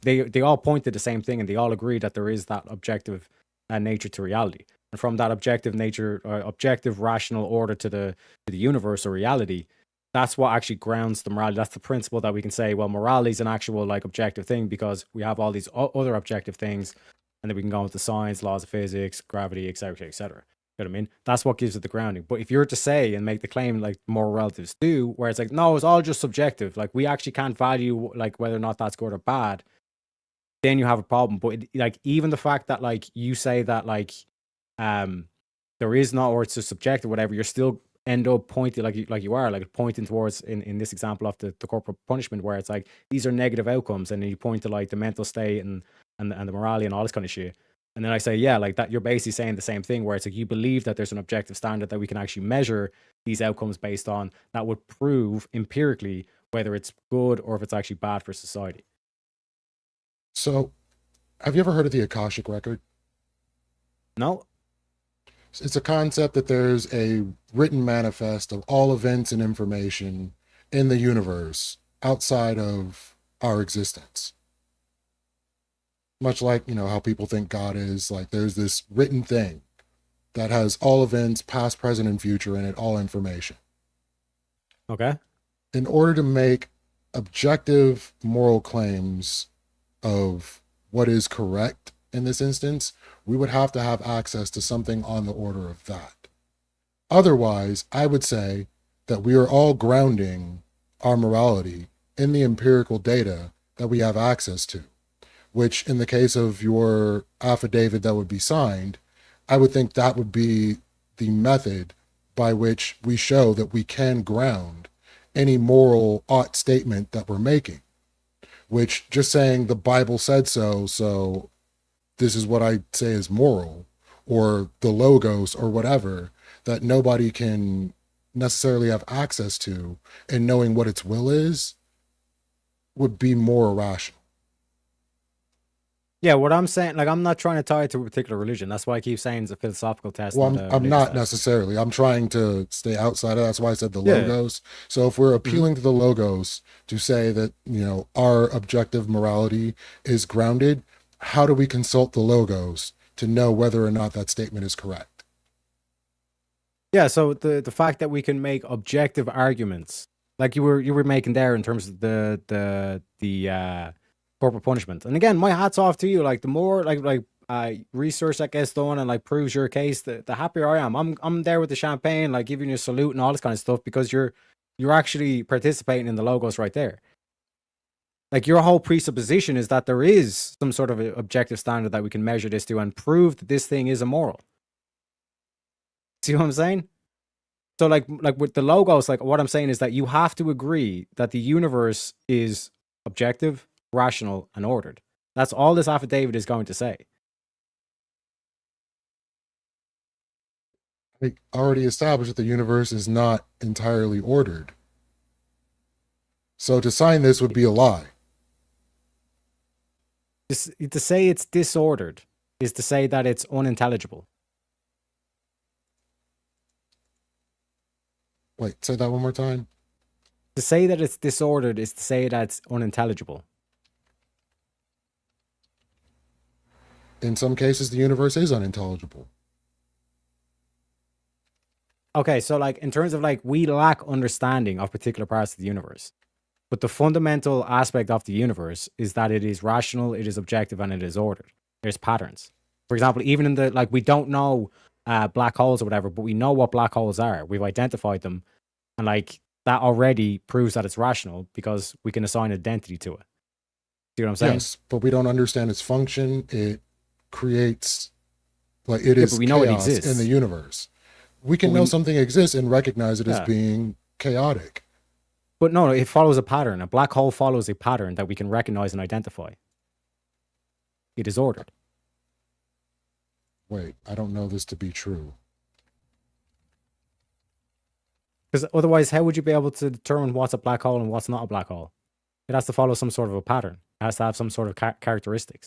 They all point to the same thing, and they all agree that there is that objective nature to reality. And from that objective nature, objective rational order to the universe or reality, that's what actually grounds the morality. That's the principle that we can say, well, morality is an actual like objective thing because we have all these other objective things, and then we can go into science, laws of physics, gravity, etc., etc. You know what I mean? That's what gives it the grounding. But if you're to say and make the claim like moral relatives do, where it's like, no, it's all just subjective. Like we actually can't value like whether or not that's good or bad. Then you have a problem. But like even the fact that like you say that like there is not, or it's just subjective, whatever, you're still end up pointing like you are like pointing towards in this example of the corporal punishment, where it's like these are negative outcomes, and then you point to like the mental state and the morality and all this kind of shit. And then I say, yeah, like that, you're basically saying the same thing, where it's like you believe that there's an objective standard that we can actually measure these outcomes based on that would prove empirically whether it's good or if it's actually bad for society.
So, have you ever heard of the Akashic record?
No.
It's a concept that there's a written manifest of all events and information in the universe outside of our existence. Much like, how people think God is, like there's this written thing that has all events, past, present, and future in it, all information.
Okay.
In order to make objective moral claims of what is correct in this instance, we would have to have access to something on the order of that. Otherwise, I would say that we are all grounding our morality in the empirical data that we have access to, which in the case of your affidavit that would be signed, I would think that would be the method by which we show that we can ground any moral ought statement that we're making, which just saying the Bible said so, so this is what I say is moral, or the logos or whatever, that nobody can necessarily have access to, and knowing what its will is would be more irrational.
Yeah, what I'm saying, like, I'm not trying to tie it to a particular religion. That's why I keep saying it's a philosophical test.
Well,
not a
I'm
religious
not
test.
necessarily. I'm trying to stay outside of that. That's why I said the
Yeah.
logos. So if we're appealing to the logos to say that, our objective morality is grounded, how do we consult the logos to know whether or not that statement is correct?
Yeah, so the fact that we can make objective arguments, like you were making there in terms of the corporal punishment. And again, my hat's off to you. Like the more like research that gets done and like proves your case, the happier I am. I'm there with the champagne, like giving you a salute and all this kind of stuff, because you're actually participating in the logos right there. Like your whole presupposition is that there is some sort of objective standard that we can measure this to and prove that this thing is immoral. See what I'm saying? So like with the logos, like what I'm saying is that you have to agree that the universe is objective, rational, and ordered. That's all this affidavit is going to say.
I already established that the universe is not entirely ordered. So to sign this would be a lie.
To say it's disordered is to say that it's unintelligible.
Wait, say that one more time.
To say that it's disordered is to say that it's unintelligible.
In some cases, the universe is unintelligible.
Okay, so like in terms of like we lack understanding of particular parts of the universe. But the fundamental aspect of the universe is that it is rational, it is objective, and it is ordered. There's patterns. For example, even in the, like, we don't know black holes or whatever, but we know what black holes are. We've identified them. And like that already proves that it's rational because we can assign identity to it. See what I'm saying?
Yes, but we don't understand its function. It creates, like, it
Yeah,
is
but we know it
chaos in the
exists.
universe. We
But
can know
we,
something exists and recognize it as
yeah.
being chaotic.
But no, it follows a pattern. A black hole follows a pattern that we can recognize and identify. It is ordered.
Wait, I don't know this to be true.
Because otherwise, how would you be able to determine what's a black hole and what's not a black hole? It has to follow some sort of a pattern. It has to have some sort of characteristics.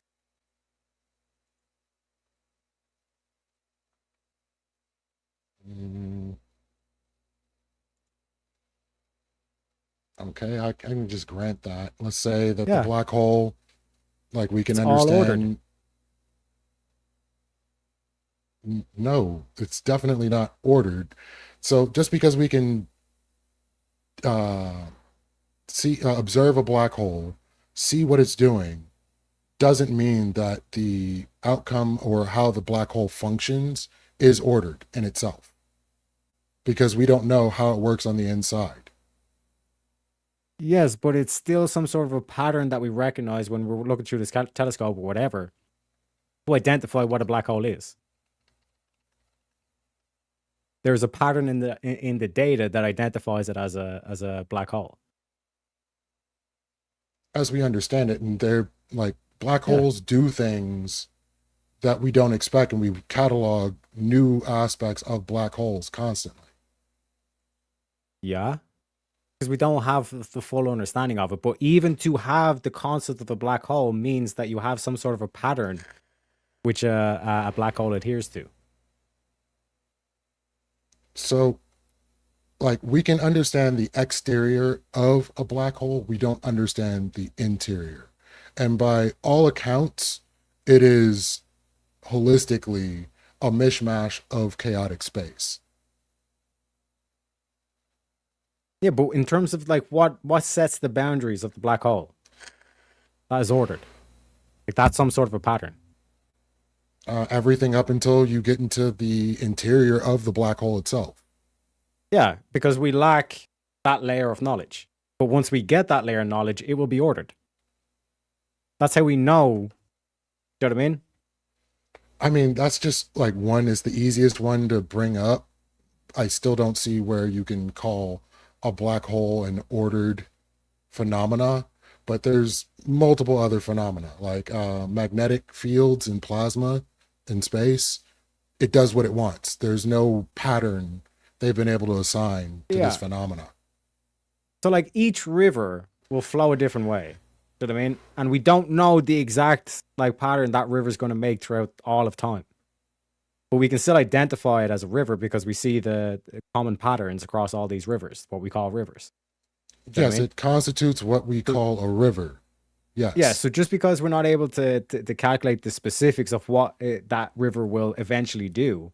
Mm, okay, I can just grant that. Let's say that the
Yeah,
black hole, like, we can
it's all ordered.
understand. No, it's definitely not ordered. So just because we can uh, observe a black hole, see what it's doing, doesn't mean that the outcome or how the black hole functions is ordered in itself, because we don't know how it works on the inside.
Yes, but it's still some sort of a pattern that we recognize when we're looking through this telescope or whatever to identify what a black hole is. There's a pattern in the data that identifies it as a black hole.
As we understand it, and they're like, black
Yeah.
holes do things that we don't expect, and we catalog new aspects of black holes constantly.
Yeah. Because we don't have the full understanding of it. But even to have the concept of a black hole means that you have some sort of a pattern which a black hole adheres to.
So, like, we can understand the exterior of a black hole, we don't understand the interior. And by all accounts, it is holistically a mishmash of chaotic space.
Yeah, but in terms of like what sets the boundaries of the black hole, that is ordered. Like that's some sort of a pattern.
Everything up until you get into the interior of the black hole itself.
Yeah, because we lack that layer of knowledge. But once we get that layer of knowledge, it will be ordered. That's how we know. Do you know what I mean?
I mean, that's just like, one is the easiest one to bring up. I still don't see where you can call a black hole an ordered phenomena, but there's multiple other phenomena, like magnetic fields and plasma in space. It does what it wants. There's no pattern they've been able to assign to this
Yeah.
phenomena.
So like each river will flow a different way. Do you know what I mean? And we don't know the exact like pattern that river is going to make throughout all of time. But we can still identify it as a river because we see the common patterns across all these rivers, what we call rivers. Do you know what I
Yes,
mean?
it constitutes what we
So,
call a river.
yeah,
Yes.
so just because we're not able to calculate the specifics of what that river will eventually do,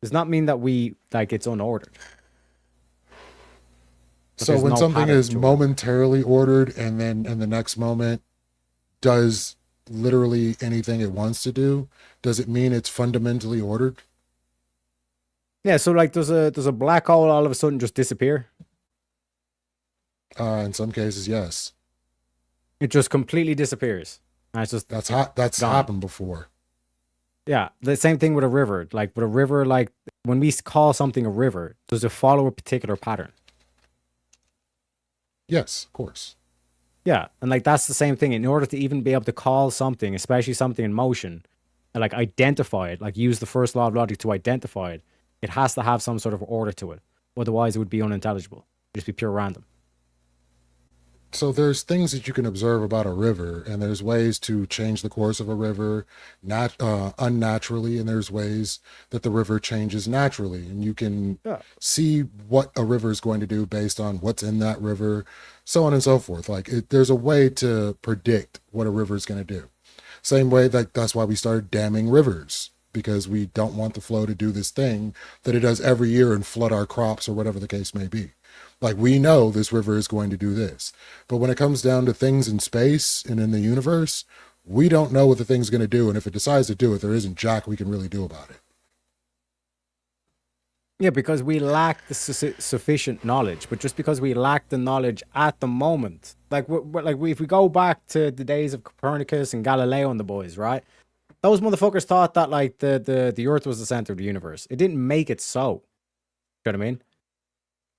does not mean that we like it's unordered. But
So
there's
when
no
something
pattern
is
to it.
momentarily ordered and then in the next moment does literally anything it wants to do, does it mean it's fundamentally ordered?
Yeah, so like does a black hole all of a sudden just disappear?
In some cases, yes.
It just completely disappears. And it's just
That's
gone.
happened before.
Yeah, the same thing with a river. Like with a river, like when we call something a river, does it follow a particular pattern?
Yes, of course.
Yeah, and like that's the same thing. In order to even be able to call something, especially something in motion, and like identify it, like use the first law of logic to identify it, it has to have some sort of order to it. Otherwise, it would be unintelligible. It'd just be pure random.
So there's things that you can observe about a river, and there's ways to change the course of a river unnaturally, and there's ways that the river changes naturally, and you can
Yeah.
see what a river is going to do based on what's in that river, so on and so forth. Like, there's a way to predict what a river is going to do. Same way, like, that's why we started damming rivers, because we don't want the flow to do this thing that it does every year and flood our crops or whatever the case may be. Like, we know this river is going to do this. But when it comes down to things in space and in the universe, we don't know what the thing's going to do. And if it decides to do it, there isn't jack we can really do about it.
Yeah, because we lack the sufficient knowledge. But just because we lack the knowledge at the moment, like if we go back to the days of Copernicus and Galileo and the boys, right? Those motherfuckers thought that like the Earth was the center of the universe. It didn't make it so. You know what I mean?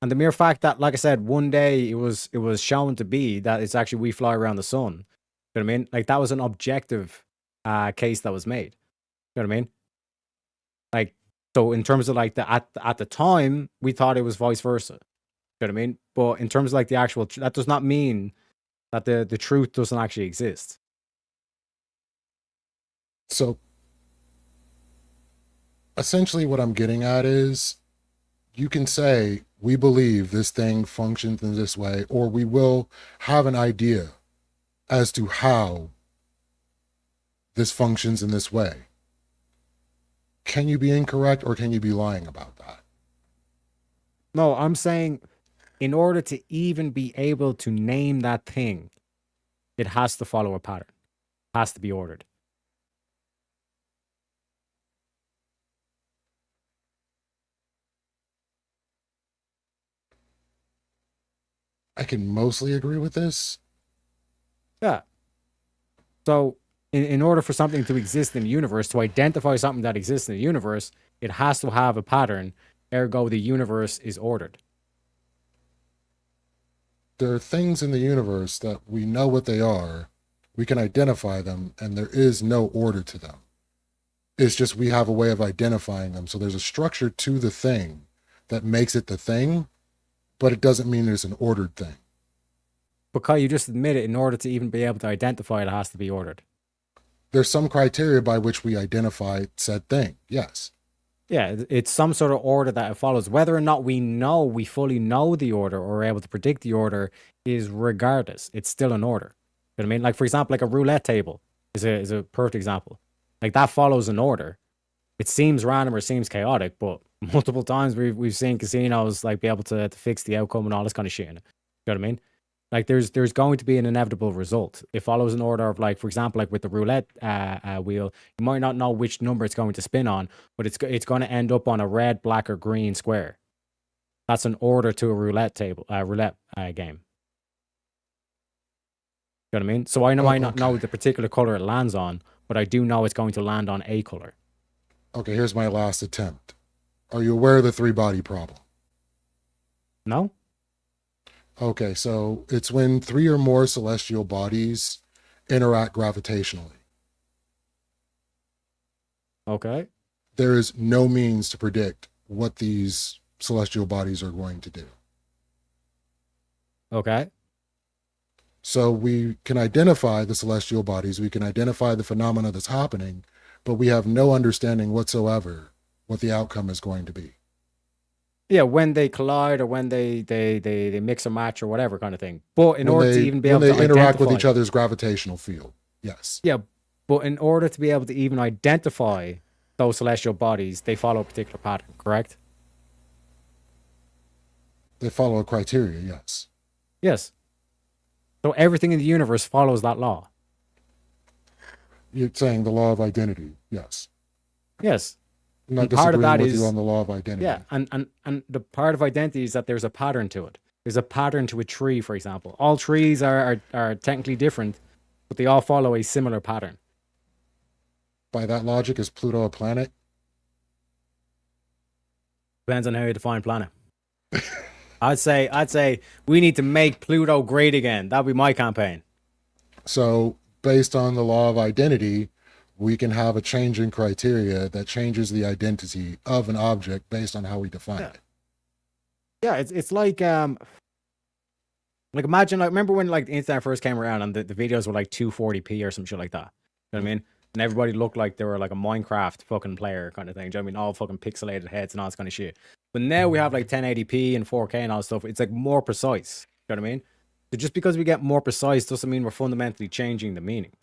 And the mere fact that, like I said, one day it was shown to be that it's actually we fly around the sun. You know what I mean? Like that was an objective case that was made. You know what I mean? Like so, in terms of like the at the time, we thought it was vice versa. You know what I mean? But in terms of like the actual, that does not mean that the truth doesn't actually exist.
So essentially, what I'm getting at is you can say, we believe this thing functions in this way, or we will have an idea as to how this functions in this way. Can you be incorrect or can you be lying about that?
No, I'm saying in order to even be able to name that thing, it has to follow a pattern. It has to be ordered.
I can mostly agree with this.
Yeah. So in order for something to exist in the universe, to identify something that exists in the universe, it has to have a pattern. Ergo, the universe is ordered.
There are things in the universe that we know what they are, we can identify them, and there is no order to them. It's just we have a way of identifying them. So there's a structure to the thing that makes it the thing, but it doesn't mean there's an ordered thing.
Because you just admit it, in order to even be able to identify it, it has to be ordered.
There's some criteria by which we identify said thing. Yes.
Yeah, it's some sort of order that it follows. Whether or not we fully know the order or are able to predict the order is regardless. It's still an order. You know what I mean? Like, for example, like a roulette table is a perfect example. Like that follows an order. It seems random or seems chaotic, but multiple times we've seen casinos like be able to fix the outcome and all this kind of shit. You know what I mean? Like there's going to be an inevitable result. It follows an order of, like, for example, like with the roulette wheel, you might not know which number it's going to spin on, but it's going to end up on a red, black, or green square. That's an order to a roulette game. You know what I mean? So I might not know the particular color it lands on, but I do know it's going to land on a color.
Okay, here's my last attempt. Are you aware of the three-body problem?
No?
Okay, so it's when three or more celestial bodies interact gravitationally.
Okay.
There is no means to predict what these celestial bodies are going to do.
Okay.
So we can identify the celestial bodies, we can identify the phenomena that's happening, but we have no understanding whatsoever what the outcome is going to be.
Yeah, when they collide or when they mix a match or whatever kind of thing. But in
When
order
they,
to even be
when
able
they
to
interact with
identify,
each other's gravitational field. Yes.
yeah, but in order to be able to even identify those celestial bodies, they follow a particular pattern, correct?
They follow a criteria, yes.
Yes. So everything in the universe follows that law.
You're saying the law of identity, yes.
Yes.
I'm not
And part of
disagreeing
that
with
is,
you on the law of identity.
yeah, and the part of identity is that there's a pattern to it. There's a pattern to a tree, for example. All trees are technically different, but they all follow a similar pattern.
By that logic, is Pluto a planet?
Depends on how you define planet. I'd say we need to make Pluto great again. That'd be my campaign.
So, based on the law of identity, we can have a change in criteria that changes the identity of an object based on how we define it.
Yeah, it's like imagine, like, remember when like the internet first came around and the videos were like 240p or some shit like that. You know what I mean? And everybody looked like they were like a Minecraft fucking player kind of thing. Do you know what I mean? All fucking pixelated heads and all this kind of shit. But now we have like 1080p and 4K and all this stuff. It's like more precise. You know what I mean? So just because we get more precise doesn't mean we're fundamentally changing the meaning.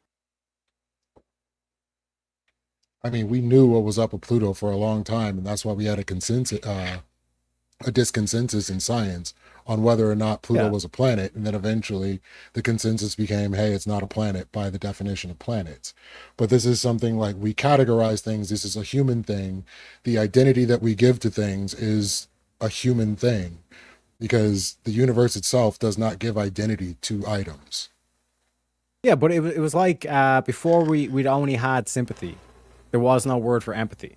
I mean, we knew what was up with Pluto for a long time, and that's why we had a a disconsensus in science on whether or not Pluto
Yeah.
was a planet, and then eventually the consensus became, hey, it's not a planet by the definition of planets. But this is something like we categorize things. This is a human thing. The identity that we give to things is a human thing because the universe itself does not give identity to items.
Yeah, but it was like before we'd only had sympathy. There was no word for empathy.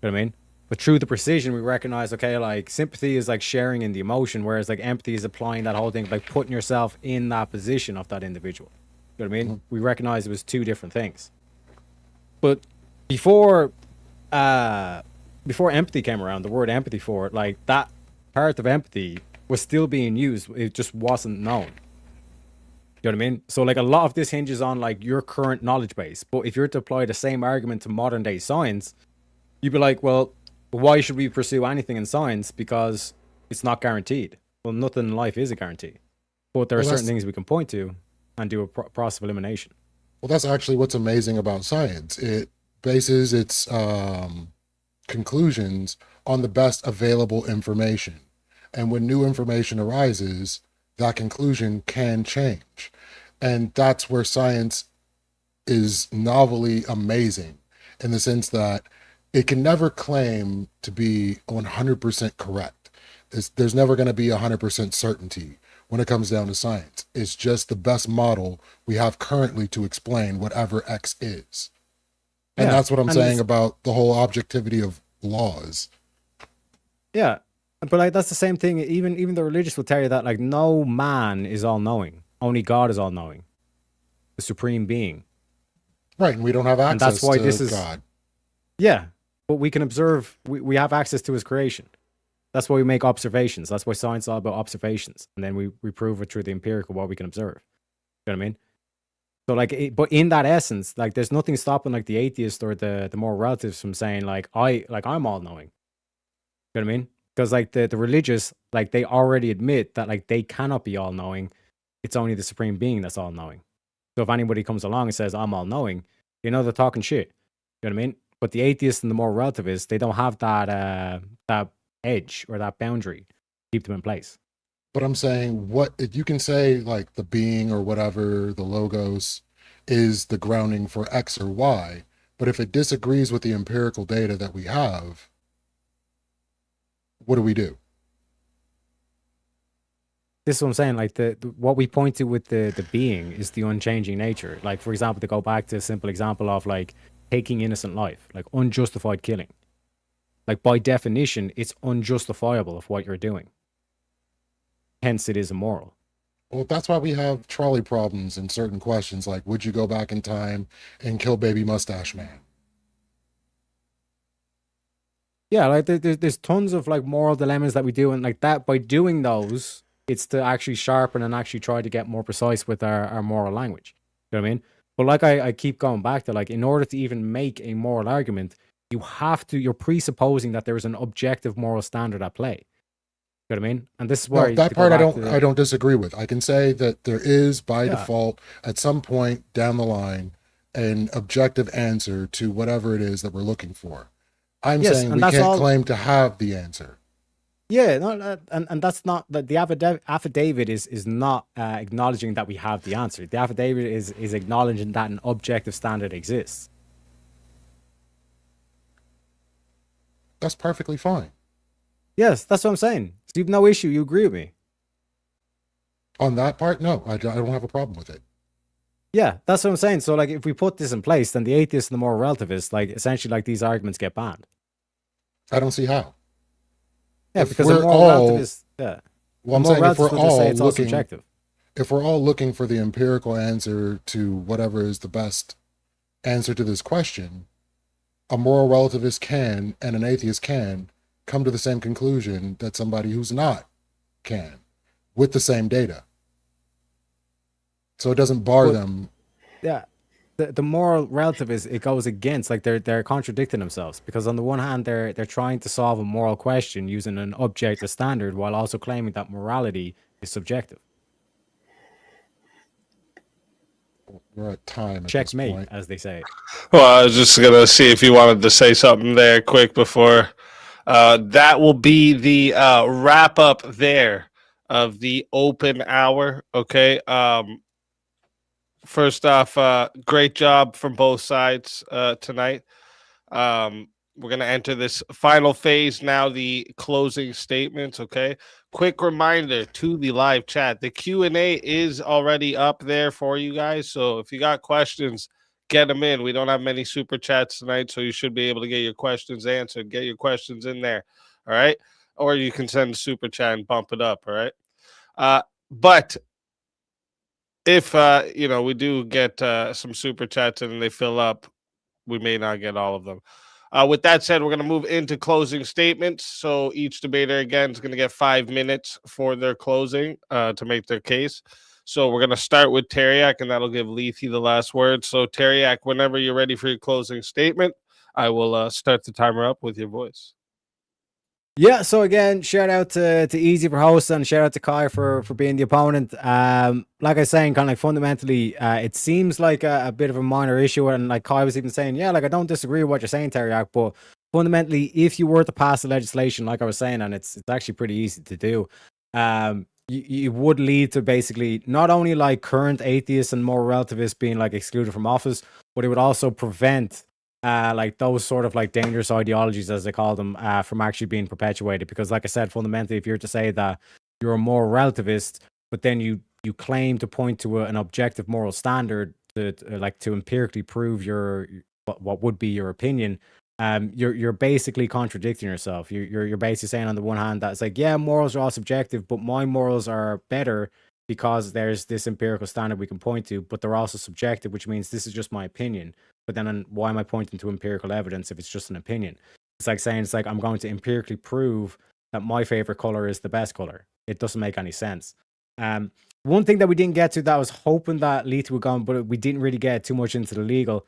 You know what I mean? But through the precision, we recognize, okay, like sympathy is like sharing in the emotion, whereas like empathy is applying that whole thing, like putting yourself in that position of that individual. You know what I mean? We recognize it was two different things. But before before empathy came around, the word empathy for it, like that part of empathy was still being used. It just wasn't known. You know what I mean? So like a lot of this hinges on like your current knowledge base. But if you're to apply the same argument to modern day science, you'd be like, well, why should we pursue anything in science? Because it's not guaranteed. Well, nothing in life is a guarantee. But there are
Well,
certain
that's
things we can point to and do a process of elimination.
well, that's actually what's amazing about science. It bases its conclusions on the best available information. And when new information arises, that conclusion can change. And that's where science is novelly amazing in the sense that it can never claim to be 100% correct. There's never going to be 100% certainty when it comes down to science. It's just the best model we have currently to explain whatever X is. And
Yeah,
that's what I'm
and
saying
it's,
about the whole objectivity of laws.
yeah, but like that's the same thing. Even the religious will tell you that like no man is all knowing. Only God is all knowing, the supreme being,
Right. And we don't have
and that's
access
why
to
this is
God.
yeah. But we can observe. We have access to His creation. That's why we make observations. That's why science is all about observations, and then we prove it through the empirical what we can observe. You know what I mean? So like, but in that essence, like, there's nothing stopping like the atheist or the moral relatives from saying like I'm all knowing. You know what I mean? Because like the religious, like they already admit that like they cannot be all knowing. It's only the supreme being that's all knowing. So if anybody comes along and says I'm all knowing, they're talking shit. You know what I mean? But the atheists and the moral relativists, they don't have that edge or that boundary to keep them in place.
But I'm saying, what if you can say like the being or whatever, the logos is the grounding for X or Y, but if it disagrees with the empirical data that we have, what do we do?
This is what I'm saying. Like what we point to with the being is the unchanging nature. Like for example, to go back to a simple example of like taking innocent life, like unjustified killing. Like by definition, it's unjustifiable of what you're doing. Hence, it is immoral.
Well, that's why we have trolley problems in certain questions, like would you go back in time and kill baby mustache man?
Yeah, like there's tons of like moral dilemmas that we do, and like that by doing those, it's to actually sharpen and actually try to get more precise with our moral language. You know what I mean? But like I keep going back to, like, in order to even make a moral argument, you're presupposing that there is an objective moral standard at play. You know what I mean? And this is
No,
where
that
to go
part I
back to
don't I don't disagree with. I can say that there is by
yeah,
default at some point down the line an objective answer to whatever it is that we're looking for. I'm
yes,
saying
and
we
that's
can't
all.
claim to have the answer.
Yeah, no, and that's not that the affidavit is not acknowledging that we have the answer. The affidavit is acknowledging that an objective standard exists.
That's perfectly fine.
Yes, that's what I'm saying. So you have no issue. You agree with me?
On that part, no, I don't have a problem with it.
Yeah, that's what I'm saying. So like, if we put this in place, then the atheists and the moral relativists, like, essentially, like, these arguments get banned.
I don't see how.
Yeah,
If
because the
we're
moral
all,
relativists, yeah,
well,
the
I'm
moral
saying if we're
relativists will just say
all
it's all
looking,
subjective.
if we're all looking for the empirical answer to whatever is the best answer to this question, a moral relativist can and an atheist can come to the same conclusion that somebody who's not can with the same data. So it doesn't bar
But
them.
yeah, the moral relativist, it goes against, like, they're contradicting themselves, because on the one hand they're trying to solve a moral question using an objective standard while also claiming that morality is subjective.
We're at time at this
Checkmate,
point.
as they say.
Well, I was just gonna see if you wanted to say something there quick before That will be the wrap up there of the open hour. Okay. First off, great job from both sides tonight. We're going to enter this final phase now, the closing statements. Okay. Quick reminder to the live chat. The Q&A is already up there for you guys. So if you got questions, get them in. We don't have many super chats tonight, so you should be able to get your questions answered. Get your questions in there. All right. Or you can send a super chat and bump it up. All right. But if we do get some super chats and they fill up, we may not get all of them. With that said, we're going to move into closing statements. So each debater again is going to get 5 minutes for their closing to make their case. So we're going to start with Teriak, and that'll give Lethe the last word. So Teriak, whenever you're ready for your closing statement, I will start the timer up with your voice.
Yeah, so again, shout out to Easy for hosting, shout out to Kai for being the opponent. Like I was saying, kind of like fundamentally, it seems like a bit of a minor issue, and like Kai was even saying, yeah, like I don't disagree with what you're saying, Teriak, but fundamentally, if you were to pass the legislation, like I was saying, and it's actually pretty easy to do, you would lead to basically not only like current atheists and more relativists being like excluded from office, but it would also prevent like those sort of like dangerous ideologies, as they call them, from actually being perpetuated. Because, like I said, fundamentally, if you're to say that you're a moral relativist, but then you claim to point to an objective moral standard to empirically prove your what would be your opinion, you're basically contradicting yourself. You're basically saying on the one hand that it's like, yeah, morals are all subjective, but my morals are better because there's this empirical standard we can point to, but they're also subjective, which means this is just my opinion. But then why am I pointing to empirical evidence if it's just an opinion? It's like saying, it's like, I'm going to empirically prove that my favorite color is the best color. It doesn't make any sense. One thing that we didn't get to that I was hoping that Lethe would go on, but we didn't really get too much into the legal,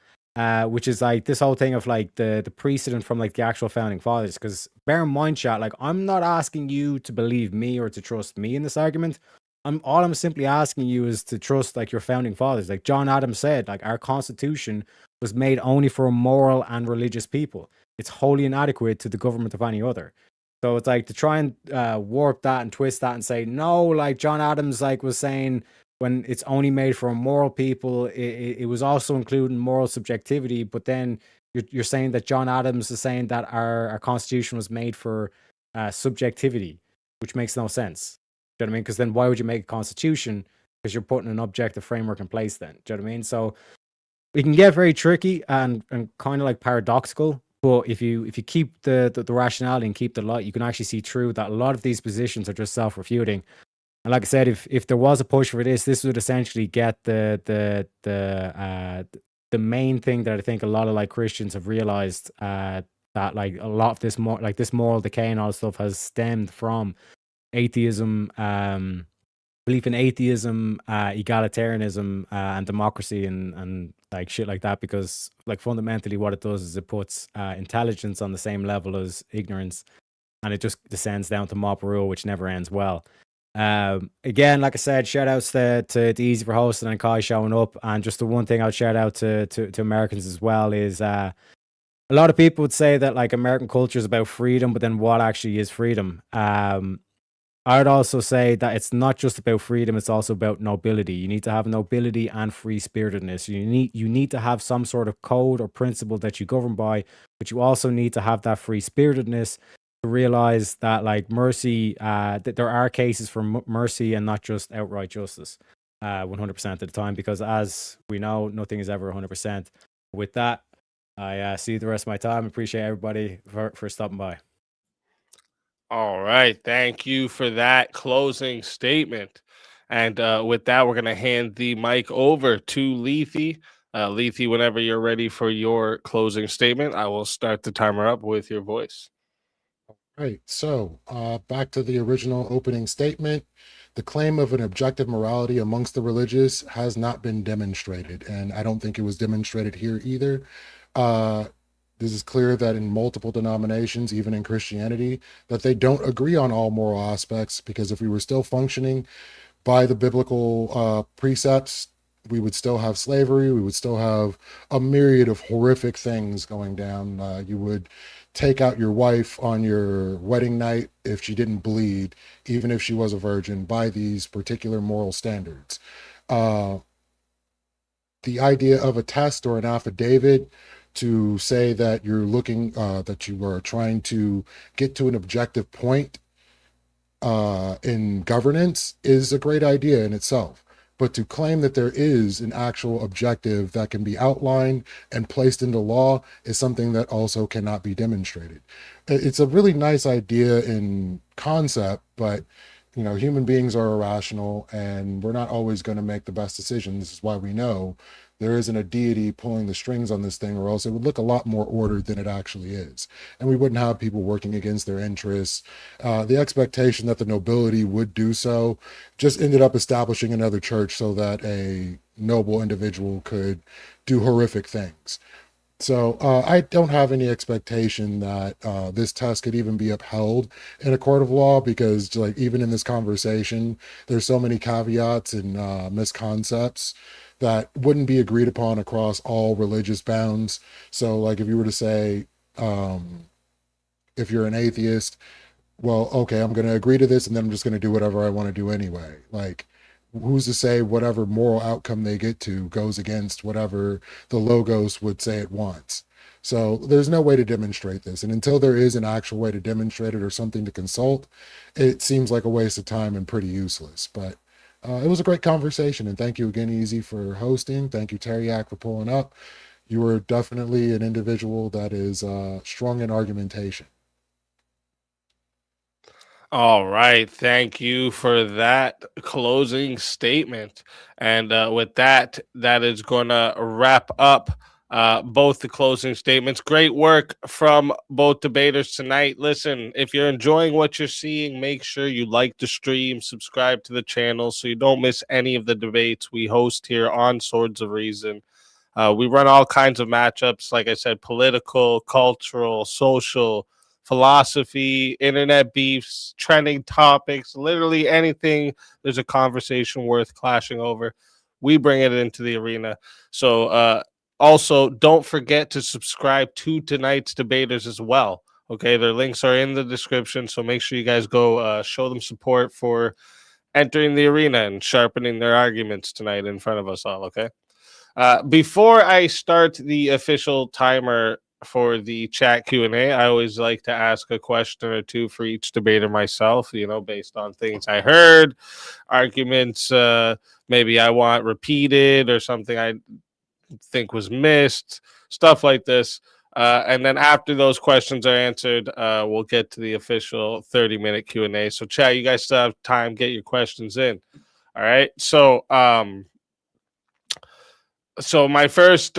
which is like this whole thing of like the precedent from like the actual founding fathers. Because bear in mind, chat, like I'm not asking you to believe me or to trust me in this argument. I'm simply asking you is to trust like your founding fathers. Like John Adams said, like our Constitution was made only for a moral and religious people. It's wholly inadequate to the government of any other. So it's like to try and warp that and twist that and say no, like John Adams like was saying when it's only made for moral people, it was also including moral subjectivity. But then you're saying that John Adams is saying that our Constitution was made for subjectivity, which makes no sense. Do you know what I mean? Because then why would you make a constitution? Because you're putting an objective framework in place then. Do you know what I mean? So it can get very tricky and kind of like paradoxical. But if you keep the rationality and keep the light, you can actually see through that a lot of these positions are just self-refuting. And like I said, if there was a push for this would essentially get the main thing that I think a lot of like Christians have realized, that like a lot of this this moral decay and all this stuff has stemmed from atheism, belief in atheism, egalitarianism, and democracy, and like shit like that. Because like fundamentally, what it does is it puts intelligence on the same level as ignorance, and it just descends down to mob rule, which never ends well. Again, like I said, shout outs to Easy for hosting and Kai showing up. And just the one thing I'll shout out to Americans as well is a lot of people would say that like American culture is about freedom, but then what actually is freedom? I would also say that it's not just about freedom, it's also about nobility. You need to have nobility and free spiritedness. You need to have some sort of code or principle that you govern by, but you also need to have that free spiritedness to realize that like mercy, that there are cases for mercy and not just outright justice 100% of the time, because as we know, nothing is ever 100%. With that, I see you the rest of my time. Appreciate everybody for stopping by.
All right. Thank you for that closing statement. And with that, we're going to hand the mic over to Lethe. Lethe, whenever you're ready for your closing statement, I will start the timer up with your voice.
Right. So back to the original opening statement. The claim of an objective morality amongst the religious has not been demonstrated. And I don't think it was demonstrated here either. This is clear that in multiple denominations, even in Christianity, that they don't agree on all moral aspects, because if we were still functioning by the biblical precepts, we would still have slavery. We would still have a myriad of horrific things going down. You would take out your wife on your wedding night if she didn't bleed, even if she was a virgin, by these particular moral standards. Uh, the idea of a test or an affidavit to say that you're looking, that you are trying to get to an objective point in governance is a great idea in itself. But to claim that there is an actual objective that can be outlined and placed into law is something that also cannot be demonstrated. It's a really nice idea in concept, but human beings are irrational and we're not always going to make the best decisions. This is why we know there isn't a deity pulling the strings on this thing, or else it would look a lot more ordered than it actually is. And we wouldn't have people working against their interests. The expectation that the nobility would do so just ended up establishing another church so that a noble individual could do horrific things. So I don't have any expectation that this test could even be upheld in a court of law, because like even in this conversation, there's so many caveats and misconcepts that wouldn't be agreed upon across all religious bounds. So like if you were to say, if you're an atheist, well, okay, I'm going to agree to this and then I'm just going to do whatever I want to do anyway. Like, who's to say whatever moral outcome they get to goes against whatever the logos would say it wants? So there's no way to demonstrate this. And until there is an actual way to demonstrate it or something to consult, it seems like a waste of time and pretty useless. But it was a great conversation. And thank you again, Easy, for hosting. Thank you, Teriak, for pulling up. You are definitely an individual that is strong in argumentation.
All right. Thank you for that closing statement. And with that, that is going to wrap up both the closing statements. Great work from both debaters tonight. Listen, if you're enjoying what you're seeing, make sure you like the stream, subscribe to the channel so you don't miss any of the debates we host here on Swords of Reason. We run all kinds of matchups, like I said, political, cultural, social, philosophy, internet beefs, trending topics, literally anything there's a conversation worth clashing over. We bring it into the arena. So, also, don't forget to subscribe to tonight's debaters as well. Okay, their links are in the description. So make sure you guys go show them support for entering the arena and sharpening their arguments tonight in front of us all. Okay. Before I start the official timer for the chat Q&A, I always like to ask a question or two for each debater myself, based on things I heard, arguments maybe I want repeated or something I think was missed, stuff like this. And then after those questions are answered, we'll get to the official 30-minute Q&A. So chat, you guys still have time, get your questions in. All right. So my first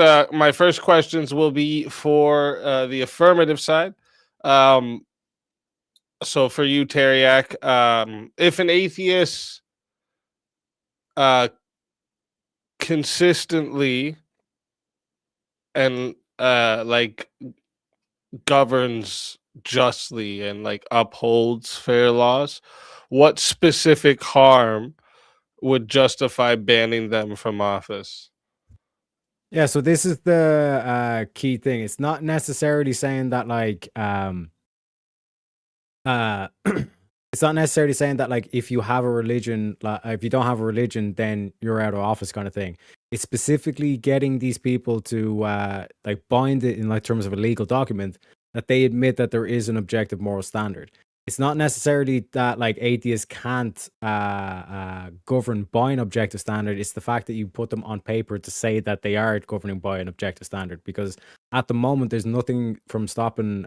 questions will be for the affirmative side. So for you, Teriak, if an atheist consistently and like governs justly and like upholds fair laws, what specific harm would justify banning them from office?
Yeah, so this is the key thing. It's not necessarily saying that it's not necessarily saying that like if you have a religion, like if you don't have a religion, then you're out of office kind of thing. It's specifically getting these people to like bind it in like terms of a legal document that they admit that there is an objective moral standard. It's not necessarily that like atheists can't govern by an objective standard. It's the fact that you put them on paper to say that they are governing by an objective standard. Because at the moment, there's nothing from stopping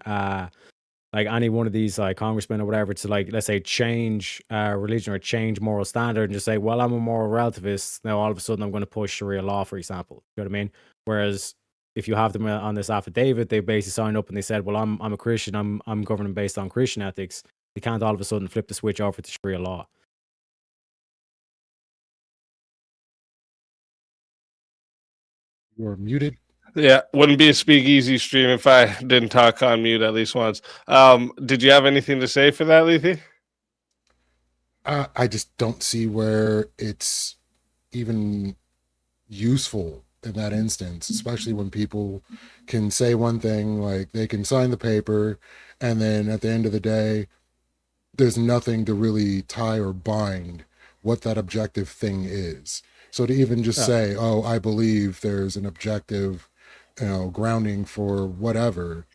like any one of these like congressmen or whatever to like, let's say, change religion or change moral standard and just say, well, I'm a moral relativist. Now all of a sudden I'm going to push Sharia law, for example. You know what I mean? Whereas if you have them on this affidavit, they basically signed up and they said, well, I'm a Christian. I'm governing based on Christian ethics. They can't all of a sudden flip the switch over to Sharia law.
You're muted.
Yeah, wouldn't be a speakeasy stream if I didn't talk on mute at least once. Did you have anything to say for that, Lethe?
I just don't see where it's even useful in that instance, especially when people can say one thing, like they can sign the paper, and then at the end of the day, there's nothing to really tie or bind what that objective thing is. So to even just
Yeah.
say, oh, I believe there's an objective, grounding for whatever,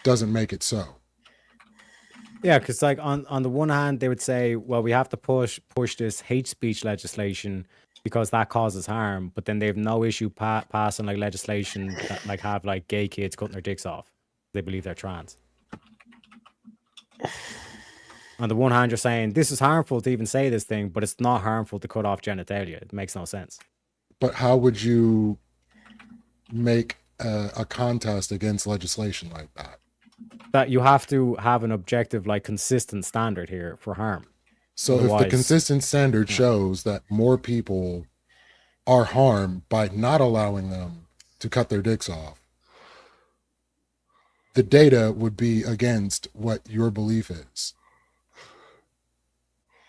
doesn't make it so.
Yeah, because like on the one hand, they would say, well, we have to push this hate speech legislation because that causes harm, but then they have no issue passing like legislation that like have like gay kids cutting their dicks off. They believe they're trans. On the one hand, you're saying this is harmful to even say this thing, but it's not harmful to cut off genitalia. It makes no sense.
But how would you make a contest against legislation like that?
That you have to have an objective, like consistent standard here for harm.
So if the
Otherwise,
consistent standard
yeah.
shows that more people are harmed by not allowing them to cut their dicks off, the data would be against what your belief is.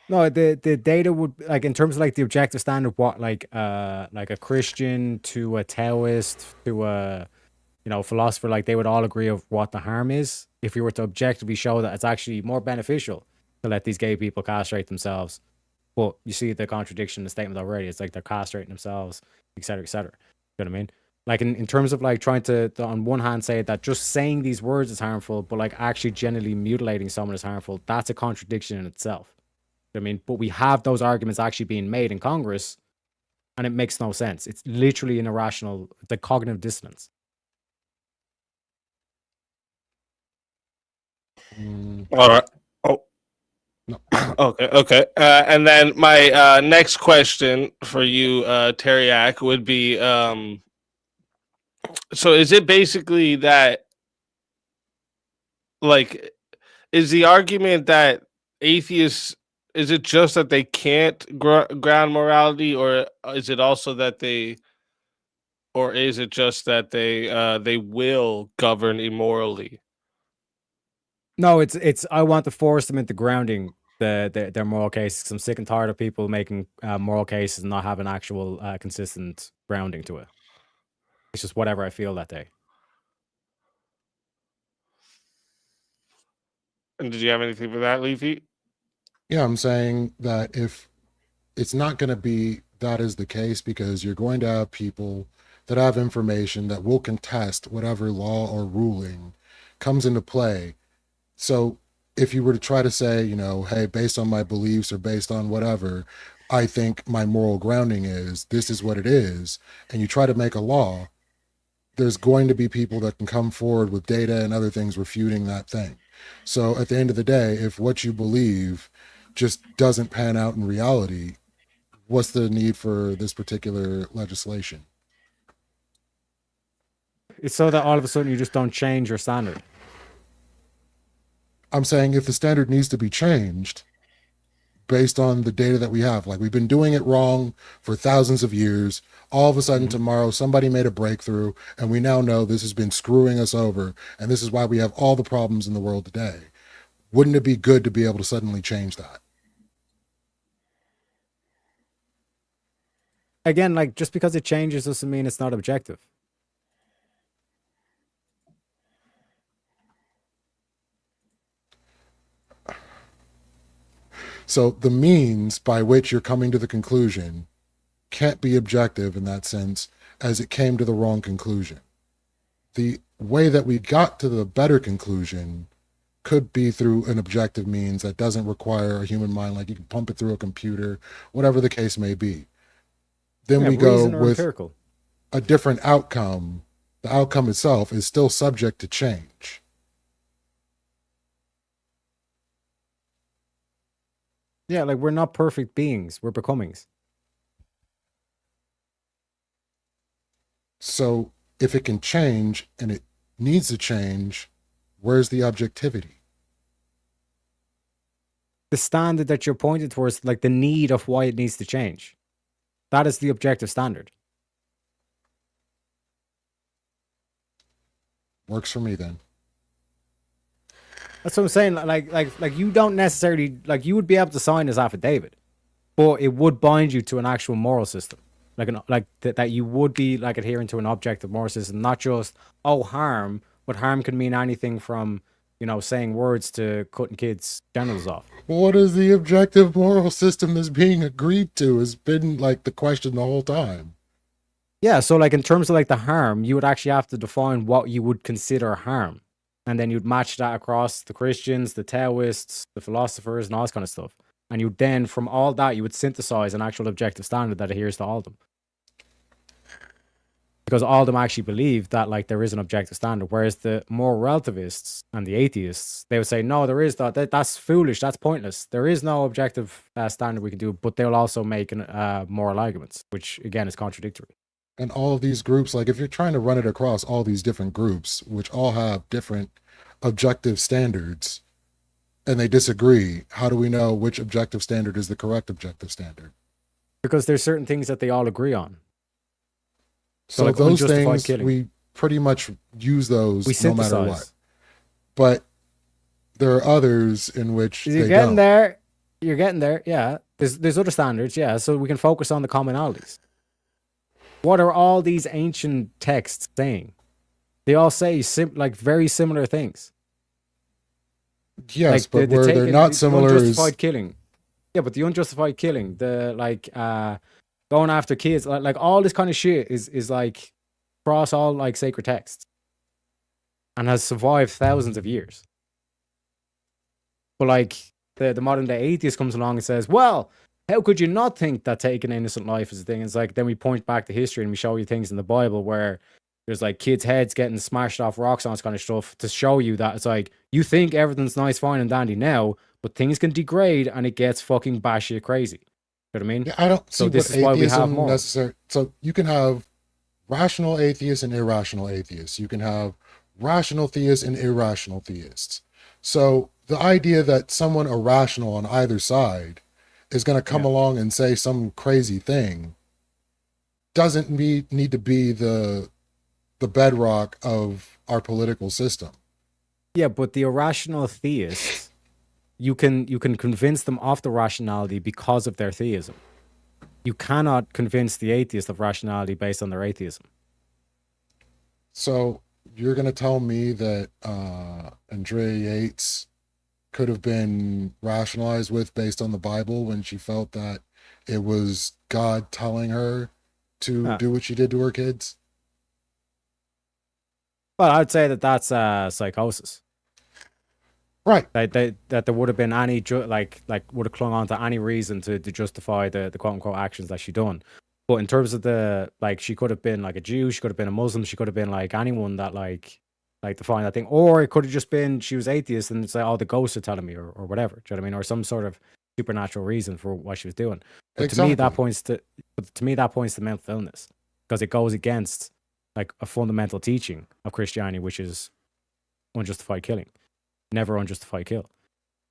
No, the data would like in terms of like the objective standard, what like a Christian to a Taoist to a philosopher, like they would all agree of what the harm is. If you were to objectively show that it's actually more beneficial to let these gay people castrate themselves, but you see the contradiction in the statement already. It's like they're castrating themselves, et cetera, et cetera. You know what I mean? Like in terms of like trying to on one hand say that just saying these words is harmful, but like actually generally mutilating someone is harmful. That's a contradiction in itself. I mean, but we have those arguments actually being made in Congress, and it makes no sense. It's literally an irrational, the cognitive dissonance.
All right. Oh,
No.
okay. And then my next question for you, Teriak, would be: so is it basically that, like, is the argument that atheists? Is it just that they can't ground morality, or is it also that they, or is it just that they will govern immorally?
No, it's. I want to force them into grounding their moral cases. 'Cause I'm sick and tired of people making moral cases and not having actual consistent grounding to it. It's just whatever I feel that day.
And did you have anything for that, Leafy?
Yeah, I'm saying that if it's not going to be that is the case, because you're going to have people that have information that will contest whatever law or ruling comes into play. So if you were to try to say, hey, based on my beliefs or based on whatever, I think my moral grounding is this is what it is, and you try to make a law, there's going to be people that can come forward with data and other things refuting that thing. So at the end of the day, if what you believe just doesn't pan out in reality, what's the need for this particular legislation?
It's so that all of a sudden you just don't change your standard.
I'm saying if the standard needs to be changed based on the data that we have, like we've been doing it wrong for thousands of years, all of a sudden tomorrow somebody made a breakthrough and we now know this has been screwing us over and this is why we have all the problems in the world today. Wouldn't it be good to be able to suddenly change that?
Again, like just because it changes doesn't mean it's not objective.
So the means by which you're coming to the conclusion can't be objective in that sense, as it came to the wrong conclusion. The way that we got to the better conclusion could be through an objective means that doesn't require a human mind, like you can pump it through a computer, whatever the case may be. Then
Yeah,
we go
reason or
with
empirical.
a different outcome. The outcome itself is still subject to change.
Yeah, like we're not perfect beings, we're becomings.
So if it can change and it needs to change, where's the objectivity?
The standard that you're pointing towards, like the need of why it needs to change. That is the objective standard.
Works for me then.
That's what I'm saying. Like you don't necessarily like you would be able to sign this affidavit, but it would bind you to an actual moral system. that you would be like adhering to an objective moral system, not just harm, but harm can mean anything from saying words to cutting kids' genitals off.
What is the objective moral system that's being agreed to has been like the question the whole time.
Yeah, so like in terms of like the harm, you would actually have to define what you would consider harm. And then you'd match that across the Christians, the Taoists, the philosophers, and all this kind of stuff. And you then, from all that, you would synthesize an actual objective standard that adheres to all of them. Because all of them actually believe that like there is an objective standard. Whereas the moral relativists and the atheists, they would say, no, there is that's foolish, that's pointless. There is no objective standard we can do, but they'll also make moral arguments, which again is contradictory.
And all of these groups, like if you're trying to run it across all these different groups, which all have different objective standards, and they disagree, how do we know which objective standard is the correct objective standard?
Because there's certain things that they all agree on.
So
like
those
unjustified
things,
killing.
we pretty much use those
We
no matter
synthesize.
what. But there are others in which
You're
they
getting
don't.
there. You're getting there. Yeah. There's other standards. Yeah. So we can focus on the commonalities. What are all these ancient texts saying? They all say like very similar things.
Yes,
Like
but where they're not similar is
unjustified killing. Yeah, but the unjustified killing, the like going after kids, like all this kind of shit is like across all like sacred texts and has survived thousands of years. But like the modern day atheist comes along and says, well, how could you not think that taking innocent life is a thing? It's like then we point back to history and we show you things in the Bible where there's like kids' heads getting smashed off rocks and all this kind of stuff to show you that it's like you think everything's nice, fine, and dandy now, but things can degrade and it gets fucking batshit crazy. You know what I mean?
yeah, I don't
So
see
this
what
is why we have
atheism
more.
necessary. So you can have rational atheists and irrational atheists. You can have rational theists and irrational theists. So the idea that someone irrational on either side is going to come along and say some crazy thing doesn't need to be the bedrock of our political system.
Yeah, but the irrational theists, you can convince them of the rationality because of their theism. You cannot convince the atheist of rationality based on their atheism.
So you're going to tell me that Andrea Yates could have been rationalized with based on the Bible when she felt that it was God telling her to do what she did to her kids?
Well, I'd say that that's psychosis.
Right.
That there would have been any would have clung on to any reason to justify the quote unquote actions that she done. But in terms of the like, she could have been like a Jew, she could have been a Muslim, she could have been like anyone that like defined that thing, or it could have just been she was atheist and it's like, oh, the ghosts are telling me, or whatever. Do you know what I mean? Or some sort of supernatural reason for what she was doing. But to me, that points to mental illness because it goes against like a fundamental teaching of Christianity, which is unjustified killing. Never unjustified kill,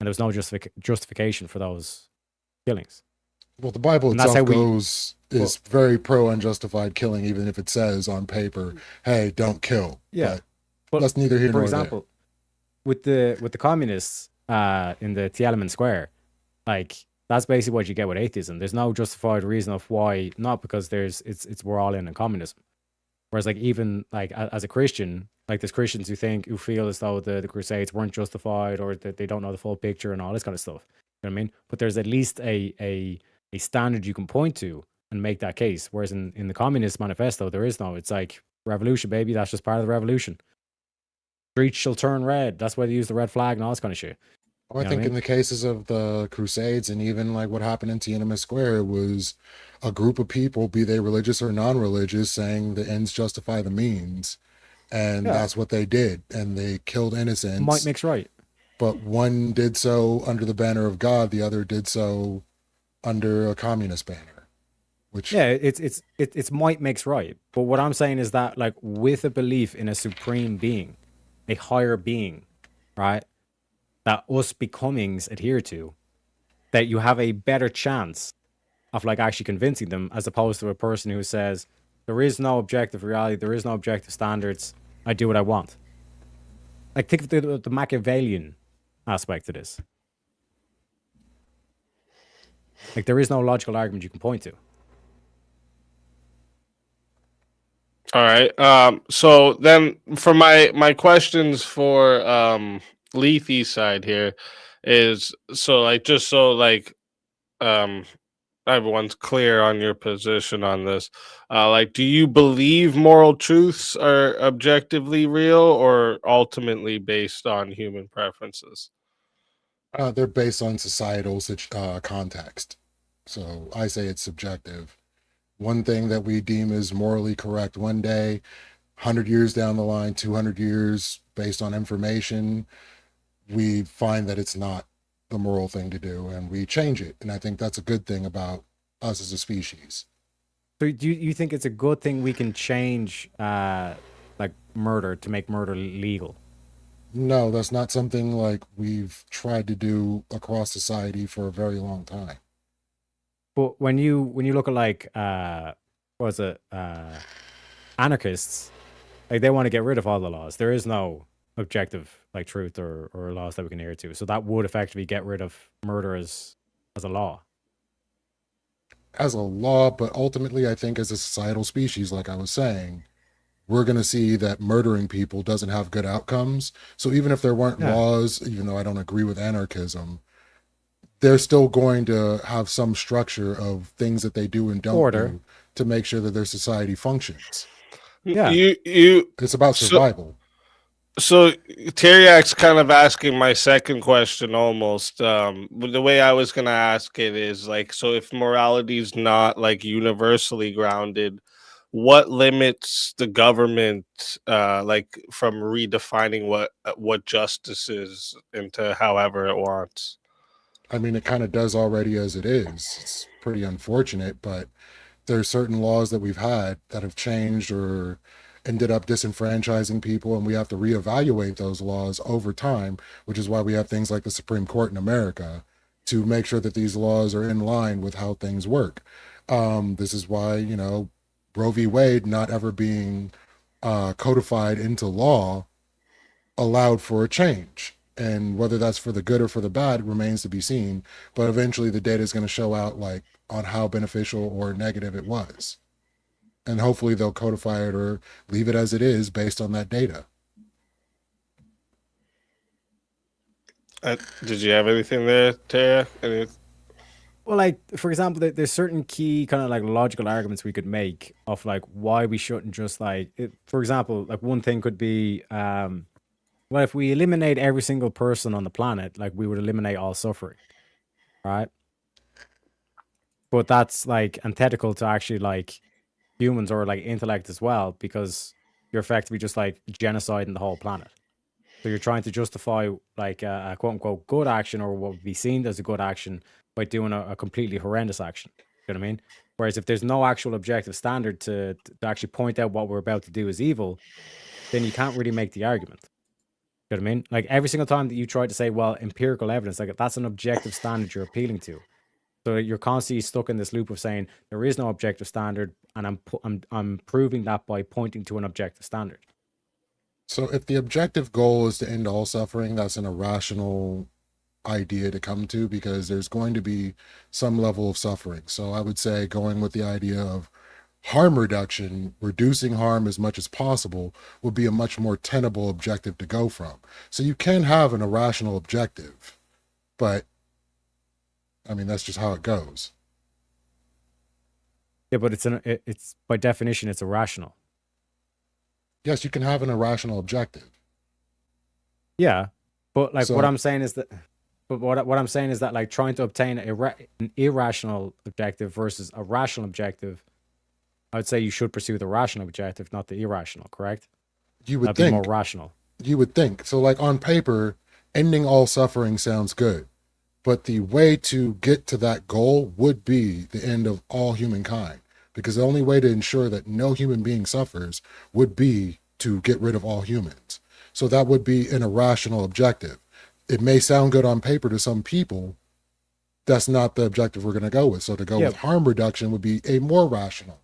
and there was no justification for those killings.
Well, the Bible itself is very pro unjustified killing, even if it says on paper, "Hey, don't kill."
Yeah,
but that's neither here nor there.
For example, with the communists in the Tiananmen Square, like that's basically what you get with atheism. There's no justified reason of why not, because it's we're all in communism. Whereas like even like as a Christian, like there's Christians who feel as though the Crusades weren't justified or that they don't know the full picture and all this kind of stuff. You know what I mean? But there's at least a standard you can point to and make that case. Whereas in the Communist Manifesto, there is no. It's like revolution, baby. That's just part of the revolution. Streets shall turn red. That's why they use the red flag and all this kind of shit.
Well, I think in the cases of the Crusades and even like what happened in Tiananmen Square, it was a group of people, be they religious or non-religious, saying the ends justify the means. And that's what they did. And they killed innocents.
Might makes right.
But one did so under the banner of God. The other did so under a communist banner. Which
it's might makes right. But what I'm saying is that like with a belief in a supreme being, a higher being, right? That us becomings adhere to, that you have a better chance of like actually convincing them as opposed to a person who says there is no objective reality, there is no objective standards, I do what I want. Like think of the Machiavellian aspect of this. Like there is no logical argument you can point to.
All right. So then for my questions for Lethe's side here is so like just so like um everyone's clear on your position on this. Like, do you believe moral truths are objectively real or ultimately based on human preferences?
They're based on societal context. So I say it's subjective. One thing that we deem as morally correct one day, 100 years down the line, 200 years, based on information, we find that it's not the moral thing to do and we change it. And I think that's a good thing about us as a species.
So do you think it's a good thing we can change like murder to make murder legal?
No, that's not something like we've tried to do across society for a very long time.
But when you look at like what was it anarchists, like they want to get rid of all the laws. There is no objective like truth or laws that we can adhere to. So that would effectively get rid of murder as a law.
As a law, but ultimately, I think as a societal species, like I was saying, we're going to see that murdering people doesn't have good outcomes. So even if there weren't
Yeah.
laws, even though I don't agree with anarchism, they're still going to have some structure of things that they do and don't
Order.
do to make sure that their society functions.
Yeah.
You
It's about
so
survival.
so Teriak's kind of asking my second question almost. The way I was gonna ask it is like, so if morality is not like universally grounded, what limits the government like from redefining what justice is into however it wants?
I mean, it kind of does already as it is. It's pretty unfortunate, but there's certain laws that we've had that have changed or ended up disenfranchising people, and we have to reevaluate those laws over time, which is why we have things like the Supreme Court in America to make sure that these laws are in line with how things work. This is why, Roe v. Wade not ever being codified into law allowed for a change. And whether that's for the good or for the bad remains to be seen. But eventually the data is going to show out like on how beneficial or negative it was. And hopefully they'll codify it or leave it as it is based on that data.
Did you have anything there, Tara?
Well, like for example, there's certain key kind of like logical arguments we could make of like why we shouldn't just for example, like one thing could be, well, if we eliminate every single person on the planet, like we would eliminate all suffering, right? But that's like antithetical to actually like humans or like intellect as well, because you're effectively just like genociding the whole planet. So you're trying to justify like a quote unquote good action or what would be seen as a good action by doing a completely horrendous action. You know what I mean? Whereas if there's no actual objective standard to actually point out what we're about to do is evil, then you can't really make the argument. You know what I mean? Like every single time that you try to say, well, empirical evidence, like that's an objective standard you're appealing to. So you're constantly stuck in this loop of saying there is no objective standard, and I'm proving that by pointing to an objective standard.
So if the objective goal is to end all suffering, that's an irrational idea to come to because there's going to be some level of suffering. So I would say going with the idea of harm reduction, reducing harm as much as possible, would be a much more tenable objective to go from. So you can have an irrational objective, but I mean, that's just how it goes.
Yeah, but it's by definition it's irrational.
Yes, you can have an irrational objective.
Yeah, but like what
So
I'm saying is that, but what I'm saying is that like trying to obtain an irrational objective versus a rational objective, I would say you should pursue the rational objective, not the irrational. Correct?
you would
That'd be more
think,
rational.
you would think. So like on paper, ending all suffering sounds good. But the way to get to that goal would be the end of all humankind. Because the only way to ensure that no human being suffers would be to get rid of all humans. So that would be an irrational objective. It may sound good on paper to some people. That's not the objective we're going to go with. So to go
Yeah.
with harm reduction would be a more rational.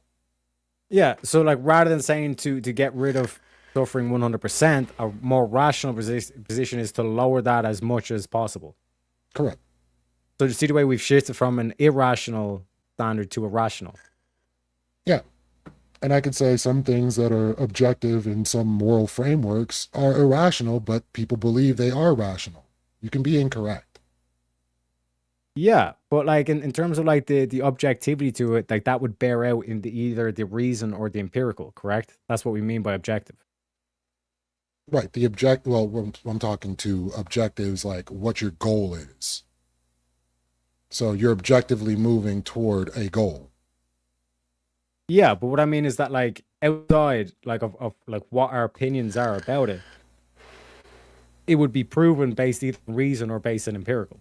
Yeah. So like rather than saying to get rid of suffering 100%, a more rational position is to lower that as much as possible.
Correct.
So you see the way we've shifted from an irrational standard to a rational.
Yeah. And I could say some things that are objective in some moral frameworks are irrational, but people believe they are rational. You can be incorrect.
Yeah, but like in terms of like the objectivity to it, like that would bear out in the either the reason or the empirical, correct? That's what we mean by objective.
Right. Well, I'm talking to objectives like what your goal is. So you're objectively moving toward a goal.
Yeah, but what I mean is that like outside like of like what our opinions are about it, it would be proven based either on reason or based on empirical.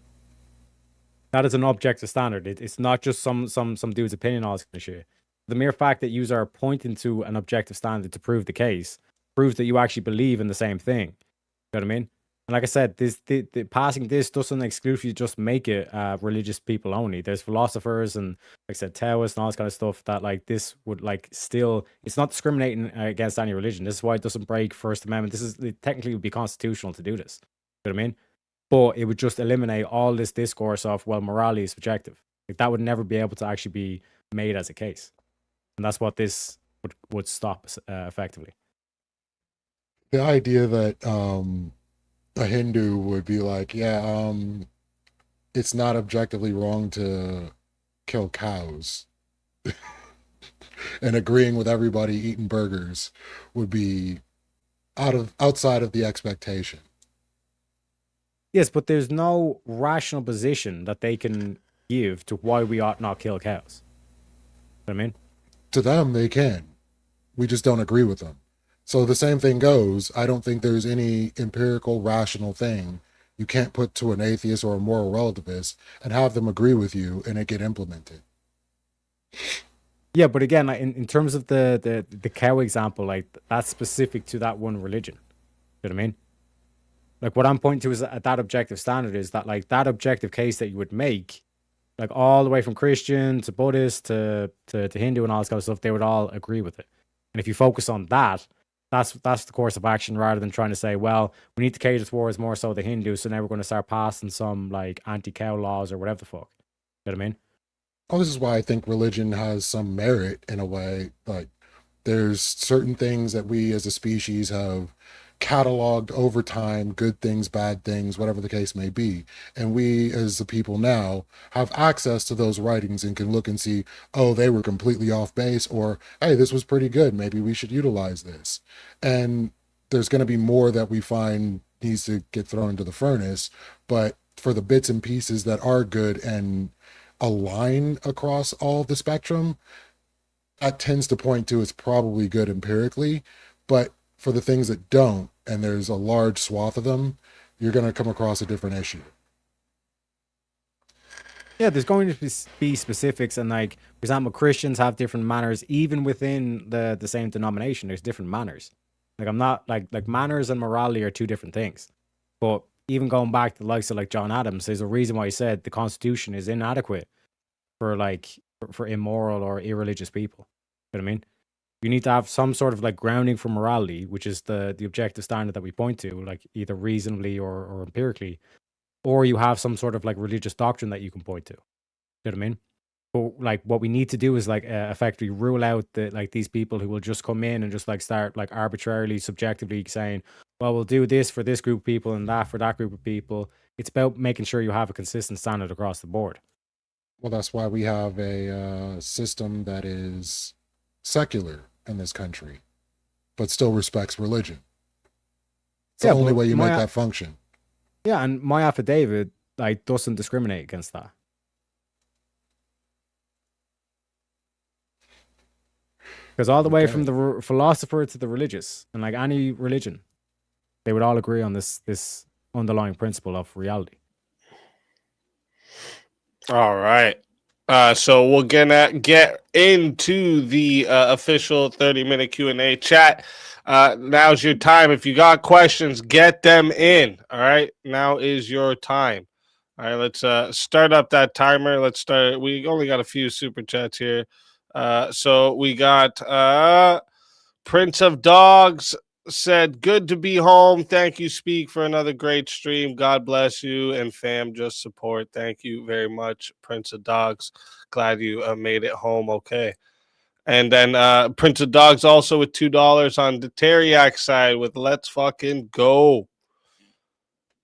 That is an objective standard. It's not just some dude's opinion on this kind of shit. The mere fact that you are pointing to an objective standard to prove the case proves that you actually believe in the same thing. You know what I mean? And like I said, the passing this doesn't exclusively just make it religious people only. There's philosophers and like I said, Taoists and all this kind of stuff that like this would like still it's not discriminating against any religion. This is why it doesn't break First Amendment. It technically would be constitutional to do this. You know what I mean? But it would just eliminate all this discourse of well, morality is subjective. Like that would never be able to actually be made as a case, and that's what this would stop effectively.
The idea that a Hindu would be like, yeah, it's not objectively wrong to kill cows, and agreeing with everybody eating burgers would be outside of the expectation.
Yes, but there's no rational position that they can give to why we ought not kill cows. You know what I mean?
To them, they can. We just don't agree with them. So the same thing goes. I don't think there's any empirical, rational thing you can't put to an atheist or a moral relativist and have them agree with you and it get implemented.
Yeah, but again, like in terms of the cow example, like that's specific to that one religion. You know what I mean? Like what I'm pointing to is that objective standard is that like that objective case that you would make, like all the way from Christian to Buddhist to Hindu and all this kind of stuff, they would all agree with it. And if you focus on that, that's the course of action rather than trying to say, well, we need to cater towards more so the Hindus, so now we're going to start passing some like anti-cow laws or whatever the fuck. You know what I mean?
Oh, this is why I think religion has some merit in a way. Like, there's certain things that we as a species have cataloged over time, good things, bad things, whatever the case may be. And we as the people now have access to those writings and can look and see, oh, they were completely off base, or hey, this was pretty good. Maybe we should utilize this. And there's going to be more that we find needs to get thrown into the furnace. But for the bits and pieces that are good and align across all the spectrum, that tends to point to it's probably good empirically. But for the things that don't, and there's a large swath of them, you're going to come across a different issue.
Yeah, there's going to be specifics, and like for example, Christians have different manners even within the same denomination. There's different manners. Like I'm not like manners and morality are two different things. But even going back to the likes of like John Adams, there's a reason why he said the Constitution is inadequate for like for immoral or irreligious people. You know what I mean? You need to have some sort of like grounding for morality, which is the objective standard that we point to, like either reasonably or empirically, or you have some sort of like religious doctrine that you can point to. You know what I mean? But like what we need to do is like effectively rule out the like these people who will just come in and just like start like arbitrarily, subjectively saying, well, we'll do this for this group of people and that for that group of people. It's about making sure you have a consistent standard across the board.
Well, that's why we have a system that is secular in this country, but still respects religion. It's the only
but
way you make
my
that function.
yeah, and my affidavit like doesn't discriminate against that. Because all the way from
Okay.
the philosopher to the religious, and like any religion, they would all agree on this underlying principle of reality.
All right. So we're gonna get into the official 30-minute Q&A chat. Now's your time. If you got questions, get them in. All right. Now is your time. All right. Let's start up that timer. Let's start. We only got a few super chats here. So we got Prince of Dogs said, good to be home. Thank you, Speak, for another great stream. God bless you and fam, just support. Thank you very much, Prince of Dogs. Glad you made it home okay. And then Prince of Dogs also with $2 on the Teriak side with Let's Fucking Go.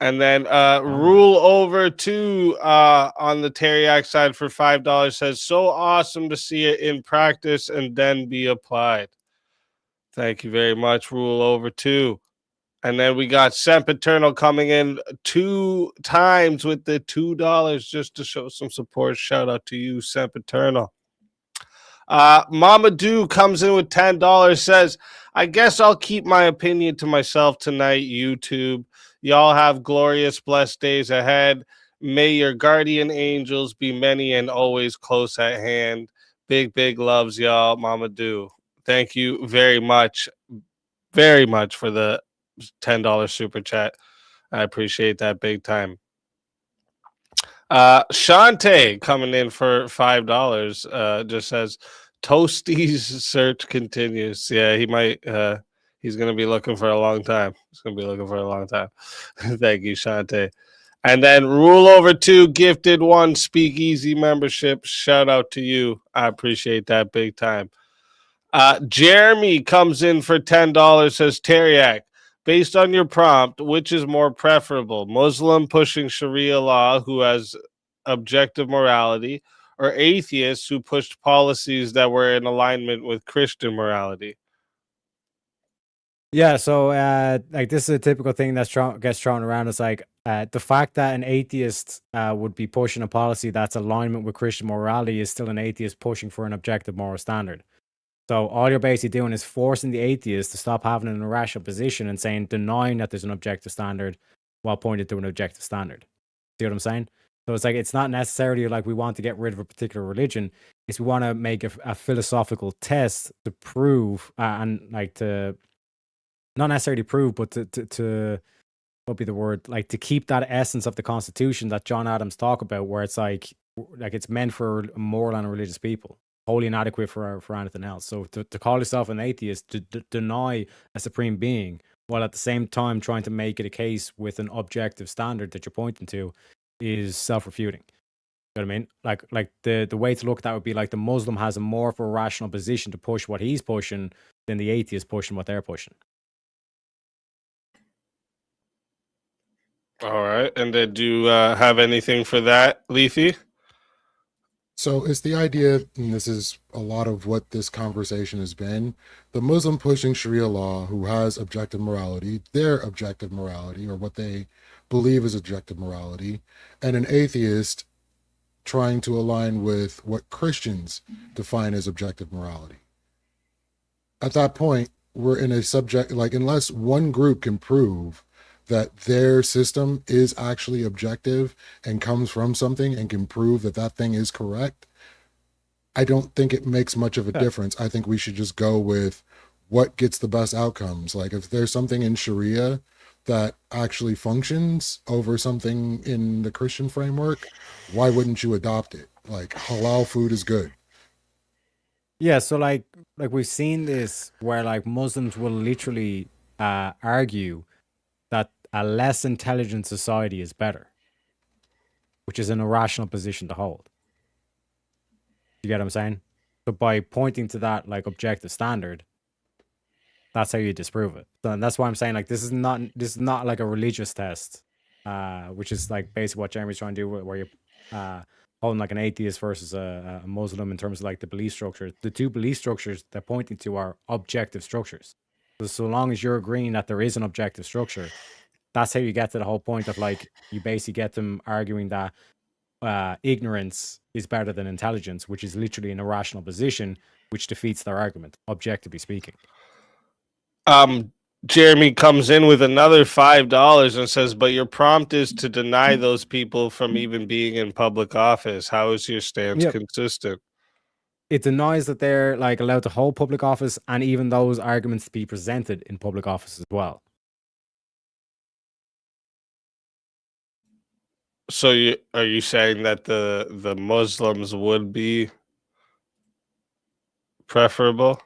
And then Rule Over 2 on the Teriak side for $5 says, so awesome to see it in practice and then be applied. Thank you very much, Rule Over 2. And then we got Sempiternal coming in 2 times with the $2 just to show some support. Shout out to you, Sempiternal. Mama Do comes in with $10, says, I guess I'll keep my opinion to myself tonight, YouTube. Y'all have glorious, blessed days ahead. May your guardian angels be many and always close at hand. Big, big loves, y'all, Mama Do. Thank you very much for the $10 super chat. I appreciate that big time. Shante coming in for $5 just says Toasties search continues. Yeah, he might he's gonna be looking for a long time. Thank you, Shante. And then Rule Over 2 gifted 1 Speakeasy membership. Shout out to you. I appreciate that big time. Jeremy comes in for $10, says Teriak. Based on your prompt, which is more preferable? Muslim pushing Sharia law who has objective morality, or atheists who pushed policies that were in alignment with Christian morality?
Yeah, so like this is a typical thing that's gets thrown around. It's like the fact that an atheist would be pushing a policy that's alignment with Christian morality is still an atheist pushing for an objective moral standard. So all you're basically doing is forcing the atheist to stop having an irrational position and denying that there's an objective standard while pointing to an objective standard. See what I'm saying? So it's like it's not necessarily like we want to get rid of a particular religion. It's we want to make a philosophical test to prove and like to not necessarily prove, but to what would be the word, like to keep that essence of the Constitution that John Adams talk about, where it's like it's meant for moral and religious people, wholly inadequate for anything else. So to call yourself an atheist, to deny a supreme being, while at the same time trying to make it a case with an objective standard that you're pointing to, is self-refuting. You know what I mean? Like the way to look at that would be like the Muslim has a more of a rational position to push what he's pushing than the atheist pushing what they're pushing.
All right. And then do you have anything for that, Leafy?
So it's the idea, and this is a lot of what this conversation has been, the Muslim pushing Sharia law who has objective morality, their objective morality, or what they believe is objective morality, and an atheist trying to align with what Christians define as objective morality. At that point, we're in a subject, like, unless one group can prove that their system is actually objective and comes from something and can prove that that thing is correct, I don't think it makes much of a difference. I think we should just go with what gets the best outcomes. Like if there's something in Sharia that actually functions over something in the Christian framework, why wouldn't you adopt it? Like halal food is good.
Yeah, so like we've seen this where like Muslims will literally argue that a less intelligent society is better, which is an irrational position to hold. You get what I'm saying? So by pointing to that like objective standard, that's how you disprove it. So, and that's why I'm saying like this is not like a religious test, which is like basically what Jeremy's trying to do, where you're holding like an atheist versus a Muslim in terms of like the belief structure. The two belief structures they're pointing to are objective structures. So long as you're agreeing that there is an objective structure, that's how you get to the whole point of like you basically get them arguing that ignorance is better than intelligence, which is literally an irrational position, which defeats their argument, objectively speaking.
Jeremy comes in with another $5 and says, but your prompt is to deny those people from even being in public office. How is your stance consistent?
It denies that they're like allowed to hold public office and even those arguments to be presented in public office as well.
So are you saying that the Muslims would be preferable?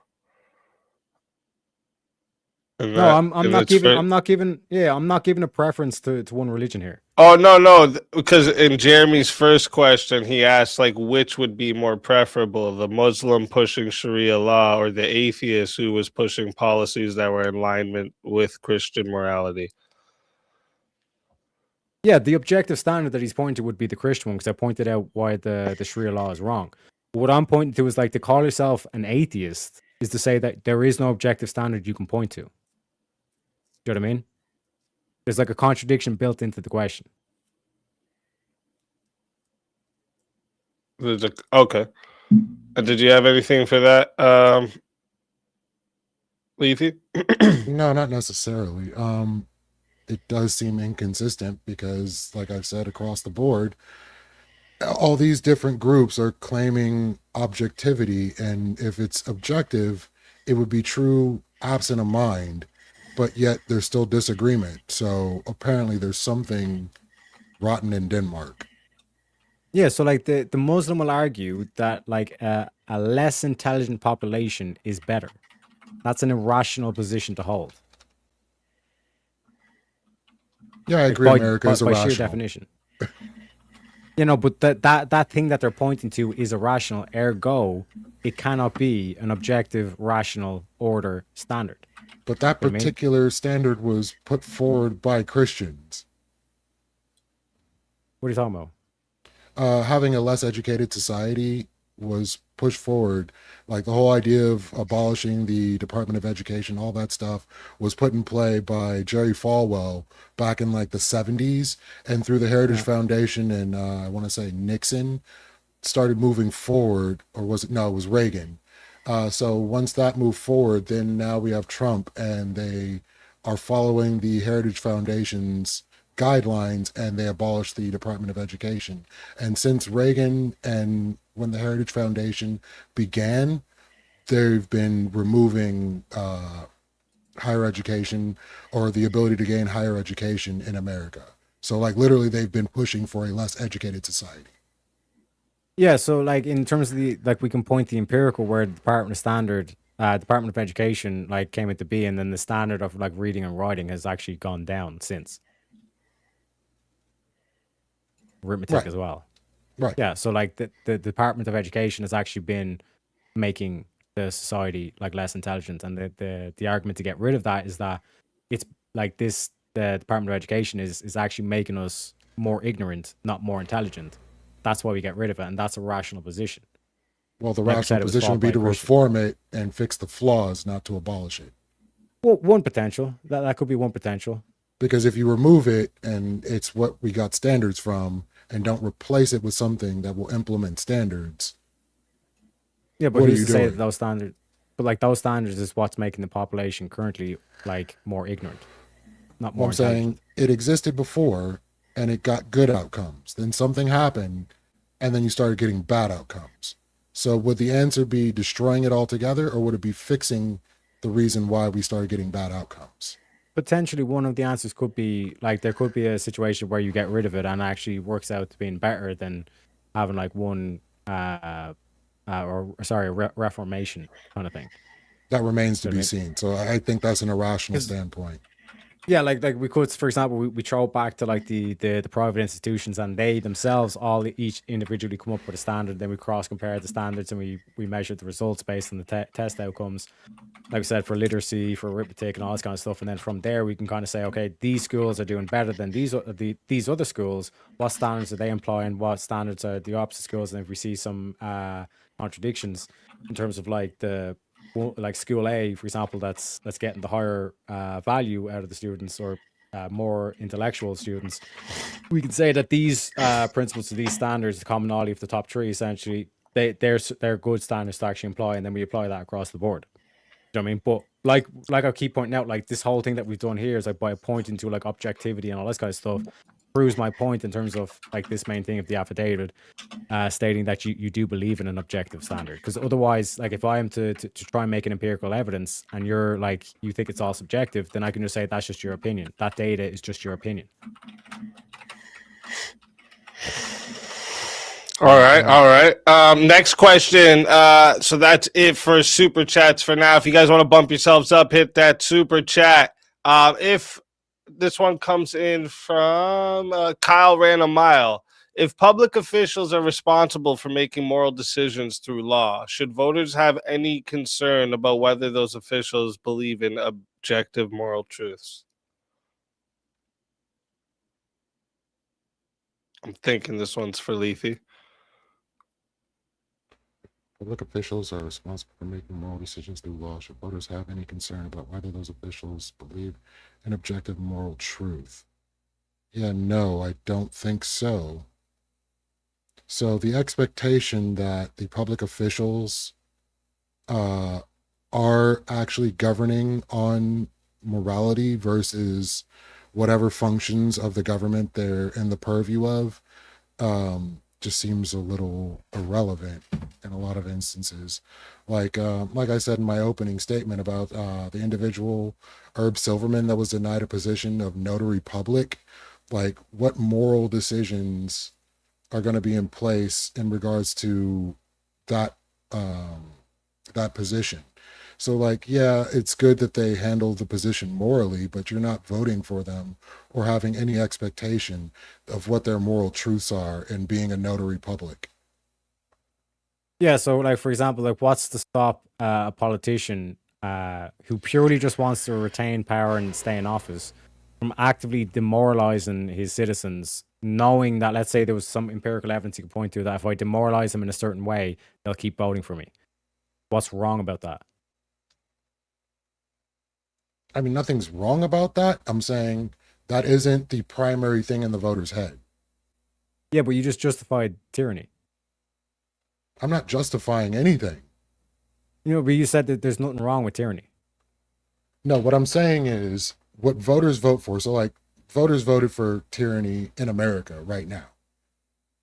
And
No,
that
I'm
and
not
it's
giving
for
I'm not giving yeah, I'm not giving a preference to one religion here.
oh no, because in Jeremy's first question he asked like which would be more preferable, the Muslim pushing Sharia law or the atheist who was pushing policies that were in alignment with Christian morality.
Yeah, the objective standard that he's pointing to would be the Christian one because I pointed out why the Sharia law is wrong. But what I'm pointing to is like to call yourself an atheist is to say that there is no objective standard you can point to. You know what I mean? There's like a contradiction built into the question.
Okay. Did you have anything for that, Lethe?
No, not necessarily. It does seem inconsistent because, like I've said across the board, all these different groups are claiming objectivity, and if it's objective, it would be true absent a mind, but yet there's still disagreement. So apparently, there's something rotten in Denmark.
Yeah, so like the Muslim will argue that like a less intelligent population is better. That's an irrational position to hold.
Yeah, I
Like
agree. America is
by sheer
irrational.
definition. You know, but that thing that they're pointing to is irrational, ergo, it cannot be an objective, rational order standard.
But that
You know what I mean?
particular standard was put forward by Christians.
What are you talking about?
Having a less educated society was pushed forward. Like the whole idea of abolishing the Department of Education, all that stuff was put in play by Jerry Falwell back in like the 70s, and through the Heritage
Yeah.
Foundation and I want to say Nixon started moving forward, or was it? No, it was Reagan. So once that moved forward, then now we have Trump, and they are following the Heritage Foundation's guidelines, and they abolished the Department of Education. And since Reagan and when the Heritage Foundation began, they've been removing higher education or the ability to gain higher education in America. So, like, literally, they've been pushing for a less educated society.
Yeah, so like in terms of the like we can point the empirical where the Department of Education like came into being, and then the standard of like reading and writing has actually gone down since. Arithmetic
Right,
as well.
right.
Yeah, so like the Department of Education has actually been making the society like less intelligent, and the argument to get rid of that is that it's like this the Department of Education is actually making us more ignorant, not more intelligent. That's why we get rid of it, and that's a rational position.
Well, the
Like I
rational
said, it was
position
fought
would be
by
to
Christian.
reform it and fix the flaws, not to abolish it.
Well, one potential that could be one potential.
Because if you remove it and it's what we got standards from, and don't replace it with something that will implement standards,
Yeah, but
what are
who's
you
to say that
doing?
those standards? But like those standards is what's making the population currently like more ignorant, not
Well,
more
I'm saying
intelligent.
it existed before and it got good outcomes. Then something happened and then you started getting bad outcomes. So would the answer be destroying it altogether, or would it be fixing the reason why we started getting bad outcomes?
Potentially, one of the answers could be like there could be a situation where you get rid of it and actually works out to being better than having like one or sorry, reformation kind of thing.
That remains to
You know what I
be
mean?
seen. So I think that's an irrational
'Cause
standpoint.
yeah, like we could, for example, we throw it back to like the private institutions, and they themselves all each individually come up with a standard. Then we cross compare the standards, and we measure the results based on the test outcomes. Like we said, for literacy, for arithmetic, and all this kind of stuff. And then from there, we can kind of say, okay, these schools are doing better than these other schools. What standards are they employing? What standards are the opposite schools? And if we see some contradictions in terms of like like school A, for example, that's getting the higher value out of the students or more intellectual students, we can say that these principles, these standards, the commonality of the top three, essentially, they're good standards to actually employ, and then we apply that across the board. You know what I mean? But like I keep pointing out, like this whole thing that we've done here is like by pointing to like objectivity and all this kind of stuff proves my point in terms of like this main thing of the affidavit, stating that you do believe in an objective standard. Because otherwise, like if I am to try and make an empirical evidence and you're like you think it's all subjective, then I can just say that's just your opinion. That data is just your opinion.
All right, all right. Next question. So that's it for super chats for now. If you guys want to bump yourselves up, hit that super chat. If this one comes in from Kyle ran a mile. If public officials are responsible for making moral decisions through law, should voters have any concern about whether those officials believe in objective moral truths? I'm thinking this one's for Leafy.
Public officials are responsible for making moral decisions through law. Should voters have any concern about whether those officials believe in objective moral truth? Yeah, no, I don't think so. So the expectation that the public officials uh, are actually governing on morality versus whatever functions of the government they're in the purview of just seems a little irrelevant in a lot of instances. Like I said in my opening statement about the individual Herb Silverman that was denied a position of notary public, like what moral decisions are going to be in place in regards to that that position. So like, yeah, it's good that they handle the position morally, but you're not voting for them or having any expectation of what their moral truths are in being a notary public.
Yeah, so like for example, like what's to stop a politician who purely just wants to retain power and stay in office from actively demoralizing his citizens, knowing that let's say there was some empirical evidence you could point to that if I demoralize them in a certain way, they'll keep voting for me. What's wrong about that?
I mean, nothing's wrong about that. I'm saying that isn't the primary thing in the voter's head.
Yeah, but you just justified tyranny.
I'm not justifying anything.
You know, but you said that there's nothing wrong with tyranny.
No, what I'm saying is what voters vote for. So like voters voted for tyranny in America right now.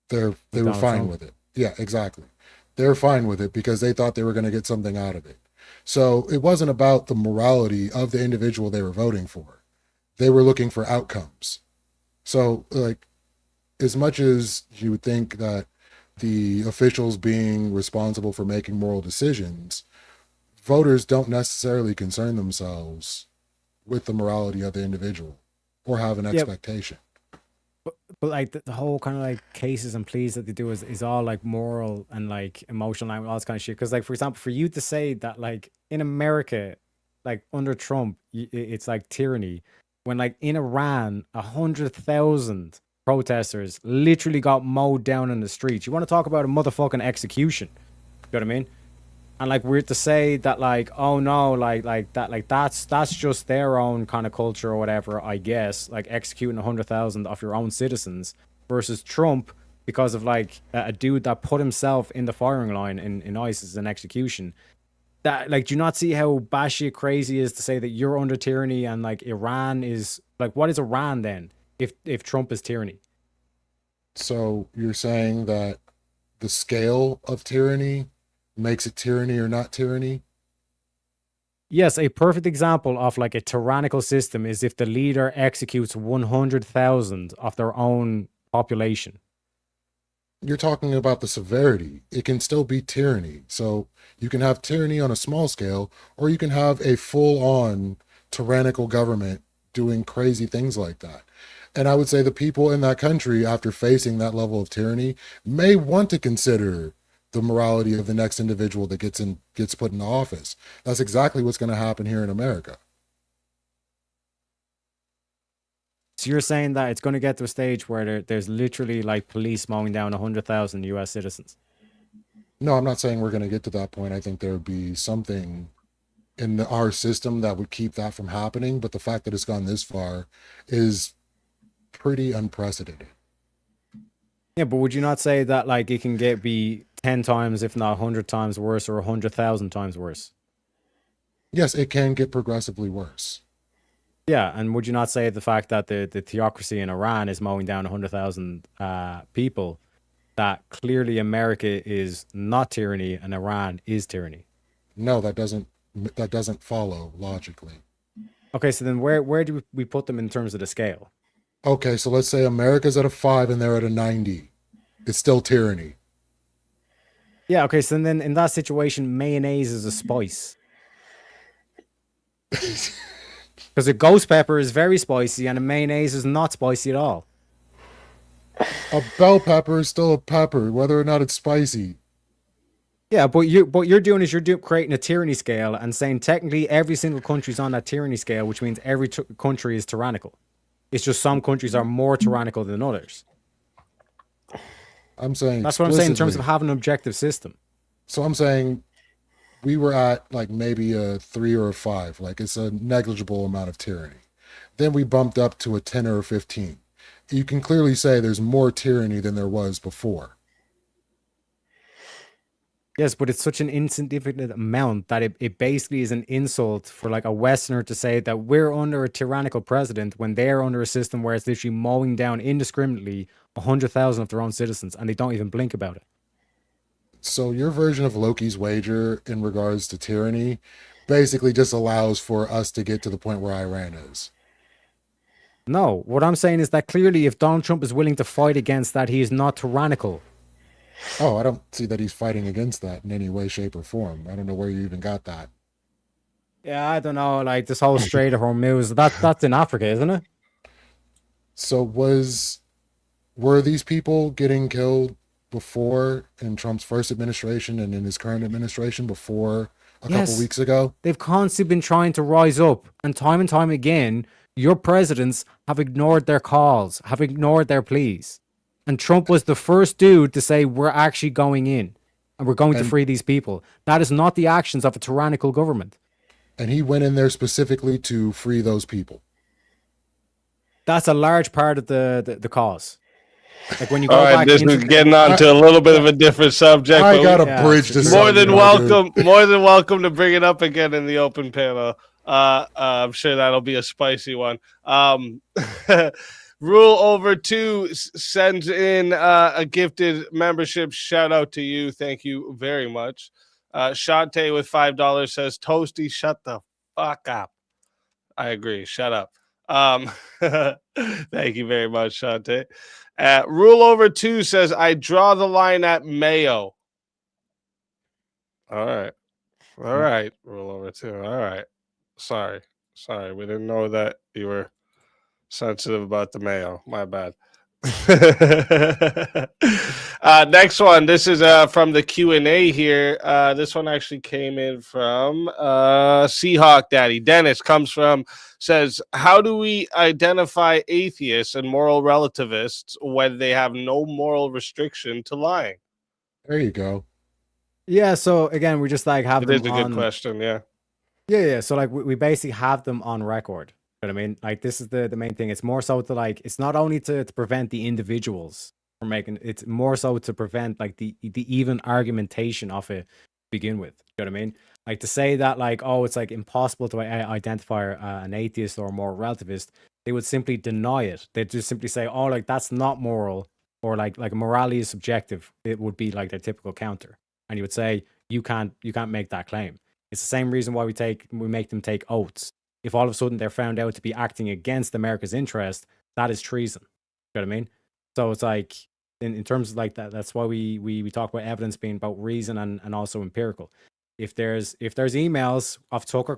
They were
Donald
fine
Trump?
with it. Yeah, exactly. They're fine with it because they thought they were going to get something out of it. So it wasn't about the morality of the individual they were voting for. They were looking for outcomes. So like as much as you would think that the officials being responsible for making moral decisions, voters don't necessarily concern themselves with the morality of the individual or have an
Yeah,
expectation.
but like the whole kind of like cases and pleas that they do is all like moral and like emotional and all this kind of shit. Because like for example, for you to say that like in America, like under Trump, it's like tyranny, when like in Iran, 100,000 protesters literally got mowed down in the streets. You want to talk about a motherfucking execution? You know what I mean? And like we're to say that like oh no like that like that's just their own kind of culture or whatever, I guess, like executing 100,000 of your own citizens versus Trump because of like a dude that put himself in the firing line in ISIS and execution. That like, do you not see how batshit crazy it is to say that you're under tyranny and like Iran is like, what is Iran then if Trump is tyranny?
So you're saying that the scale of tyranny makes it tyranny or not tyranny?
Yes, a perfect example of like a tyrannical system is if the leader executes 100,000 of their own population.
You're talking about the severity. It can still be tyranny. So you can have tyranny on a small scale, or you can have a full on tyrannical government doing crazy things like that. And I would say the people in that country, after facing that level of tyranny, may want to consider the morality of the next individual that gets put in office. That's exactly what's going to happen here in America.
So you're saying that it's going to get to a stage where there's literally like police mowing down 100,000 US citizens.
No, I'm not saying we're going to get to that point. I think there would be something in our system that would keep that from happening. But the fact that it's gone this far is pretty unprecedented.
Yeah, but would you not say that like it can be 10 times, if not 100 times worse or 100,000 times worse?
Yes, it can get progressively worse.
Yeah, and would you not say the fact that the theocracy in Iran is mowing down 100,000 people, that clearly America is not tyranny and Iran is tyranny?
No, that doesn't follow logically.
Okay, so then where do we put them in terms of the scale?
Okay, so let's say America's at a 5 and they're at a 90. It's still tyranny.
Yeah, okay, so then in that situation, mayonnaise is a spice. Because a ghost pepper is very spicy and a mayonnaise is not spicy at all.
A bell pepper is still a pepper, whether or not it's spicy.
Yeah, but what you're doing is creating a tyranny scale and saying technically every single country's on that tyranny scale, which means every country is tyrannical. It's just some countries are more tyrannical than others.
I'm saying
That's what I'm saying in terms
explicitly.
of having an objective system.
So I'm saying we were at like maybe a 3 or a 5. Like it's a negligible amount of tyranny. Then we bumped up to a 10 or a 15. You can clearly say there's more tyranny than there was before.
Yes, but it's such an insignificant amount that it basically is an insult for like a Westerner to say that we're under a tyrannical president when they're under a system where it's literally mowing down indiscriminately 100,000 of their own citizens and they don't even blink about it.
So your version of Loki's wager in regards to tyranny basically just allows for us to get to the point where Iran is.
No, what I'm saying is that clearly if Donald Trump is willing to fight against that, he is not tyrannical.
Oh, I don't see that he's fighting against that in any way, shape, or form. I don't know where you even got that.
Yeah, I don't know, like this whole Strait of Hormuz, that's in Africa, isn't it?
So were these people getting killed before in Trump's first administration and in his current administration before a couple
Yes.
weeks ago?
They've constantly been trying to rise up, and time again, your presidents have ignored their calls, have ignored their pleas. And Trump was the first dude to say, we're actually going in and we're going to
And
free these people. That is not the actions of a tyrannical government.
and he went in there specifically to free those people.
That's a large part of the cause. Like when you
All
go
right,
back
this
into
is getting on to a little bit of a different subject.
I
but
got a
Yeah,
bridge to
it's
more
something,
than
my dude.
welcome, more than welcome to bring it up again in the open panel. I'm sure that'll be a spicy one. Rule over 2 sends in a gifted membership. Shout out to you. Thank you very much. Shante with $5 says, Toasty, shut the fuck up. I agree. Shut up. Thank you very much, Shante. Rule over 2 says, I draw the line at Mayo. All right. All right. Rule over 2. All right. Sorry. We didn't know that you were sensitive about the Mayo. My bad. Next one. This is from the Q&A here. This one actually came in from Seahawk Daddy. Dennis says, how do we identify atheists and moral relativists when they have no moral restriction to lying?
There you go.
Yeah, so again, we just like have
It
them
is a good question, yeah.
Yeah. So like we basically have them on record. You know what I mean? Like this is the main thing. It's more so to like it's not only to prevent the individuals from making it's more so to prevent like the even argumentation of it to begin with. You know what I mean? Like to say that like oh it's like impossible to identify an atheist or a moral relativist, they would simply deny it. They'd just simply say oh like that's not moral or like morality is subjective. It would be like their typical counter, and you would say you can't make that claim. It's the same reason why we make them take oaths. If all of a sudden they're found out to be acting against America's interest, that is treason. You know what I mean? So it's like in terms of like that, that's why we talk about evidence being about reason and also empirical. If there's emails of Tucker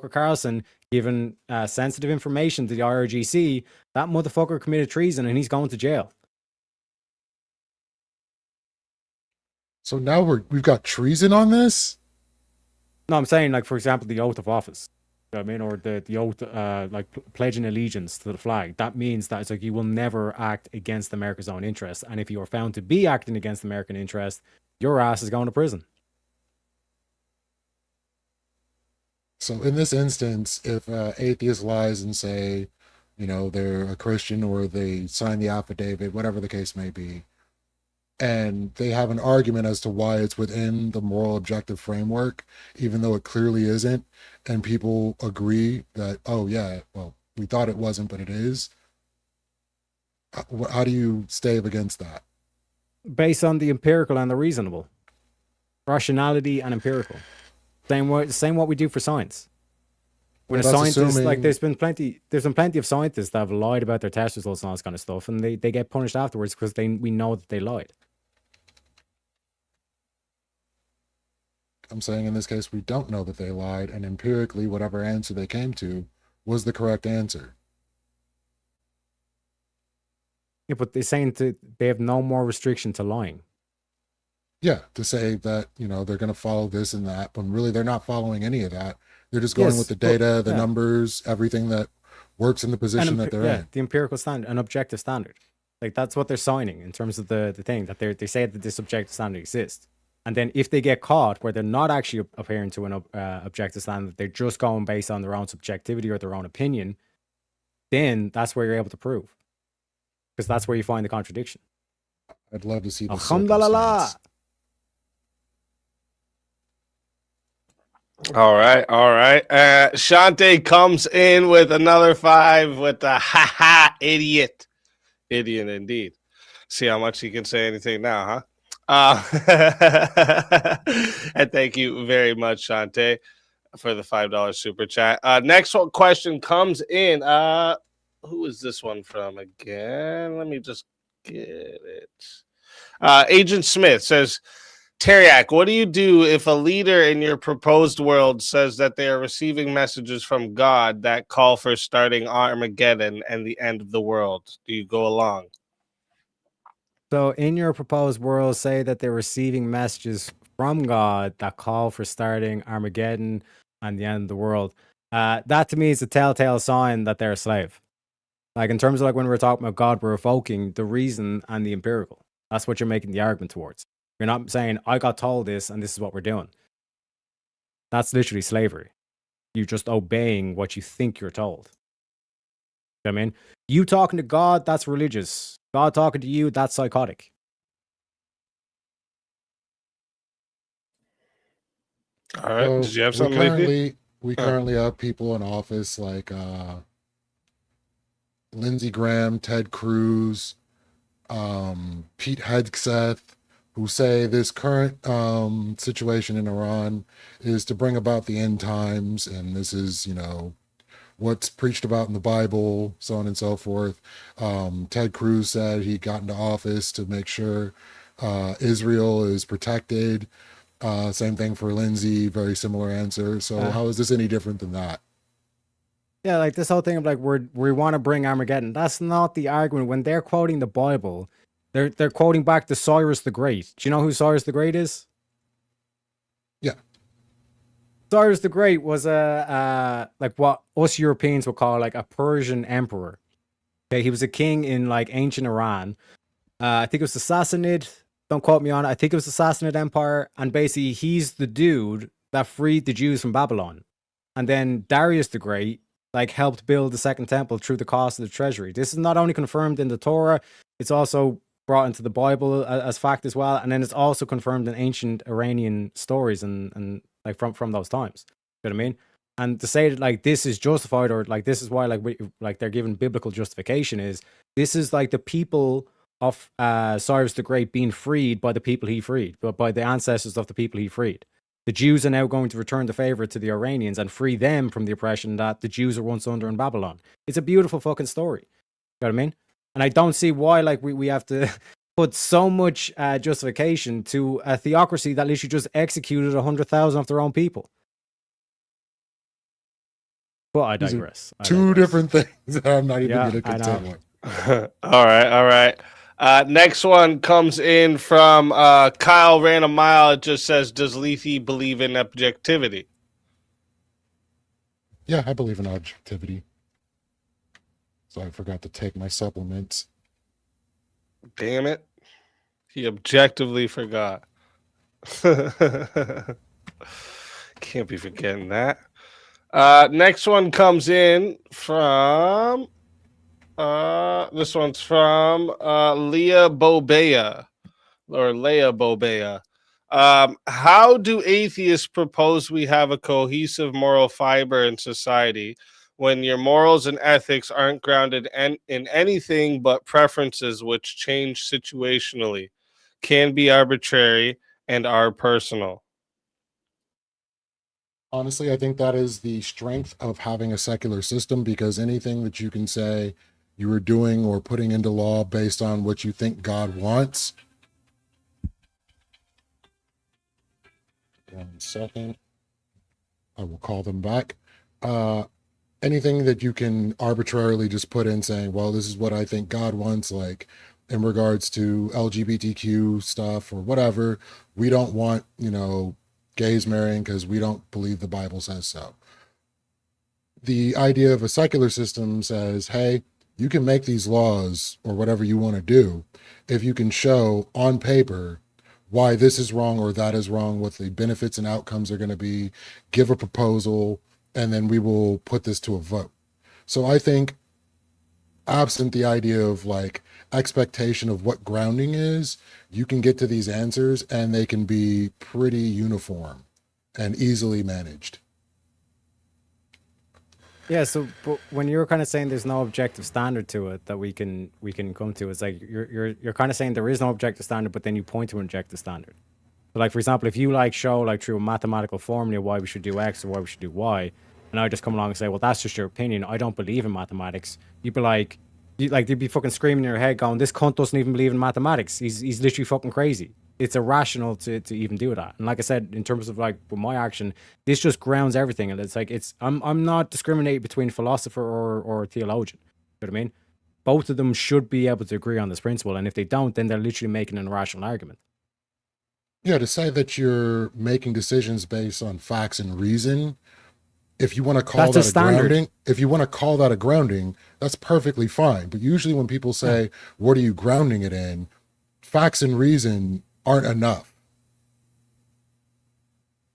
Carlson giving sensitive information to the IRGC, that motherfucker committed treason and he's going to jail.
So now we've got treason on this?
No, I'm saying like for example the oath of office. You know what I mean, or the oath, like pledging allegiance to the flag. That means that it's like you will never act against America's own interest, and if you are found to be acting against American interest, your ass is going to prison.
So in this instance, if atheist lies and say, they're a Christian or they sign the affidavit, whatever the case may be, and they have an argument as to why it's within the moral objective framework, even though it clearly isn't, and people agree that, oh yeah, well, we thought it wasn't, but it is. How do you stave against that?
Based on the empirical and the reasonable. Rationality and empirical. Same what we do for science. When a scientist, like there's been plenty of scientists that have lied about their test results and all this kind of stuff, and they get punished afterwards because we know that they lied.
I'm saying in this case, we don't know that they lied, and empirically, whatever answer they came to was the correct answer.
Yeah, but they're saying they have no more restriction to lying.
Yeah, to say that, they're going to follow this and that, but really they're not following any of that. They're just going with
Yes,
the
but
data, the
yeah,
numbers, everything that works in the position that they're in.
the empirical standard, an objective standard. Like that's what they're signing in terms of the thing that they say that this objective standard exists. And then if they get caught where they're not actually adhering to an objective standard, they're just going based on their own subjectivity or their own opinion, then that's where you're able to prove. Because that's where you find the contradiction.
I'd love to see the
Alhamdulillah.
circumstance.
All right, all right. Shante comes in with another 5 with the idiot. Idiot indeed. See how much he can say anything now, huh? And thank you very much, Shante, for the $5 super chat. Next question comes in. Who is this one from again? Let me just get it. Agent Smith says, Teriak, what do you do if a leader in your proposed world says that they are receiving messages from God that call for starting Armageddon and the end of the world? Do you go along?
So in your proposed world, say that they're receiving messages from God that call for starting Armageddon and the end of the world. That to me is a telltale sign that they're a slave. Like in terms of like when we're talking about God, we're evoking the reason and the empirical. That's what you're making the argument towards. You're not saying, I got told this and this is what we're doing. That's literally slavery. You're just obeying what you think you're told. You know what I mean? You talking to God, that's religious. God talking to you, that's psychotic.
All right.
So
Did you have
we
something, Leafy?
currently have people in office like Lindsey Graham, Ted Cruz, Pete Hegseth, who say this current situation in Iran is to bring about the end times, and this is, what's preached about in the Bible, so on and so forth. Ted Cruz said he got into office to make sure Israel is protected. Same thing for Lindsey, very similar answer. So how is this any different than that?
Yeah, like this whole thing of like we want to bring Armageddon. That's not the argument. When they're quoting the Bible, they're quoting back to Cyrus the Great. Do you know who Cyrus the Great is?
Yeah.
Cyrus the Great was a like what us Europeans would call like a Persian emperor. Okay, he was a king in like ancient Iran. I think it was the Sassanid. Don't quote me on it. I think it was the Sassanid Empire, and basically he's the dude that freed the Jews from Babylon. And then Darius the Great like helped build the Second Temple through the cost of the treasury. This is not only confirmed in the Torah, it's also brought into the Bible as fact as well, and then it's also confirmed in ancient Iranian stories and like from those times. You know what I mean? And to say that like this is justified or like this is why like they're given biblical justification is this is like the people of Cyrus the Great being freed by the people he freed, but by the ancestors of the people he freed. The Jews are now going to return the favor to the Iranians and free them from the oppression that the Jews were once under in Babylon. It's a beautiful fucking story. You know what I mean? And I don't see why like we have to put so much justification to a theocracy that literally just executed 100,000 of their own people. But I digress.
Two different things that I'm not even going to contend
with. All right. Next one comes in from Kyle Ran a Mile. It just says, does Lethe believe in objectivity?
Yeah, I believe in objectivity. So I forgot to take my supplements.
Damn it. He objectively forgot. Can't be forgetting that. Next one comes in from this one's from Leah Bobea or Leah Bobea. How do atheists propose we have a cohesive moral fiber in society when your morals and ethics aren't grounded in anything but preferences which change situationally, can be arbitrary, and are personal?
Honestly, I think that is the strength of having a secular system, because anything that you can say you are doing or putting into law based on what you think God wants 1 second. I will call them back. Anything that you can arbitrarily just put in saying, well, this is what I think God wants, like in regards to LGBTQ stuff or whatever. We don't want, gays marrying because we don't believe the Bible says so. The idea of a secular system says, hey, you can make these laws or whatever you want to do if you can show on paper why this is wrong or that is wrong, what the benefits and outcomes are going to be, give a proposal, and then we will put this to a vote. So I think, absent the idea of like expectation of what grounding is, you can get to these answers and they can be pretty uniform and easily managed.
Yeah, so but when you're kind of saying there's no objective standard to it that we can come to, it's like you're kind of saying there is no objective standard, but then you point to an objective standard. So like for example, if you like show like through a mathematical formula why we should do X or why we should do Y, and I just come along and say, well, that's just your opinion. I don't believe in mathematics. You'd be like, you'd be fucking screaming in your head, going, "This cunt doesn't even believe in mathematics. He's literally fucking crazy." It's irrational to even do that. And like I said, in terms of like with my action, this just grounds everything. And it's like I'm not discriminating between philosopher or theologian. You know what I mean? Both of them should be able to agree on this principle. And if they don't, then they're literally making an irrational argument.
Yeah, to say that you're making decisions based on facts and reason, if you want to call
That's a
that a
standard.
grounding, if you want to call that a grounding, that's perfectly fine. But usually when people say, what are you grounding it in? Facts and reason aren't enough.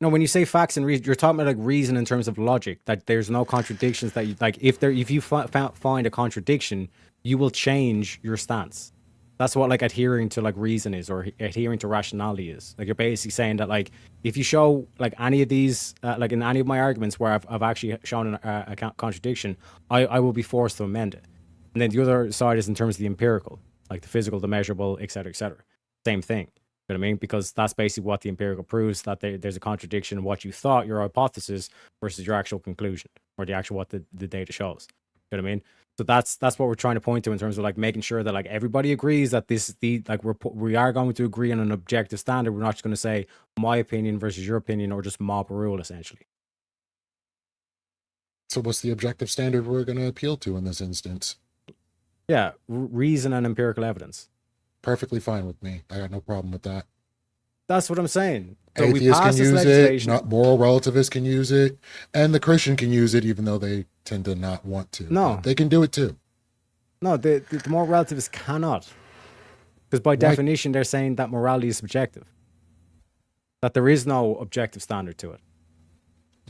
No, when you say facts and reason, you're talking about like reason in terms of logic. That there's no contradictions. That you like, if you find a contradiction, you will change your stance. That's what like adhering to like reason is, or adhering to rationality is. Like you're basically saying that like if you show like any of these, like in any of my arguments where I've actually shown a contradiction, I will be forced to amend it. And then the other side is in terms of the empirical, like the physical, the measurable, etc., etc. Same thing. You know what I mean? Because that's basically what the empirical proves, that there's a contradiction in what you thought, your hypothesis, versus your actual conclusion, or the actual what the data shows. You know what I mean? So that's what we're trying to point to in terms of like making sure that like everybody agrees that we are going to agree on an objective standard. We're not just going to say my opinion versus your opinion, or just mob rule essentially.
So what's the objective standard we're going to appeal to in this instance?
Yeah, reason and empirical evidence.
Perfectly fine with me. I got no problem with that.
That's what I'm saying. So we
Atheists can
passed this
use it,
legislation.
not moral relativists can use it, and the Christian can use it, even though they tend to not want to.
No.
But they can do it too.
No, the more relativists cannot. Because by definition, they're saying that morality is subjective. That there is no objective standard to it.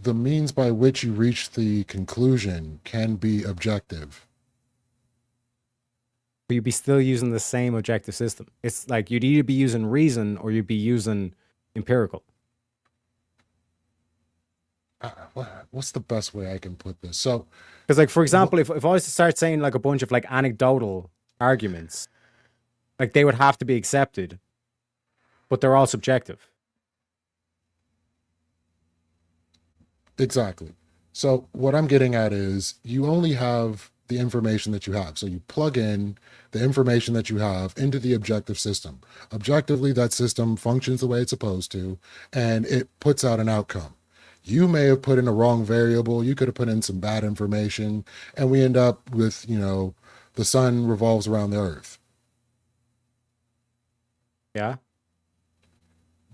The means by which you reach the conclusion can be objective.
But you'd be still using the same objective system. It's like you'd either be using reason or you'd be using empirical.
What's the best way I can put this? So,
because like for example, if I was to start saying like a bunch of like anecdotal arguments, like they would have to be accepted, but they're all subjective.
Exactly. So what I'm getting at is you only have the information that you have. So you plug in the information that you have into the objective system. Objectively, that system functions the way it's supposed to, and it puts out an outcome. You may have put in a wrong variable. You could have put in some bad information, and we end up with, the sun revolves around the earth.
Yeah.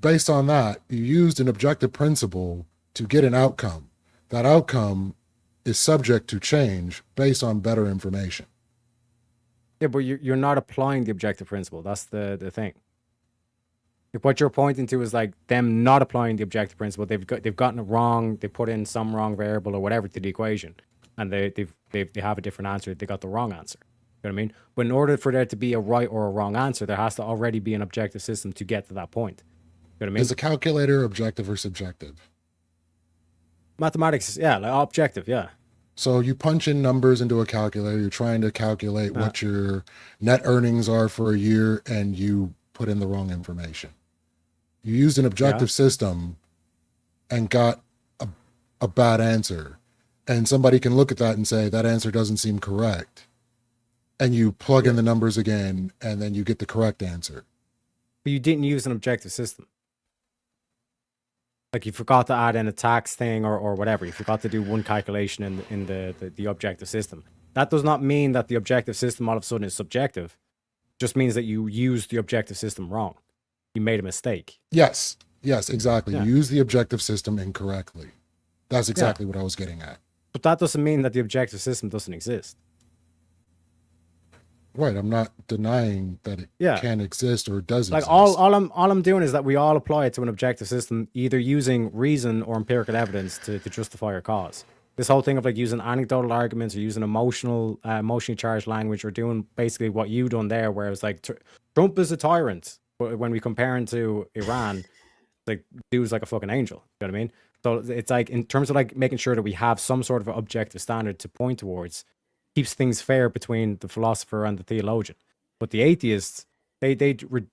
Based on that, you used an objective principle to get an outcome. That outcome is subject to change based on better information.
Yeah, but you're not applying the objective principle. That's the thing. If what you're pointing to is like them not applying the objective principle, they've gotten it wrong. They put in some wrong variable or whatever to the equation, and they have a different answer. They got the wrong answer. You know what I mean? But in order for there to be a right or a wrong answer, there has to already be an objective system to get to that point. You know what I mean?
Is a calculator objective or subjective?
Mathematics, yeah, like objective, yeah.
So you punch in numbers into a calculator, you're trying to calculate what your net earnings are for a year, and you put in the wrong information. You used an objective system and got a bad answer. And somebody can look at that and say, that answer doesn't seem correct. And you plug in the numbers again, and then you get the correct answer.
But you didn't use an objective system. Like you forgot to add in a tax thing or whatever. You forgot to do one calculation in the objective system. That does not mean that the objective system all of a sudden is subjective. It just means that you used the objective system wrong. You made a mistake.
Yes, exactly.
Yeah.
You use the objective system incorrectly. That's exactly
Yeah.
what I was getting at.
But that doesn't mean that the objective system doesn't exist.
Right. I'm not denying that it
Yeah.
can exist or does
Like
exist.
all I'm doing is that we all apply it to an objective system, either using reason or empirical evidence to justify our cause. This whole thing of like using anecdotal arguments or using emotionally charged language or doing basically what you done there, where it's like Trump is a tyrant, but when we compare him to Iran, like dude's like a fucking angel. You know what I mean? So it's like in terms of like making sure that we have some sort of objective standard to point towards, keeps things fair between the philosopher and the theologian. But the atheists,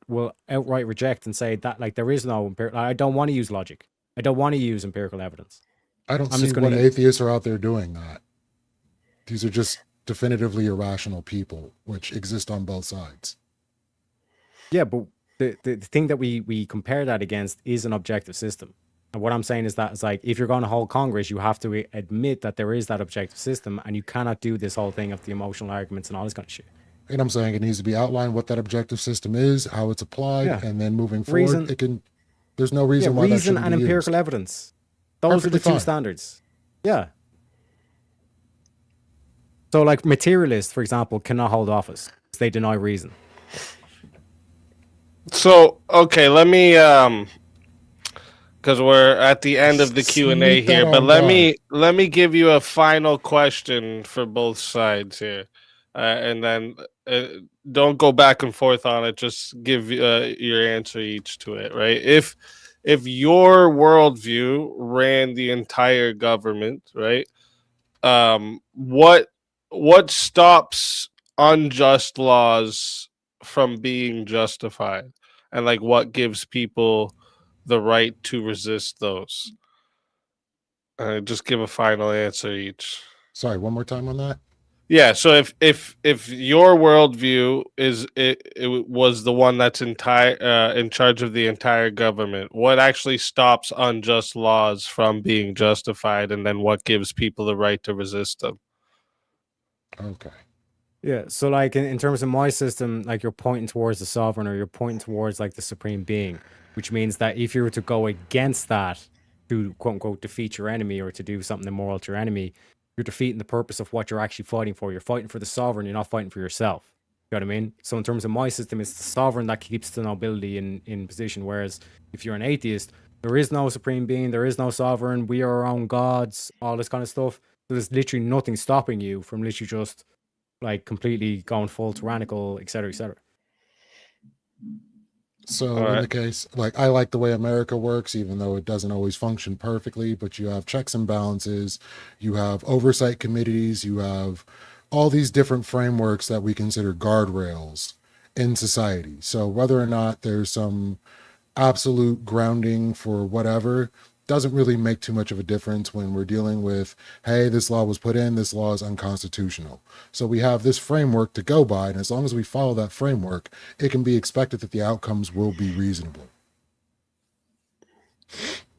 will outright reject and say that like there is no I don't want to use logic. I don't want to use empirical evidence.
I don't
I'm
see
just gonna
what
use-
atheists are out there doing that. These are just definitively irrational people, which exist on both sides.
Yeah, but the thing that we compare that against is an objective system. And what I'm saying is that it's like if you're going to hold Congress, you have to admit that there is that objective system, and you cannot do this whole thing of the emotional arguments and all this kind of shit.
And I'm saying it needs to be outlined what that objective system is, how it's applied,
Yeah.
and then moving
Reason-
forward, there's no reason
Yeah,
why that
reason
shouldn't
and
be
empirical
used.
evidence. Those are the
Perfectly
two
fine.
standards. Yeah. So, like materialists, for example, cannot hold office because they deny reason.
So okay, let me because we're at the end of the Q&A
Sneak that
here, but
on
let me give you a final question for both sides here, and then don't go back and forth on it. Just give your answer each to it, right? If your worldview ran the entire government, right? What stops unjust laws from being justified, and like what gives people the right to resist those? Just give a final answer each.
Sorry, one more time on that.
Yeah, so if your worldview is it was the one that's in charge of the entire government, what actually stops unjust laws from being justified, and then what gives people the right to resist them?
Okay.
Yeah. So, like in terms of my system, like you're pointing towards the sovereign or you're pointing towards like the supreme being, which means that if you were to go against that to quote unquote defeat your enemy or to do something immoral to your enemy, you're defeating the purpose of what you're actually fighting for. You're fighting for the sovereign. You're not fighting for yourself. You know what I mean? So in terms of my system, it's the sovereign that keeps the nobility in position. Whereas if you're an atheist, there is no supreme being, there is no sovereign. We are our own gods, all this kind of stuff. So there's literally nothing stopping you from literally just like completely going full tyrannical, et cetera, et cetera.
So
All
in
right.
the case, like I like the way America works, even though it doesn't always function perfectly, but you have checks and balances, you have oversight committees, you have all these different frameworks that we consider guardrails in society. So whether or not there's some absolute grounding for whatever doesn't really make too much of a difference when we're dealing with, hey, this law was put in, this law is unconstitutional. So we have this framework to go by, and as long as we follow that framework, it can be expected that the outcomes will be reasonable.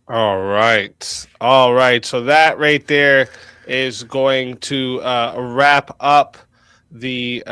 All right. All right. So that right there is going to wrap up the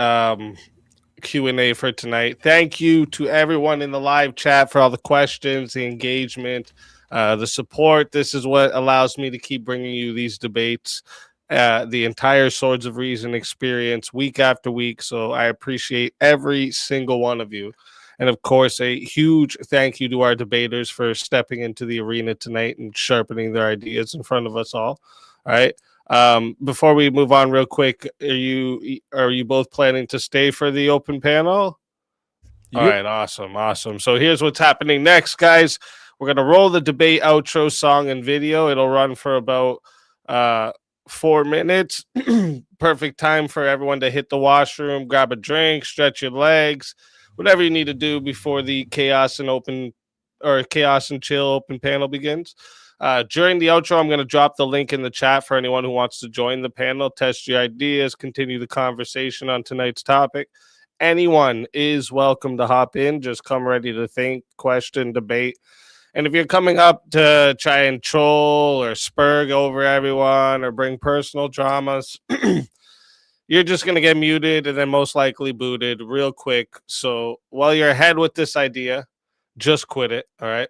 Q&A for tonight. Thank you to everyone in the live chat for all the questions, the engagement, the support. This is what allows me to keep bringing you these debates, the entire Swords of Reason experience week after week. So I appreciate every single one of you. And of course, a huge thank you to our debaters for stepping into the arena tonight and sharpening their ideas in front of us all. All right. Before we move on real quick, are you both planning to stay for the open panel? All
Yep.
right, awesome. So here's what's happening next, guys. We're gonna roll the debate outro song and video. It'll run for about 4 minutes. Perfect time for everyone to hit the washroom, grab a drink, stretch your legs, whatever you need to do before the chaos and chill open panel begins. During the outro, I'm going to drop the link in the chat for anyone who wants to join the panel, test your ideas, continue the conversation on tonight's topic. Anyone is welcome to hop in. Just come ready to think, question, debate, And if you're coming up to try and troll or spurg over everyone or bring personal dramas, you're just going to get muted and then most likely booted real quick. So while you're ahead with this idea, just quit it. All right.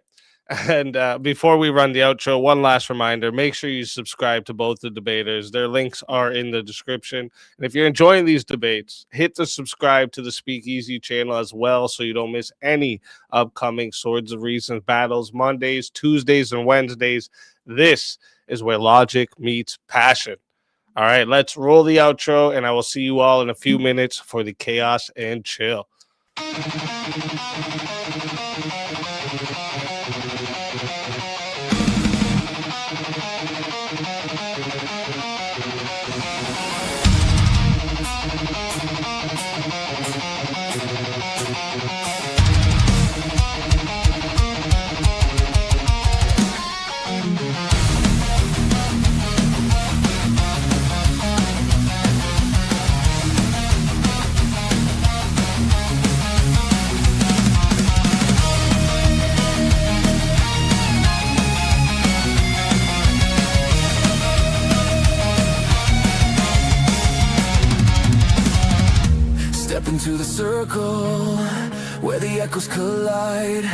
And before we run the outro, one last reminder, make sure you subscribe to both the debaters. Their links are in the description. And if you're enjoying these debates, hit the subscribe to the Speakeasy channel as well so you don't miss any upcoming Swords of Reason battles Mondays, Tuesdays, and Wednesdays. This is where logic meets passion. All right, let's roll the outro, and I will see you all in a few minutes for the Chaos and Chill.
Step into the circle where the echoes collide.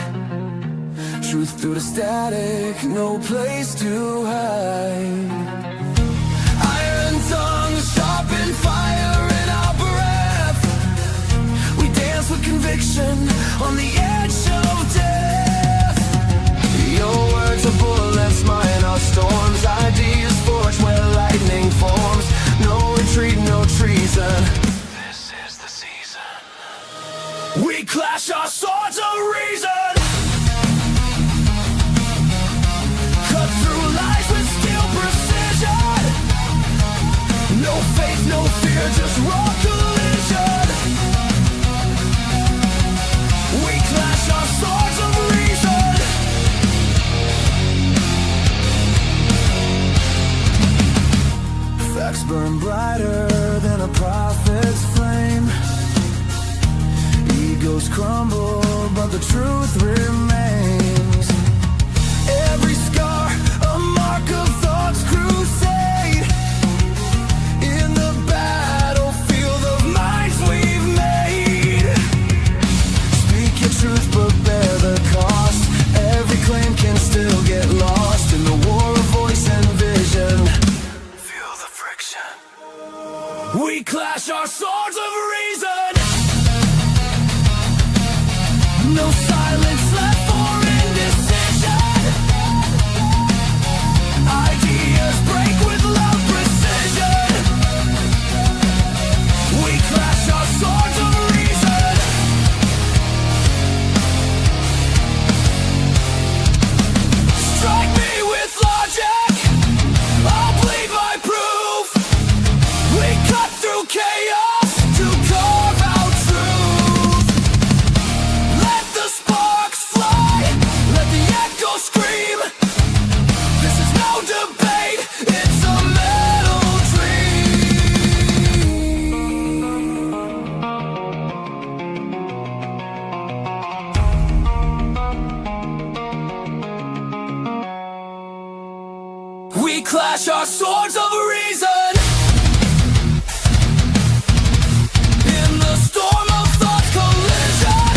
Truth through the static, no place to hide. Iron tongues, sharpen fire in our breath. We dance with conviction on the edge of death. Your words are bullets, mine are storms. Ideas forged where lightning forms. No retreat, no treason. We clash our swords of reason. Cut through lies with steel precision. No faith, no fear, just raw collision. We clash our swords of reason. Facts burn brighter than a prophet's flame. Egos crumble, but the truth remains. Every scar, a mark of thought's crusade. In the battlefield of minds we've made. Speak your truth, but bear the cost. Every claim can still get lost in the war of voice and vision. Feel the friction. We clash our swords of reason. No silence left for indecision. Ideas break with love precision. We clash our swords of reason. Strike me with logic, I'll bleed by proof. We cut through chaos to carve out truth. Let the sparks fly, let the echo scream. This is no debate, it's a metal dream. We clash our swords of reason. In the storm of thought's collision.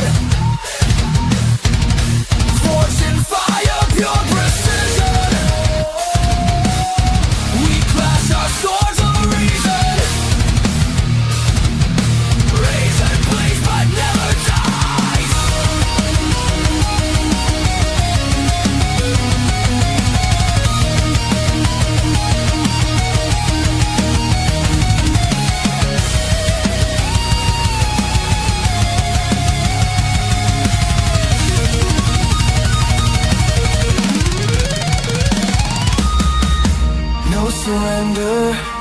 Forged in fire, pure precision. We clash our swords of reason. Reason bleeds but never dies. No surrender.